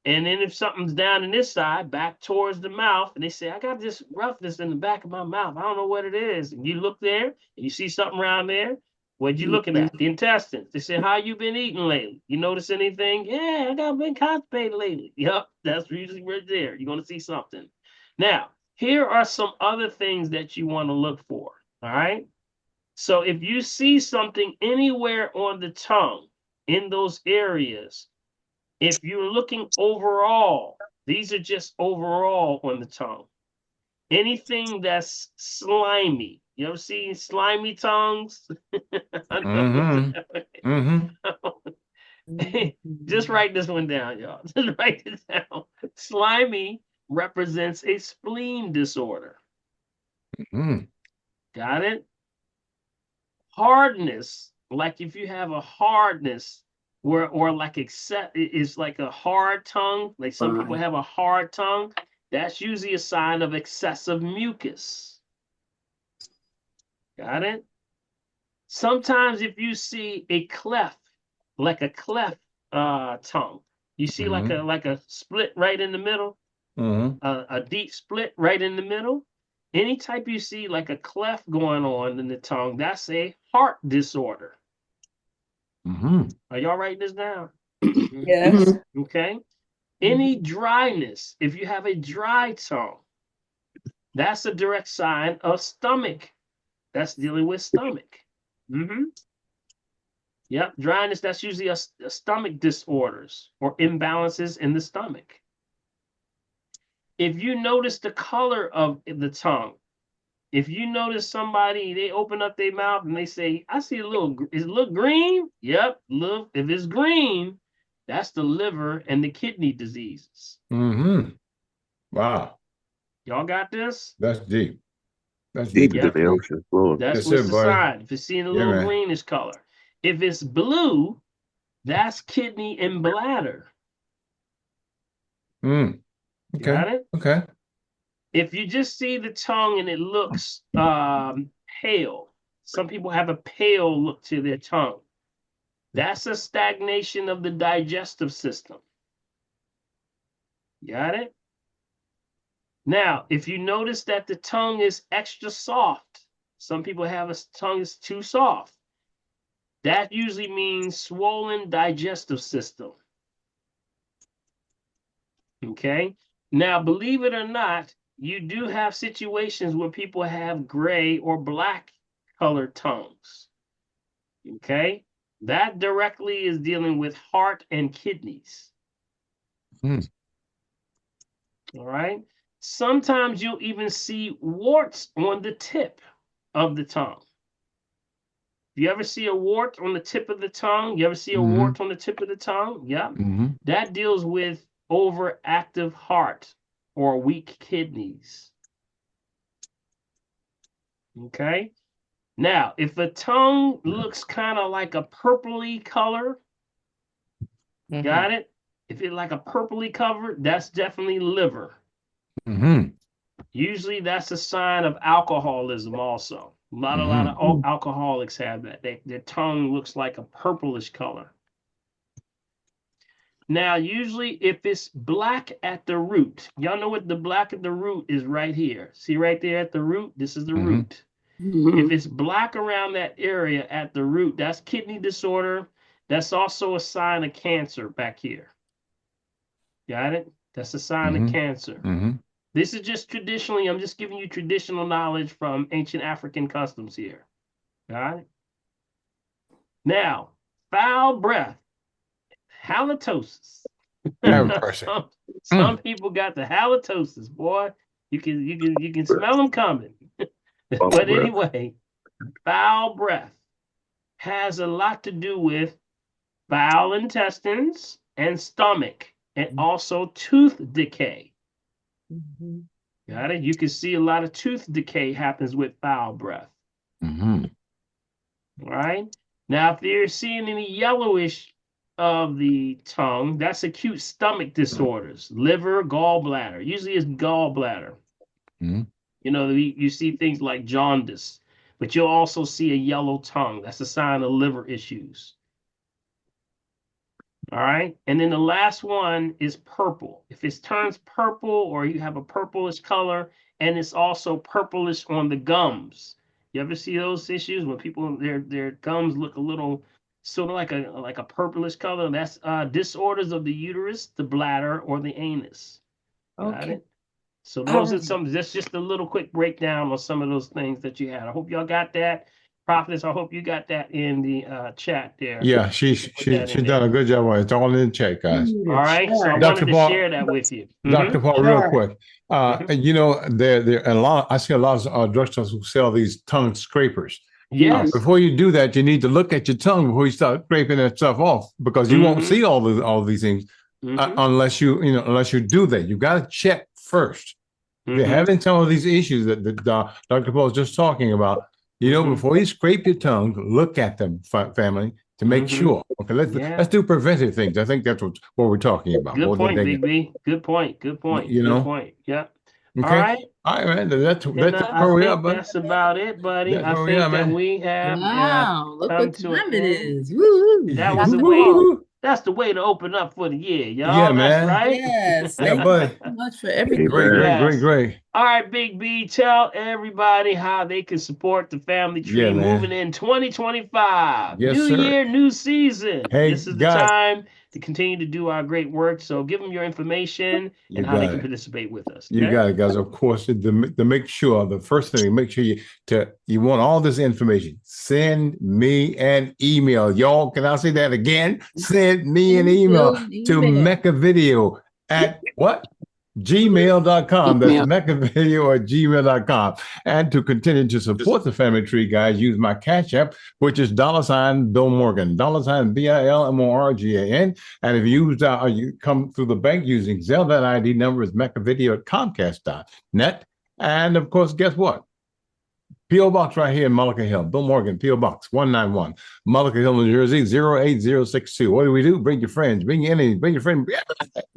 And then if something's down in this side, back towards the mouth, and they say, I got this roughness in the back of my mouth. I don't know what it is. And you look there, and you see something around there. What you looking at? The intestines. They say, how you been eating lately? You notice anything? Yeah, I got been constipated lately. Yep, that's usually right there. You're gonna see something. Now, here are some other things that you want to look for. All right. So if you see something anywhere on the tongue in those areas, if you're looking overall, these are just overall on the tongue. Anything that's slimy. You ever seen slimy tongues? Just write this one down, y'all. Just write this down. Slimy represents a spleen disorder. Got it? Hardness, like if you have a hardness or like it's like a hard tongue, like some people have a hard tongue, that's usually a sign of excessive mucus. Got it? Sometimes if you see a cleft, like a cleft tongue, you see like a split right in the middle, a deep split right in the middle. Any type you see like a cleft going on in the tongue, that's a heart disorder. Are y'all writing this down? Yes. Okay. Any dryness, if you have a dry tongue, that's a direct sign of stomach. That's dealing with stomach. Yep, dryness, that's usually a stomach disorders or imbalances in the stomach. If you notice the color of the tongue, if you notice somebody, they open up their mouth and they say, I see is it look green? Yep, look, if it's green, that's the liver and the kidney diseases. Wow. Y'all got this? That's deep. That's Deeper deep. than the ocean floor. That's Yes, what's sir, the buddy. sign. If it's seeing a Yeah, little man. greenish color. If it's blue, that's kidney and bladder. Okay. Got it? Okay. If you just see the tongue and it looks pale, some people have a pale look to their tongue. That's a stagnation of the digestive system. Got it? Now, if you notice that the tongue is extra soft, some people have a tongue is too soft. That usually means swollen digestive system. Okay? Now, believe it or not, you do have situations where people have gray or black colored tongues. Okay? That directly is dealing with heart and kidneys. All right? Sometimes you'll even see warts on the tip of the tongue. You ever see a wart on the tip of the tongue? You ever see a wart on the tip of the tongue? Yeah. That deals with overactive heart or weak kidneys. Okay. Now, if a tongue looks kind of like a purpley color, got it? If it's like a purpley color, that's definitely liver. Usually that's a sign of alcoholism also. A lot of alcoholics have that. Their tongue looks like a purplish color. Now, usually if it's black at the root, y'all know what the black at the root is right here. See right there at the root? This is the root. If it's black around that area at the root, that's kidney disorder. That's also a sign of cancer back here. Got it? That's a sign of cancer. This is just traditionally, I'm just giving you traditional knowledge from ancient African customs here. Got it? Now, foul breath, halitosis. Some people got the halitosis, boy. You can smell them coming. But anyway, foul breath has a lot to do with foul intestines and stomach, and also tooth decay. Got it? You can see a lot of tooth decay happens with foul breath. All right. Now, if you're seeing any yellowish of the tongue, that's acute stomach disorders, liver, gallbladder. Usually it's gallbladder. You know, you see things like jaundice, but you'll also see a yellow tongue. That's a sign of liver issues. All right. And then the last one is purple. If it turns purple or you have a purplish color and it's also purplish on the gums, You ever see those issues when people their gums look a little sort of like a purplish color? That's disorders of the uterus, the bladder, or the anus. Got Okay. it? So All those are right. some. That's just a little quick breakdown on some of those things that you had. I hope y'all got that. Prophetess, I hope you got that in the chat there. Yeah, she's done a good job on it. It's all in check, guys. All right. So I Dr. wanted to Paul, share that with you. Dr. Paul, real quick. You know, I see a lot of drugstores who sell these tongue scrapers. Yes. Before you do that, you need to look at your tongue before you start scraping that stuff off, because you won't see all these things unless you do that. You got to check first. If you're having some of these issues that Dr. Paul was just talking about, before you scrape your tongue, look at them, family, to make sure. Okay, let's do preventive things. I think that's what we're talking about. Good point, Big B. Good point. Good point. Good point. Yeah. Okay. All right. All right, man. That's I where we are, think buddy. that's about it, buddy. That's I where we think are, that man. we have Wow, look come what to time an it end. is. Woo! That was the way. That's the way to open up for the year, y'all. Yeah, That's man. right. Yes. Yeah, Thank you buddy. so much for everything. Great. All right, Big B, tell everybody how they can support the family tree Yeah, man. moving in 2025. Yes, New sir. year, new season. Hey, This is the guys. time to continue to do our great work. So give them your information You and how they got can it. participate with us. You okay? got it, guys. Of course, to make sure, the first thing, make sure you want all this information. Send me an email. Y'all, can I say that again? Send me an email to mechavideo at what? gmail.com. That's mechavideo@gmail.com. And to continue to support the family tree, guys, use my Cash App, which is $ Bill Morgan, $ BILMORGAN. And if you come through the bank using Zelle, that ID number is mechavideo@comcast.net. And of course, guess what? P.O. Box right here in Mullica Hill. Bill Morgan, P.O. Box 191, Mullica Hill, New Jersey, 08062. What do? Bring your friends, bring your enemies, bring your friend.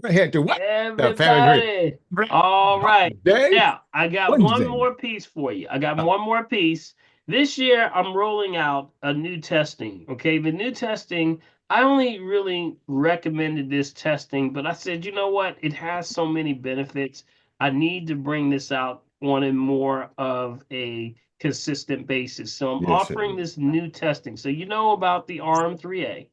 Right here to what? The family tree. Everybody. All right. Day Now, I got Wednesday. one more piece for you. One more piece. This year, I'm rolling out a new testing. Okay. The new testing, I only really recommended this testing, but I said, you know what? It has so many benefits. I need to bring this out on a more of a consistent basis. So I'm offering this new testing. So you know about the RM3A.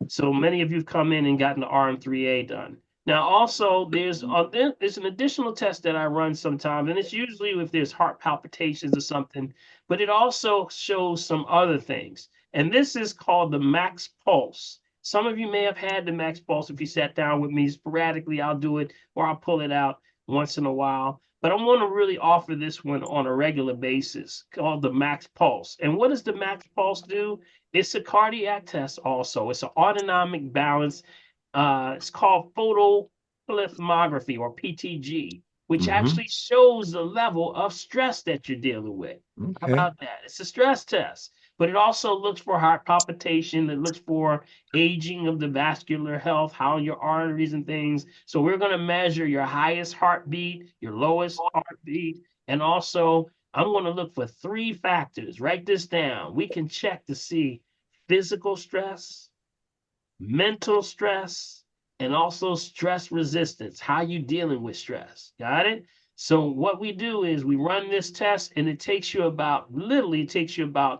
So many of you have come in and gotten the RM3A done. Now, also, there's an additional test that I run sometimes, and it's usually if there's heart palpitations or something, but it also shows some other things. And this is called the Max Pulse. Some of you may have had the Max Pulse. If you sat down with me sporadically, I'll do it, or I'll pull it out once in a while. But I want to really offer this one on a regular basis called the Max Pulse. And what does the Max Pulse do? It's a cardiac test also. It's an autonomic balance. It's called photoplethysmography or PTG, which actually shows the level of stress that you're dealing with. How about that? It's a stress test. But it also looks for heart palpitation. It looks for aging of the vascular health, how your arteries and things. So we're going to measure your highest heartbeat, your lowest heartbeat, and also I'm going to look for 3 factors. Write this down. We can check to see physical stress, mental stress, and also stress resistance. How you dealing with stress? Got it? So what we do is we run this test, and it takes you about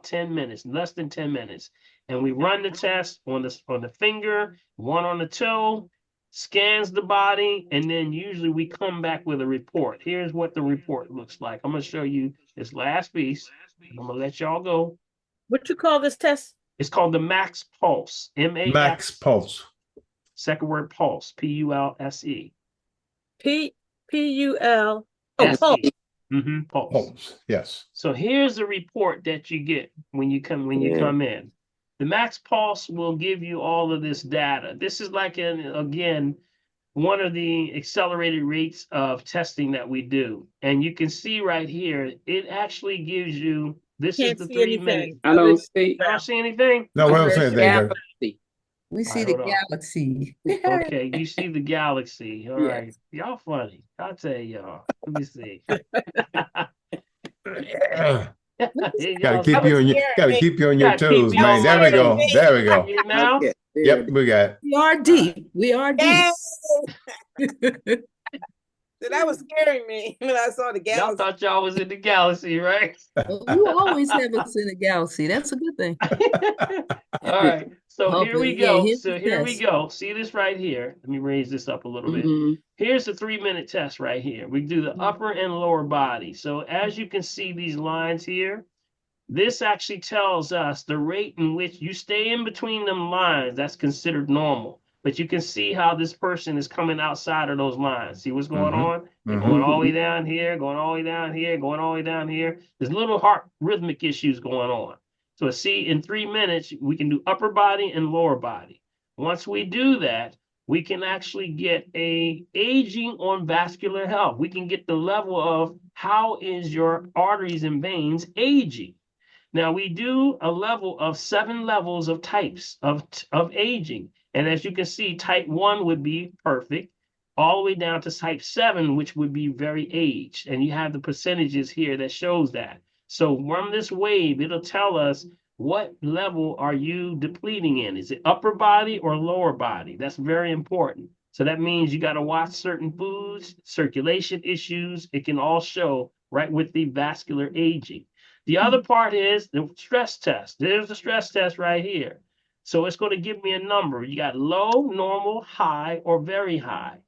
10 minutes, less than 10 minutes. And we run the test on the finger, one on the toe, scans the body, and then usually we come back with a report. Here's what the report looks like. I'm going to show you this last piece. I'm going to let y'all go. What you call this test? It's called the Max Pulse. M-A-X. Max Pulse. Second word, pulse. P-U-L-S-E. P-U-L. Oh, pulse. Pulse. Yes. So here's the report that you get when you come in. The Max Pulse will give you all of this data. This is like again one of the accelerated rates of testing that we do, and you can see right here it actually gives you. This is the 3 minutes. I don't see. I don't see anything. No, we don't see anything. We see the galaxy. Okay, you see the galaxy. All right. Yes. Y'all funny. I'll tell y'all. Let me see. Gotta keep you on your toes, man. There we go. There we go. Now? Okay. Yep, we got it. We are deep. We are deep. That was scaring me when I saw the Y'all galaxy. thought y'all was in the galaxy, right? You always have us in the galaxy. That's a good thing. All right. So here we Yeah, go. here's So the here we test. go. See this right here. Let me raise this up a little bit. Here's the 3-minute test right here. We do the upper and lower body. So as you can see these lines here, this actually tells us the rate in which you stay in between them lines. That's considered normal. But you can see how this person is coming outside of those lines. See what's going on? They're going all the way down here, going all the way down here, going all the way down here. There's little heart rhythmic issues going on. So see, in 3 minutes, we can do upper body and lower body. Once we do that, we can actually get a aging on vascular health. We can get the level of how is your arteries and veins aging. Now we do a level of 7 levels of types of aging. And as you can see, type 1 would be perfect, all the way down to type 7, which would be very aged. And you have the percentages here that shows that. So from this wave, it'll tell us what level are you depleting in? Is it upper body or lower body? That's very important. So that means you got to watch certain foods, circulation issues. It can all show right with the vascular aging. The other part is the stress test. There's the stress test right here. So it's going to give me a number. You got low, normal, high, or very high.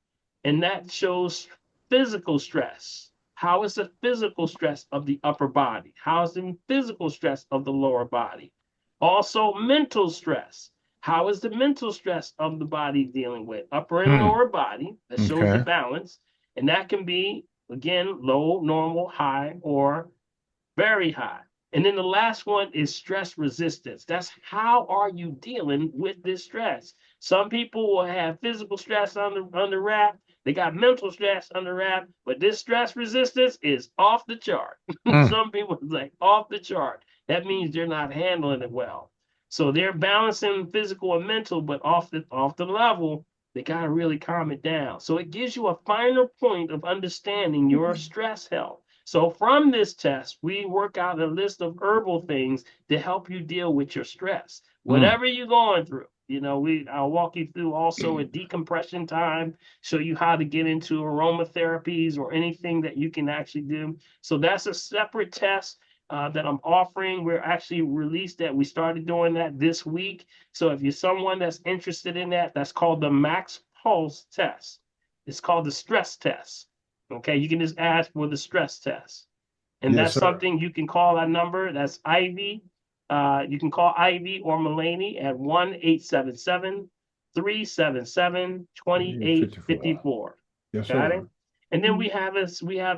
And that shows physical stress. How is the physical stress of the upper body? How is the physical stress of the lower body? Also, mental stress. How is the mental stress of the body dealing with? Upper and lower body. That shows the balance. And that can be, again, low, normal, high, or very high. And then the last one is stress resistance. That's how are you dealing with this stress? Some people will have physical stress under wrap. They got mental stress under wrap, but this stress resistance is off the chart. Some people like off the chart. That means they're not handling it well. So they're balancing physical and mental, but off the level, they gotta really calm it down. So it gives you a finer point of understanding your stress health. So from this test, we work out a list of herbal things to help you deal with your stress. Whatever you're going through, I'll walk you through also a decompression time, show you how to get into aromatherapies or anything that you can actually do. So that's a separate test that I'm offering. We're actually released that. We started doing that this week. So if you're someone that's interested in that, that's called the Max Pulse test. It's called the stress test. Okay, you can just ask for the stress test. And that's something you can call our number. That's Ivy. You can call Ivy or Mulaney at 1-877-377-2854. Yes, Got sir. it? And then we have the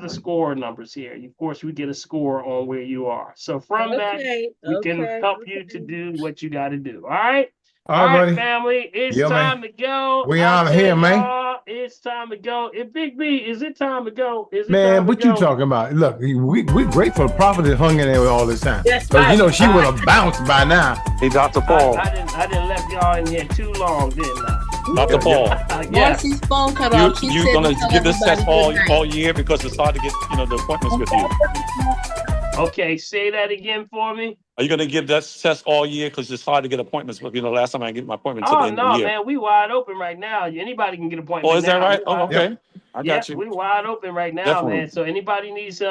score numbers here. Of course, we get a score on where you are. So from that, we can help you to do what you got to do. All right? All right, buddy. Family, it's time to go. We out of here, man. It's time to go. And Big B, is it time to go? Is it Man, time what to you go? talking about? Look, we're grateful Prophet that hung in there with all this time. That's Because, right. she would have bounced by now. Hey, Dr. Paul. I didn't left y'all in here too long, didn't I? Dr. Paul. Yes. Marcy's phone cut off. She You said gonna tell give this everybody test good night. all year because it's hard to get the appointments with you. Okay, say that again for me. Are you gonna give that test all year because it's hard to get appointments with? Last time I get my appointment to the Oh end of no, the year. man, we wide open right now. Anybody can get an appointment. Oh, is that now. right? We Oh, wide okay. open. I got you. We wide open right now, Definitely. man. So anybody needs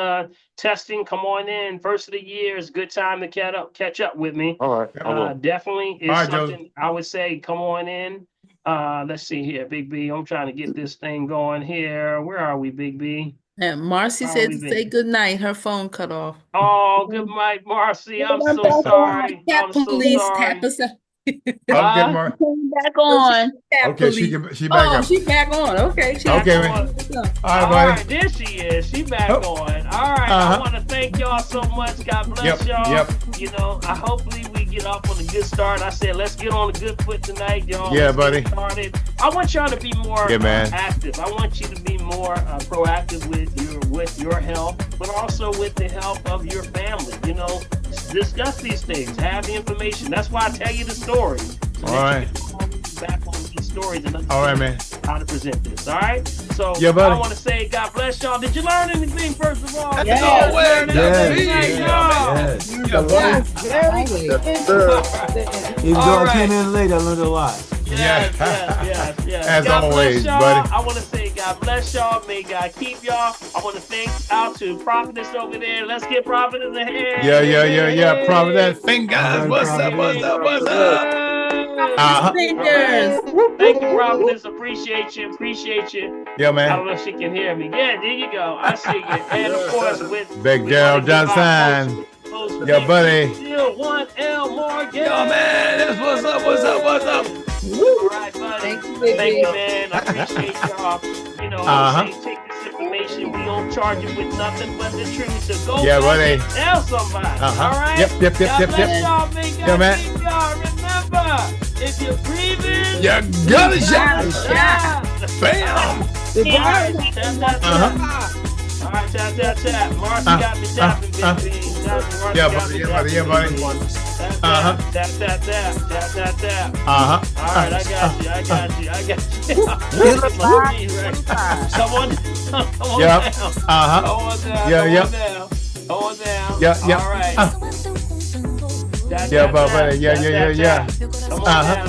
testing, come on in. First of the year is a good time to catch up with me. All right. I will. Definitely is All right, something I would say. Come on in. Let's see here, Big B. I'm trying to get this thing going here. Where are we, Big B? And Marcy said to say good night. Her phone cut off. Oh, good night, Marcy. I'm so sorry. Tap I'm so police. sorry. Tap us up. Okay, Mark. Back on. Okay, she back up. She back on. Okay. She Okay, back man. on. All right, buddy. There she is. She back on. All right. I want to thank y'all so much. God bless y'all. Yep. I hopefully we get off on a good start. I said let's get on a good foot tonight, y'all. Yeah, Let's buddy. get started. I want y'all to be more man. active. I want you to be more proactive with your health, but also with the health of your family. Discuss these things. Have the information. That's why I tell you the story. All right. Back on these stories and All right, man. how to present this. All right. So Yeah, buddy. I want to say God bless y'all. Did you learn anything first of all? Yes. Very good. Even though I came in late, I learned a lot. Yes. As God always, bless y'all. buddy. I want to say God God bless y'all. May God keep y'all. I want to thank out to Prophetess over there. Let's get Prophetess a hand. Yeah. Prophetess fingers. What's up? Fingers. Thank you, Prophetess. Appreciate you. Yeah, I man. don't know if she can hear me. Yeah, there you go. I see you. And of course, with Big Gerald Johnson. Yo, buddy. Still 1L Morgan. Yo, man. That's what's up. All right, buddy. Thank you, man. I appreciate y'all. You know, say, take this information. We don't charge you with nothing but the truth. So go buddy. tell somebody. All right? Yep. God bless y'all, man. God keep y'all. Remember, if you're breathing, you gotta shot. Bam. All right, tap. Marcy got me tapping, baby. Yeah, buddy. Tap. All right, I got you. Come on down. Come on down. Yeah. All right. Buddy. Yeah.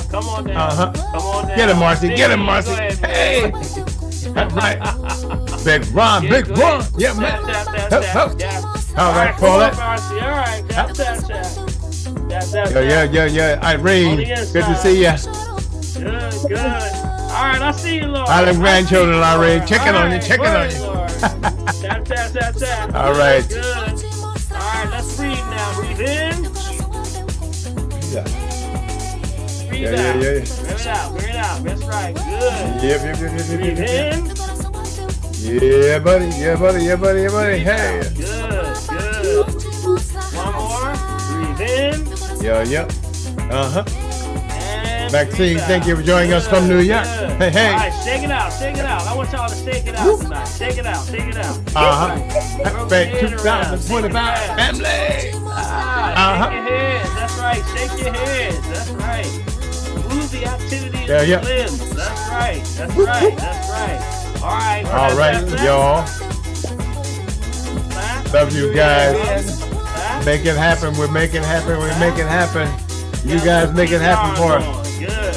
Come on down. Get him, Marcy. Hey. That's right. Big Ron. Yeah, man. All right, Paulette. All right. Yeah. Irene, good to see you. Good. All right, I see you, Lord. All the grandchildren, Irene. Checking on you. Tap. All right. Good. All right, let's breathe now. Breathe in. Breathe out. Breathe it out. That's right. Good. Breathe in. Yeah, buddy. Hey. Good. One more. Breathe in. Yeah. Maxine, thank you for joining us from New York. Hey. All right, shake it out. I want y'all to shake it out tonight. Shake it out. Happy 2025 family. Shake your head. That's right. Move the activity of Yeah. the limbs. That's right. All right, y'all. Love you guys. Make it happen. We're making it happen. You guys make it happen for us. Good.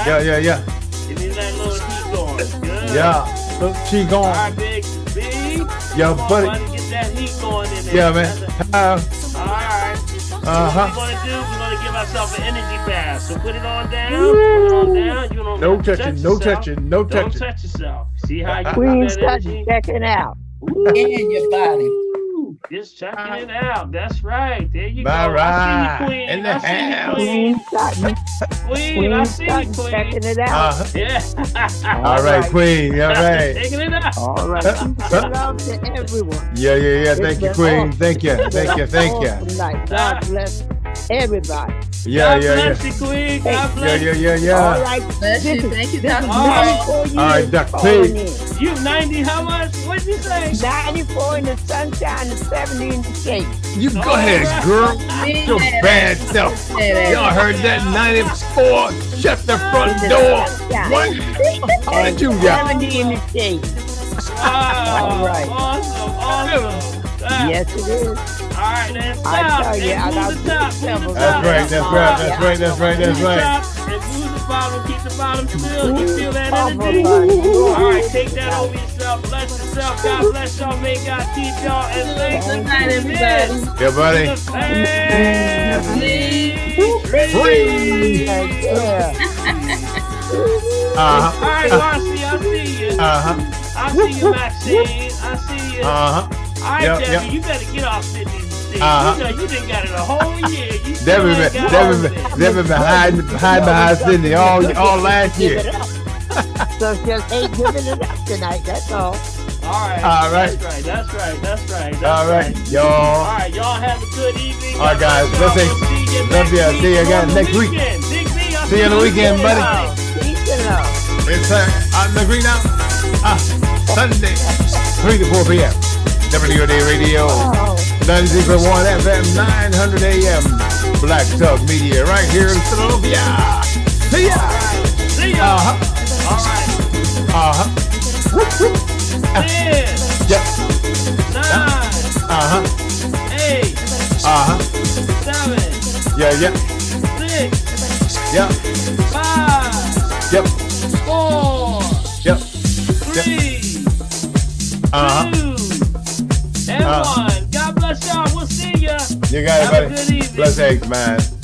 Yeah. Give me that little heat going. Good. Yeah. Little cheek going. All right, Big B. Yo, buddy. Get that heat going in there. Yeah, man. All right. So what we're going to do, we're going to give ourselves an energy bath. So put it on down. You don't No touching. Don't touch yourself. See how you Queen put that energy? checking out. In your body. Just checking it out. That's right. There you go. All right. I see you, Queen. In the house. Queen, I see you, Queen. Checking it out. Yeah. All right, Queen. All right. Taking it out. All right. Love to everyone. Yeah. Thank you, Queen. Thank you. Tonight. God bless everybody. Yeah. Bless you, Queen. God bless you. Yeah. All right. Bless you. Thank you, Dr. All right, Dr. P. You 90, how much? What'd you say? 94 in the sunshine and 70 in the shade. You go ahead, girl. Your bad self. Y'all heard that? 94. Shut the front door. What? And you 70 in the shade. All right. Awesome. Yes, it is. All right, then stop. I tell you, I got That's right. And move the bottom, keep the bottom still. You feel that energy? All right, take that over yourself. Bless yourself. God bless y'all. May God keep y'all. And thanks Good night, everybody. Yeah, buddy. Free. All right, Marcy, I see you. I see you, Maxine. I see you. All right, Debbie, you better get off Sydney. You know, you done got it a whole year. Debbie been hiding behind Sydney all last year. So just ain't giving it up tonight. That's all. All right. That's right. All right, y'all. All right, y'all have a good evening. All right, guys. Love you. See you again next week. See you on the weekend, buddy. Peace and love. It's on the green out. Sunday, 3 to 4 p.m. WOD Radio, 90.1 FM, 900 AM. Black Talk Media, right here in Philadelphia. See ya. All right. 10, 9, 8, 7, Yeah. 6, Yeah. 5, Yep. 4, Yep. 3, You got it, Have a buddy. good evening. Bless eggs, man.